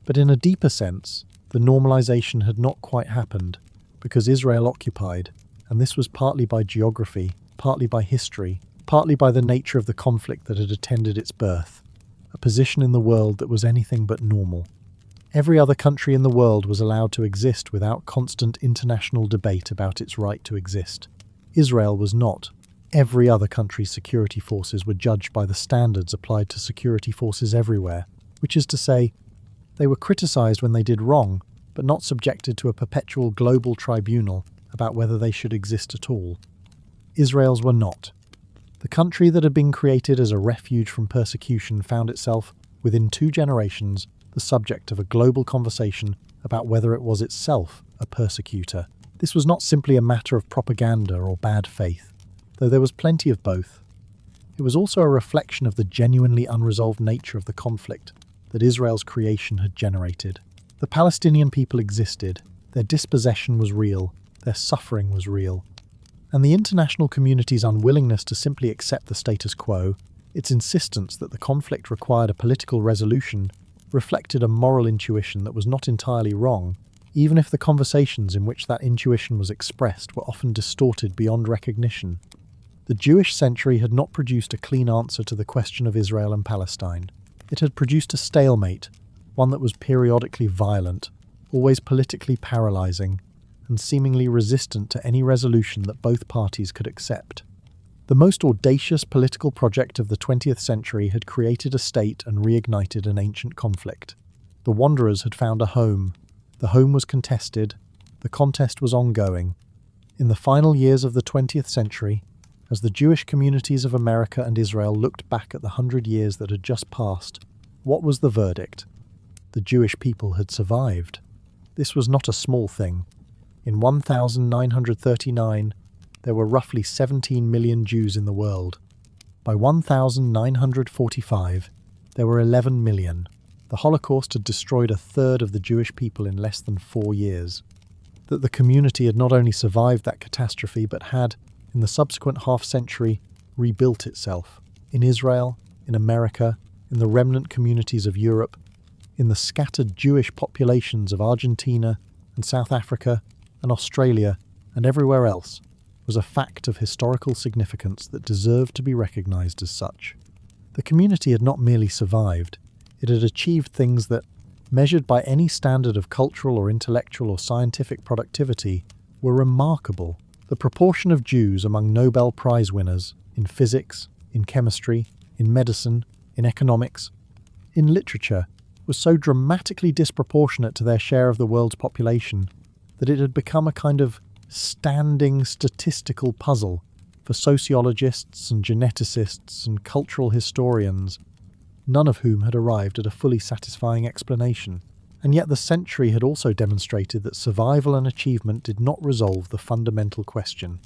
But in a deeper sense, the normalization had not quite happened, because Israel occupied, and this was partly by geography, partly by history, partly by the nature of the conflict that had attended its birth, a position in the world that was anything but normal. Every other country in the world was allowed to exist without constant international debate about its right to exist. Israel was not. Every other country's security forces were judged by the standards applied to security forces everywhere, which is to say, they were criticized when they did wrong, but not subjected to a perpetual global tribunal about whether they should exist at all. Israel's were not. The country that had been created as a refuge from persecution found itself, within 2 generations, the subject of a global conversation about whether it was itself a persecutor. This was not simply a matter of propaganda or bad faith, though there was plenty of both. It was also a reflection of the genuinely unresolved nature of the conflict that Israel's creation had generated. The Palestinian people existed, their dispossession was real, their suffering was real, and the international community's unwillingness to simply accept the status quo, its insistence that the conflict required a political resolution, reflected a moral intuition that was not entirely wrong, even if the conversations in which that intuition was expressed were often distorted beyond recognition. The Jewish century had not produced a clean answer to the question of Israel and Palestine. It had produced a stalemate, one that was periodically violent, always politically paralyzing, and seemingly resistant to any resolution that both parties could accept. The most audacious political project of the 20th century had created a state and reignited an ancient conflict. The wanderers had found a home. The home was contested. The contest was ongoing. In the final years of the 20th century, as the Jewish communities of America and Israel looked back at the 100 years that had just passed, what was the verdict? The Jewish people had survived. This was not a small thing. In 1939, there were roughly 17 million Jews in the world. By 1945, there were 11 million. The Holocaust had destroyed a third of the Jewish people in less than 4 years. That the community had not only survived that catastrophe, but had, in the subsequent half-century, rebuilt itself, in Israel, in America, in the remnant communities of Europe, in the scattered Jewish populations of Argentina and South Africa and Australia and everywhere else, was a fact of historical significance that deserved to be recognized as such. The community had not merely survived, it had achieved things that, measured by any standard of cultural or intellectual or scientific productivity, were remarkable. The proportion of Jews among Nobel Prize winners in physics, in chemistry, in medicine, in economics, in literature, was so dramatically disproportionate to their share of the world's population that it had become a kind of standing statistical puzzle for sociologists and geneticists and cultural historians, none of whom had arrived at a fully satisfying explanation. And yet the century had also demonstrated that survival and achievement did not resolve the fundamental question.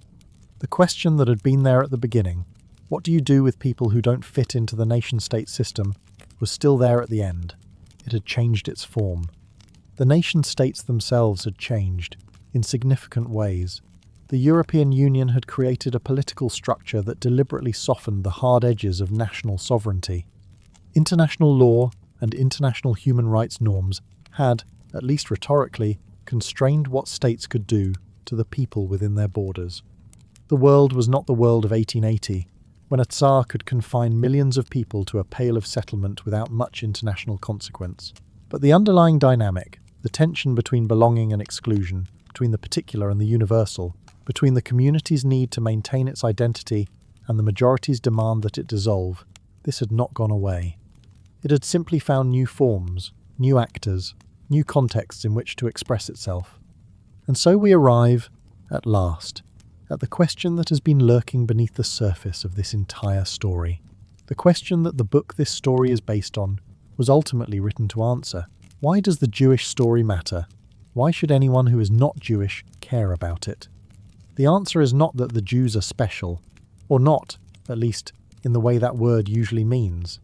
The question that had been there at the beginning, what do you do with people who don't fit into the nation-state system, was still there at the end. It had changed its form. The nation-states themselves had changed, in significant ways. The European Union had created a political structure that deliberately softened the hard edges of national sovereignty. International law and international human rights norms had, at least rhetorically, constrained what states could do to the people within their borders. The world was not the world of 1880, when a Tsar could confine millions of people to a pale of settlement without much international consequence. But the underlying dynamic, the tension between belonging and exclusion, between the particular and the universal, between the community's need to maintain its identity and the majority's demand that it dissolve, this had not gone away. It had simply found new forms, new actors, new contexts in which to express itself. And so we arrive, at last, at the question that has been lurking beneath the surface of this entire story. The question that the book this story is based on was ultimately written to answer. Why does the Jewish story matter? Why should anyone who is not Jewish care about it? The answer is not that the Jews are special, or not, at least, in the way that word usually means.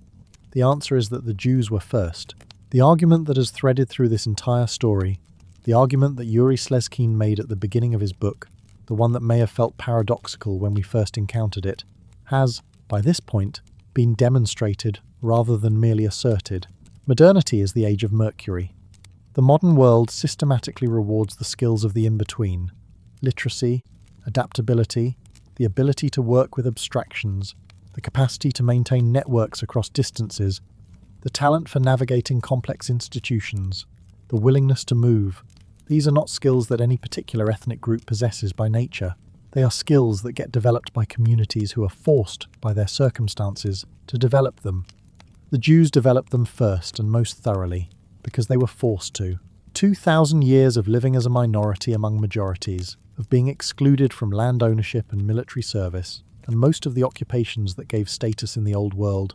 The answer is that the Jews were first. The argument that has threaded through this entire story, the argument that Yuri Slezkine made at the beginning of his book, the one that may have felt paradoxical when we first encountered it, has, by this point, been demonstrated rather than merely asserted. Modernity is the age of Mercury. The modern world systematically rewards the skills of the in-between: literacy, adaptability, the ability to work with abstractions, the capacity to maintain networks across distances, the talent for navigating complex institutions, the willingness to move. These are not skills that any particular ethnic group possesses by nature. They are skills that get developed by communities who are forced by their circumstances to develop them. The Jews developed them first and most thoroughly, because they were forced to. 2,000 years of living as a minority among majorities, of being excluded from land ownership and military service, and most of the occupations that gave status in the old world,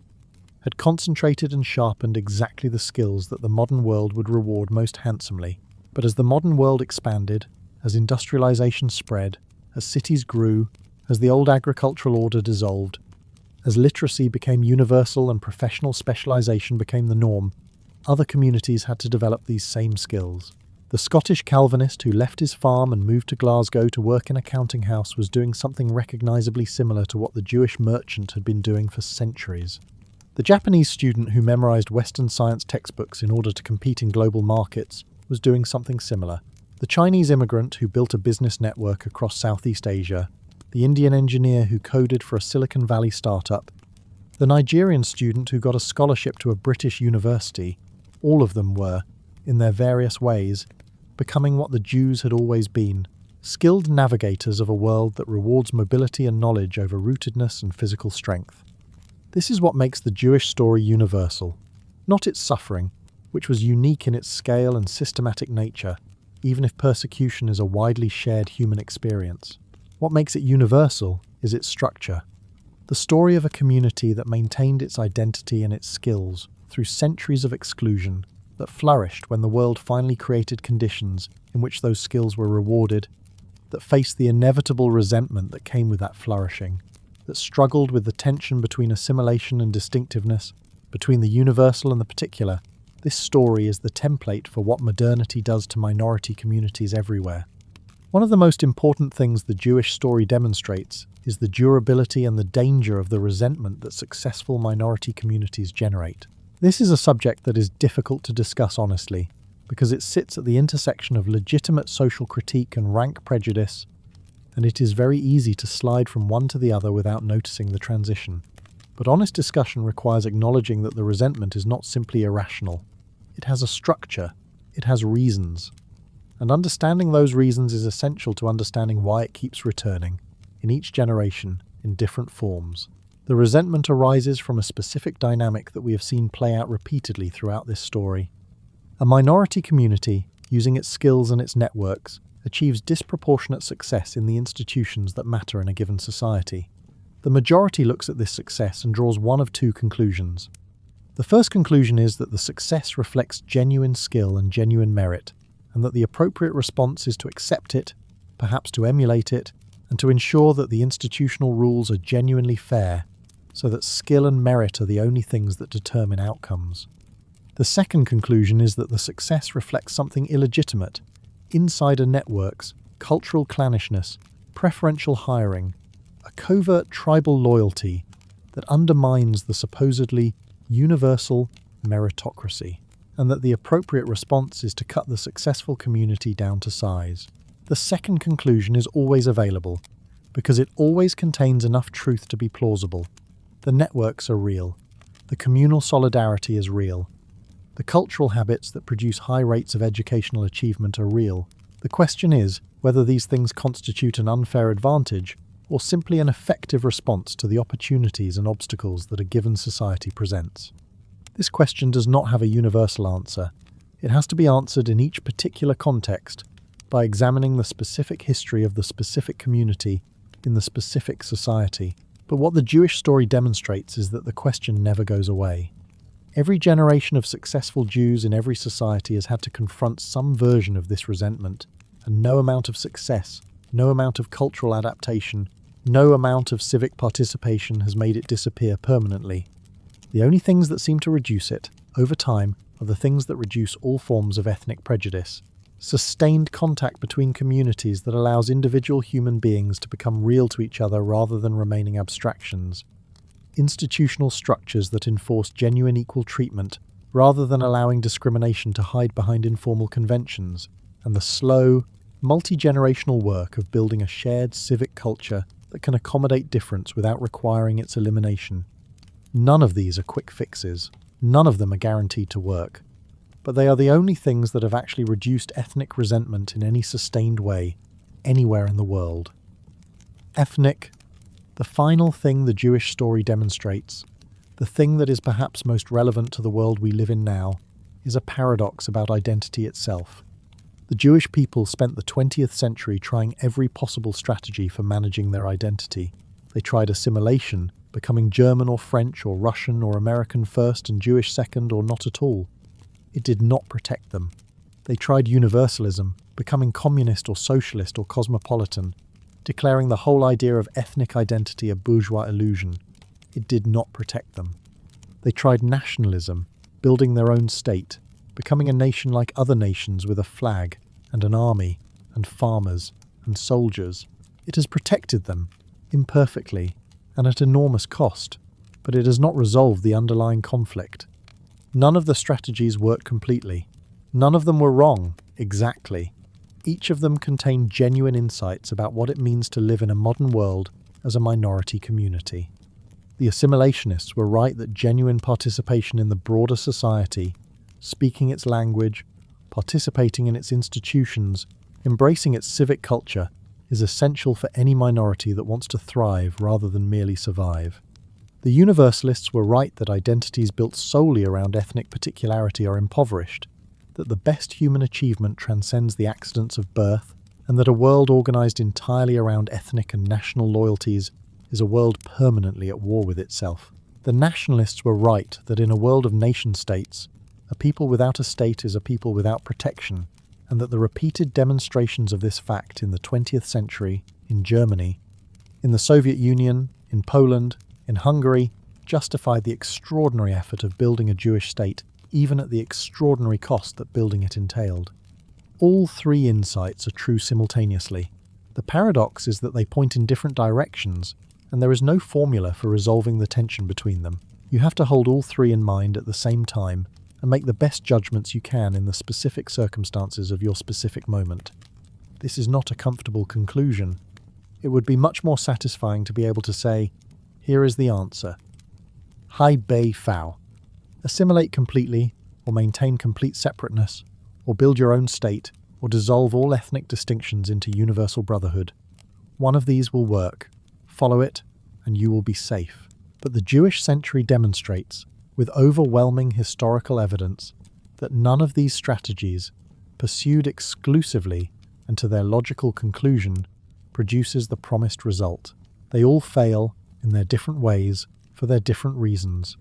had concentrated and sharpened exactly the skills that the modern world would reward most handsomely. But as the modern world expanded, as industrialization spread, as cities grew, as the old agricultural order dissolved, as literacy became universal and professional specialization became the norm, other communities had to develop these same skills. The Scottish Calvinist who left his farm and moved to Glasgow to work in a counting house was doing something recognizably similar to what the Jewish merchant had been doing for centuries. The Japanese student who memorized Western science textbooks in order to compete in global markets was doing something similar. The Chinese immigrant who built a business network across Southeast Asia, the Indian engineer who coded for a Silicon Valley startup, the Nigerian student who got a scholarship to a British university, all of them were, in their various ways, becoming what the Jews had always been, skilled navigators of a world that rewards mobility and knowledge over rootedness and physical strength. This is what makes the Jewish story universal, not its suffering, which was unique in its scale and systematic nature, even if persecution is a widely shared human experience. What makes it universal is its structure. The story of a community that maintained its identity and its skills through centuries of exclusion, that flourished when the world finally created conditions in which those skills were rewarded, that faced the inevitable resentment that came with that flourishing, that struggled with the tension between assimilation and distinctiveness, between the universal and the particular. This story is the template for what modernity does to minority communities everywhere. One of the most important things the Jewish story demonstrates is the durability and the danger of the resentment that successful minority communities generate. This is a subject that is difficult to discuss honestly, because it sits at the intersection of legitimate social critique and rank prejudice, and it is very easy to slide from one to the other without noticing the transition. But honest discussion requires acknowledging that the resentment is not simply irrational. It has a structure, it has reasons. And understanding those reasons is essential to understanding why it keeps returning, in each generation, in different forms. The resentment arises from a specific dynamic that we have seen play out repeatedly throughout this story. A minority community, using its skills and its networks, achieves disproportionate success in the institutions that matter in a given society. The majority looks at this success and draws one of two conclusions. The first conclusion is that the success reflects genuine skill and genuine merit, and that the appropriate response is to accept it, perhaps to emulate it, and to ensure that the institutional rules are genuinely fair, so that skill and merit are the only things that determine outcomes. The second conclusion is that the success reflects something illegitimate: insider networks, cultural clannishness, preferential hiring, a covert tribal loyalty that undermines the supposedly universal meritocracy, and that the appropriate response is to cut the successful community down to size. The second conclusion is always available, because it always contains enough truth to be plausible. The networks are real. The communal solidarity is real. The cultural habits that produce high rates of educational achievement are real. The question is whether these things constitute an unfair advantage or simply an effective response to the opportunities and obstacles that a given society presents. This question does not have a universal answer. It has to be answered in each particular context by examining the specific history of the specific community in the specific society. But what the Jewish story demonstrates is that the question never goes away. Every generation of successful Jews in every society has had to confront some version of this resentment, and no amount of success, no amount of cultural adaptation, no amount of civic participation has made it disappear permanently. The only things that seem to reduce it, over time, are the things that reduce all forms of ethnic prejudice. Sustained contact between communities that allows individual human beings to become real to each other rather than remaining abstractions. Institutional structures that enforce genuine equal treatment rather than allowing discrimination to hide behind informal conventions. And the slow, multi-generational work of building a shared civic culture that can accommodate difference without requiring its elimination. None of these are quick fixes. None of them are guaranteed to work. But they are the only things that have actually reduced ethnic resentment in any sustained way, anywhere in the world. Ethnic, the final thing the Jewish story demonstrates, the thing that is perhaps most relevant to the world we live in now, is a paradox about identity itself. The Jewish people spent the 20th century trying every possible strategy for managing their identity. They tried assimilation, becoming German or French or Russian or American first and Jewish second or not at all. It did not protect them. They tried universalism, becoming communist or socialist or cosmopolitan, declaring the whole idea of ethnic identity a bourgeois illusion. It did not protect them. They tried nationalism, building their own state, becoming a nation like other nations with a flag and an army and farmers and soldiers. It has protected them, imperfectly and at enormous cost, but it has not resolved the underlying conflict. None of the strategies worked completely. None of them were wrong, exactly. Each of them contained genuine insights about what it means to live in a modern world as a minority community. The assimilationists were right that genuine participation in the broader society, speaking its language, participating in its institutions, embracing its civic culture, is essential for any minority that wants to thrive rather than merely survive. The Universalists were right that identities built solely around ethnic particularity are impoverished, that the best human achievement transcends the accidents of birth, and that a world organized entirely around ethnic and national loyalties is a world permanently at war with itself. The nationalists were right that in a world of nation-states, a people without a state is a people without protection, and that the repeated demonstrations of this fact in the 20th century, in Germany, in the Soviet Union, in Poland, in Hungary, justified the extraordinary effort of building a Jewish state, even at the extraordinary cost that building it entailed. All three insights are true simultaneously. The paradox is that they point in different directions, and there is no formula for resolving the tension between them. You have to hold all three in mind at the same time, and make the best judgments you can in the specific circumstances of your specific moment. This is not a comfortable conclusion. It would be much more satisfying to be able to say, here is the answer. Hai bei fao. Assimilate completely, or maintain complete separateness, or build your own state, or dissolve all ethnic distinctions into universal brotherhood. One of these will work. Follow it, and you will be safe. But the Jewish century demonstrates, with overwhelming historical evidence, that none of these strategies, pursued exclusively and to their logical conclusion, produces the promised result. They all fail, in their different ways, for their different reasons.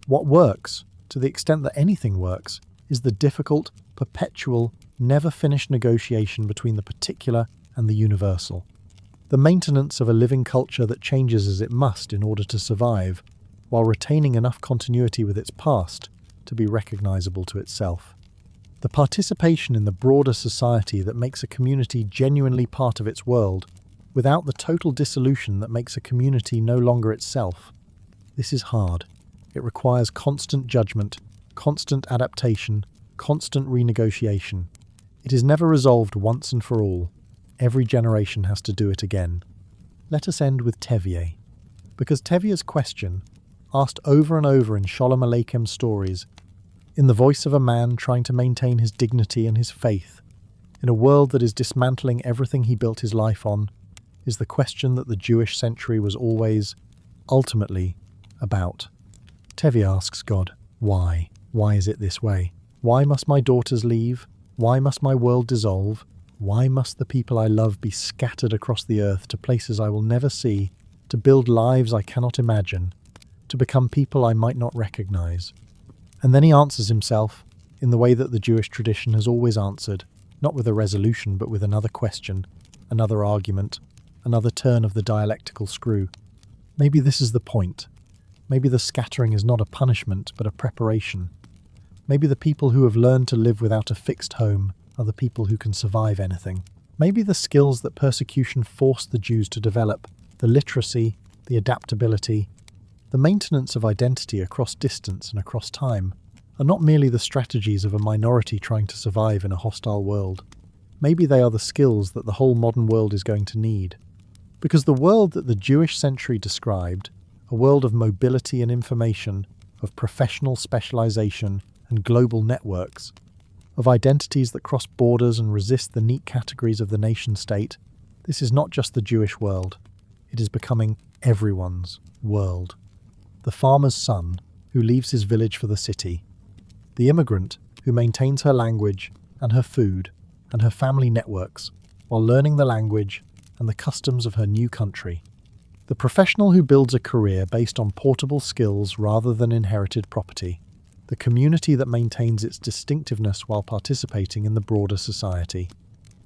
What works, to the extent that anything works, is the difficult, perpetual, never-finished negotiation between the particular and the universal. The maintenance of a living culture that changes as it must in order to survive, while retaining enough continuity with its past to be recognizable to itself. The participation in the broader society that makes a community genuinely part of its world, without the total dissolution that makes a community no longer itself. This is hard. It requires constant judgment, constant adaptation, constant renegotiation. It is never resolved once and for all. Every generation has to do it again. Let us end with Tevye, because Tevye's question, asked over and over in Sholem Aleichem stories, in the voice of a man trying to maintain his dignity and his faith, in a world that is dismantling everything he built his life on, is the question that the Jewish century was always, ultimately, about. Tevye asks God, why? Why is it this way? Why must my daughters leave? Why must my world dissolve? Why must the people I love be scattered across the earth to places I will never see, to build lives I cannot imagine, to become people I might not recognize? And then he answers himself in the way that the Jewish tradition has always answered, not with a resolution but with another question, another argument, another turn of the dialectical screw. Maybe this is the point. Maybe the scattering is not a punishment but a preparation. Maybe the people who have learned to live without a fixed home are the people who can survive anything. Maybe the skills that persecution forced the Jews to develop, the literacy, the adaptability, the maintenance of identity across distance and across time, are not merely the strategies of a minority trying to survive in a hostile world. Maybe they are the skills that the whole modern world is going to need. Because the world that the Jewish century described, a world of mobility and information, of professional specialization and global networks, of identities that cross borders and resist the neat categories of the nation-state, this is not just the Jewish world. It is becoming everyone's world. The farmer's son who leaves his village for the city, the immigrant who maintains her language and her food and her family networks while learning the language and the customs of her new country, the professional who builds a career based on portable skills rather than inherited property, the community that maintains its distinctiveness while participating in the broader society,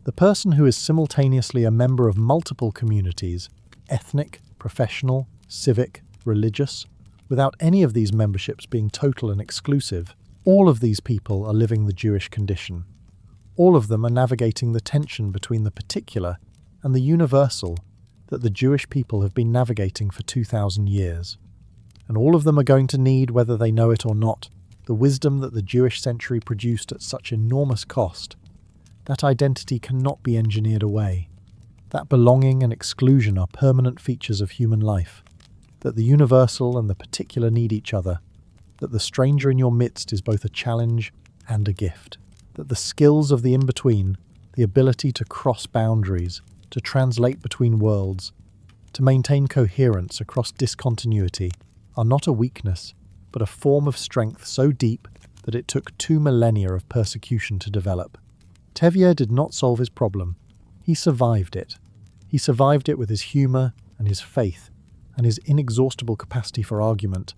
the person who is simultaneously a member of multiple communities, ethnic, professional, civic, religious, without any of these memberships being total and exclusive. All of these people are living the Jewish condition. All of them are navigating the tension between the particular and the universal that the Jewish people have been navigating for 2,000 years. And all of them are going to need, whether they know it or not, the wisdom that the Jewish century produced at such enormous cost. That identity cannot be engineered away. That belonging and exclusion are permanent features of human life. That the universal and the particular need each other. That the stranger in your midst is both a challenge and a gift. That the skills of the in-between, the ability to cross boundaries, to translate between worlds, to maintain coherence across discontinuity, are not a weakness, but a form of strength so deep that it took 2 millennia of persecution to develop. Tevye did not solve his problem. He survived it. He survived it with his humour and his faith, and his inexhaustible capacity for argument,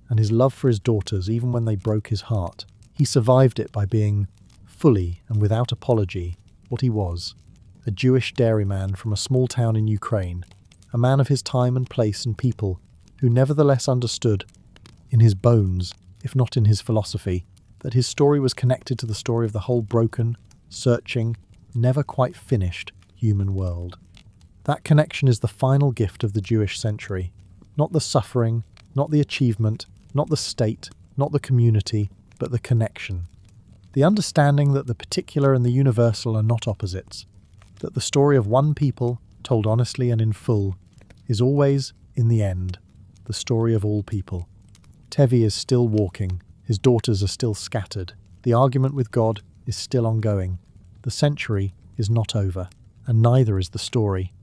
and his love for his daughters even when they broke his heart. He survived it by being, fully and without apology, what he was, a Jewish dairyman from a small town in Ukraine, a man of his time and place and people, who nevertheless understood, in his bones, if not in his philosophy, that his story was connected to the story of the whole broken, searching, never quite finished human world. That connection is the final gift of the Jewish century, not the suffering, not the achievement, not the state, not the community, but the connection. The understanding that the particular and the universal are not opposites, that the story of one people, told honestly and in full, is always, in the end, the story of all people. Tevye is still walking, his daughters are still scattered, the argument with God is still ongoing, the century is not over, and neither is the story.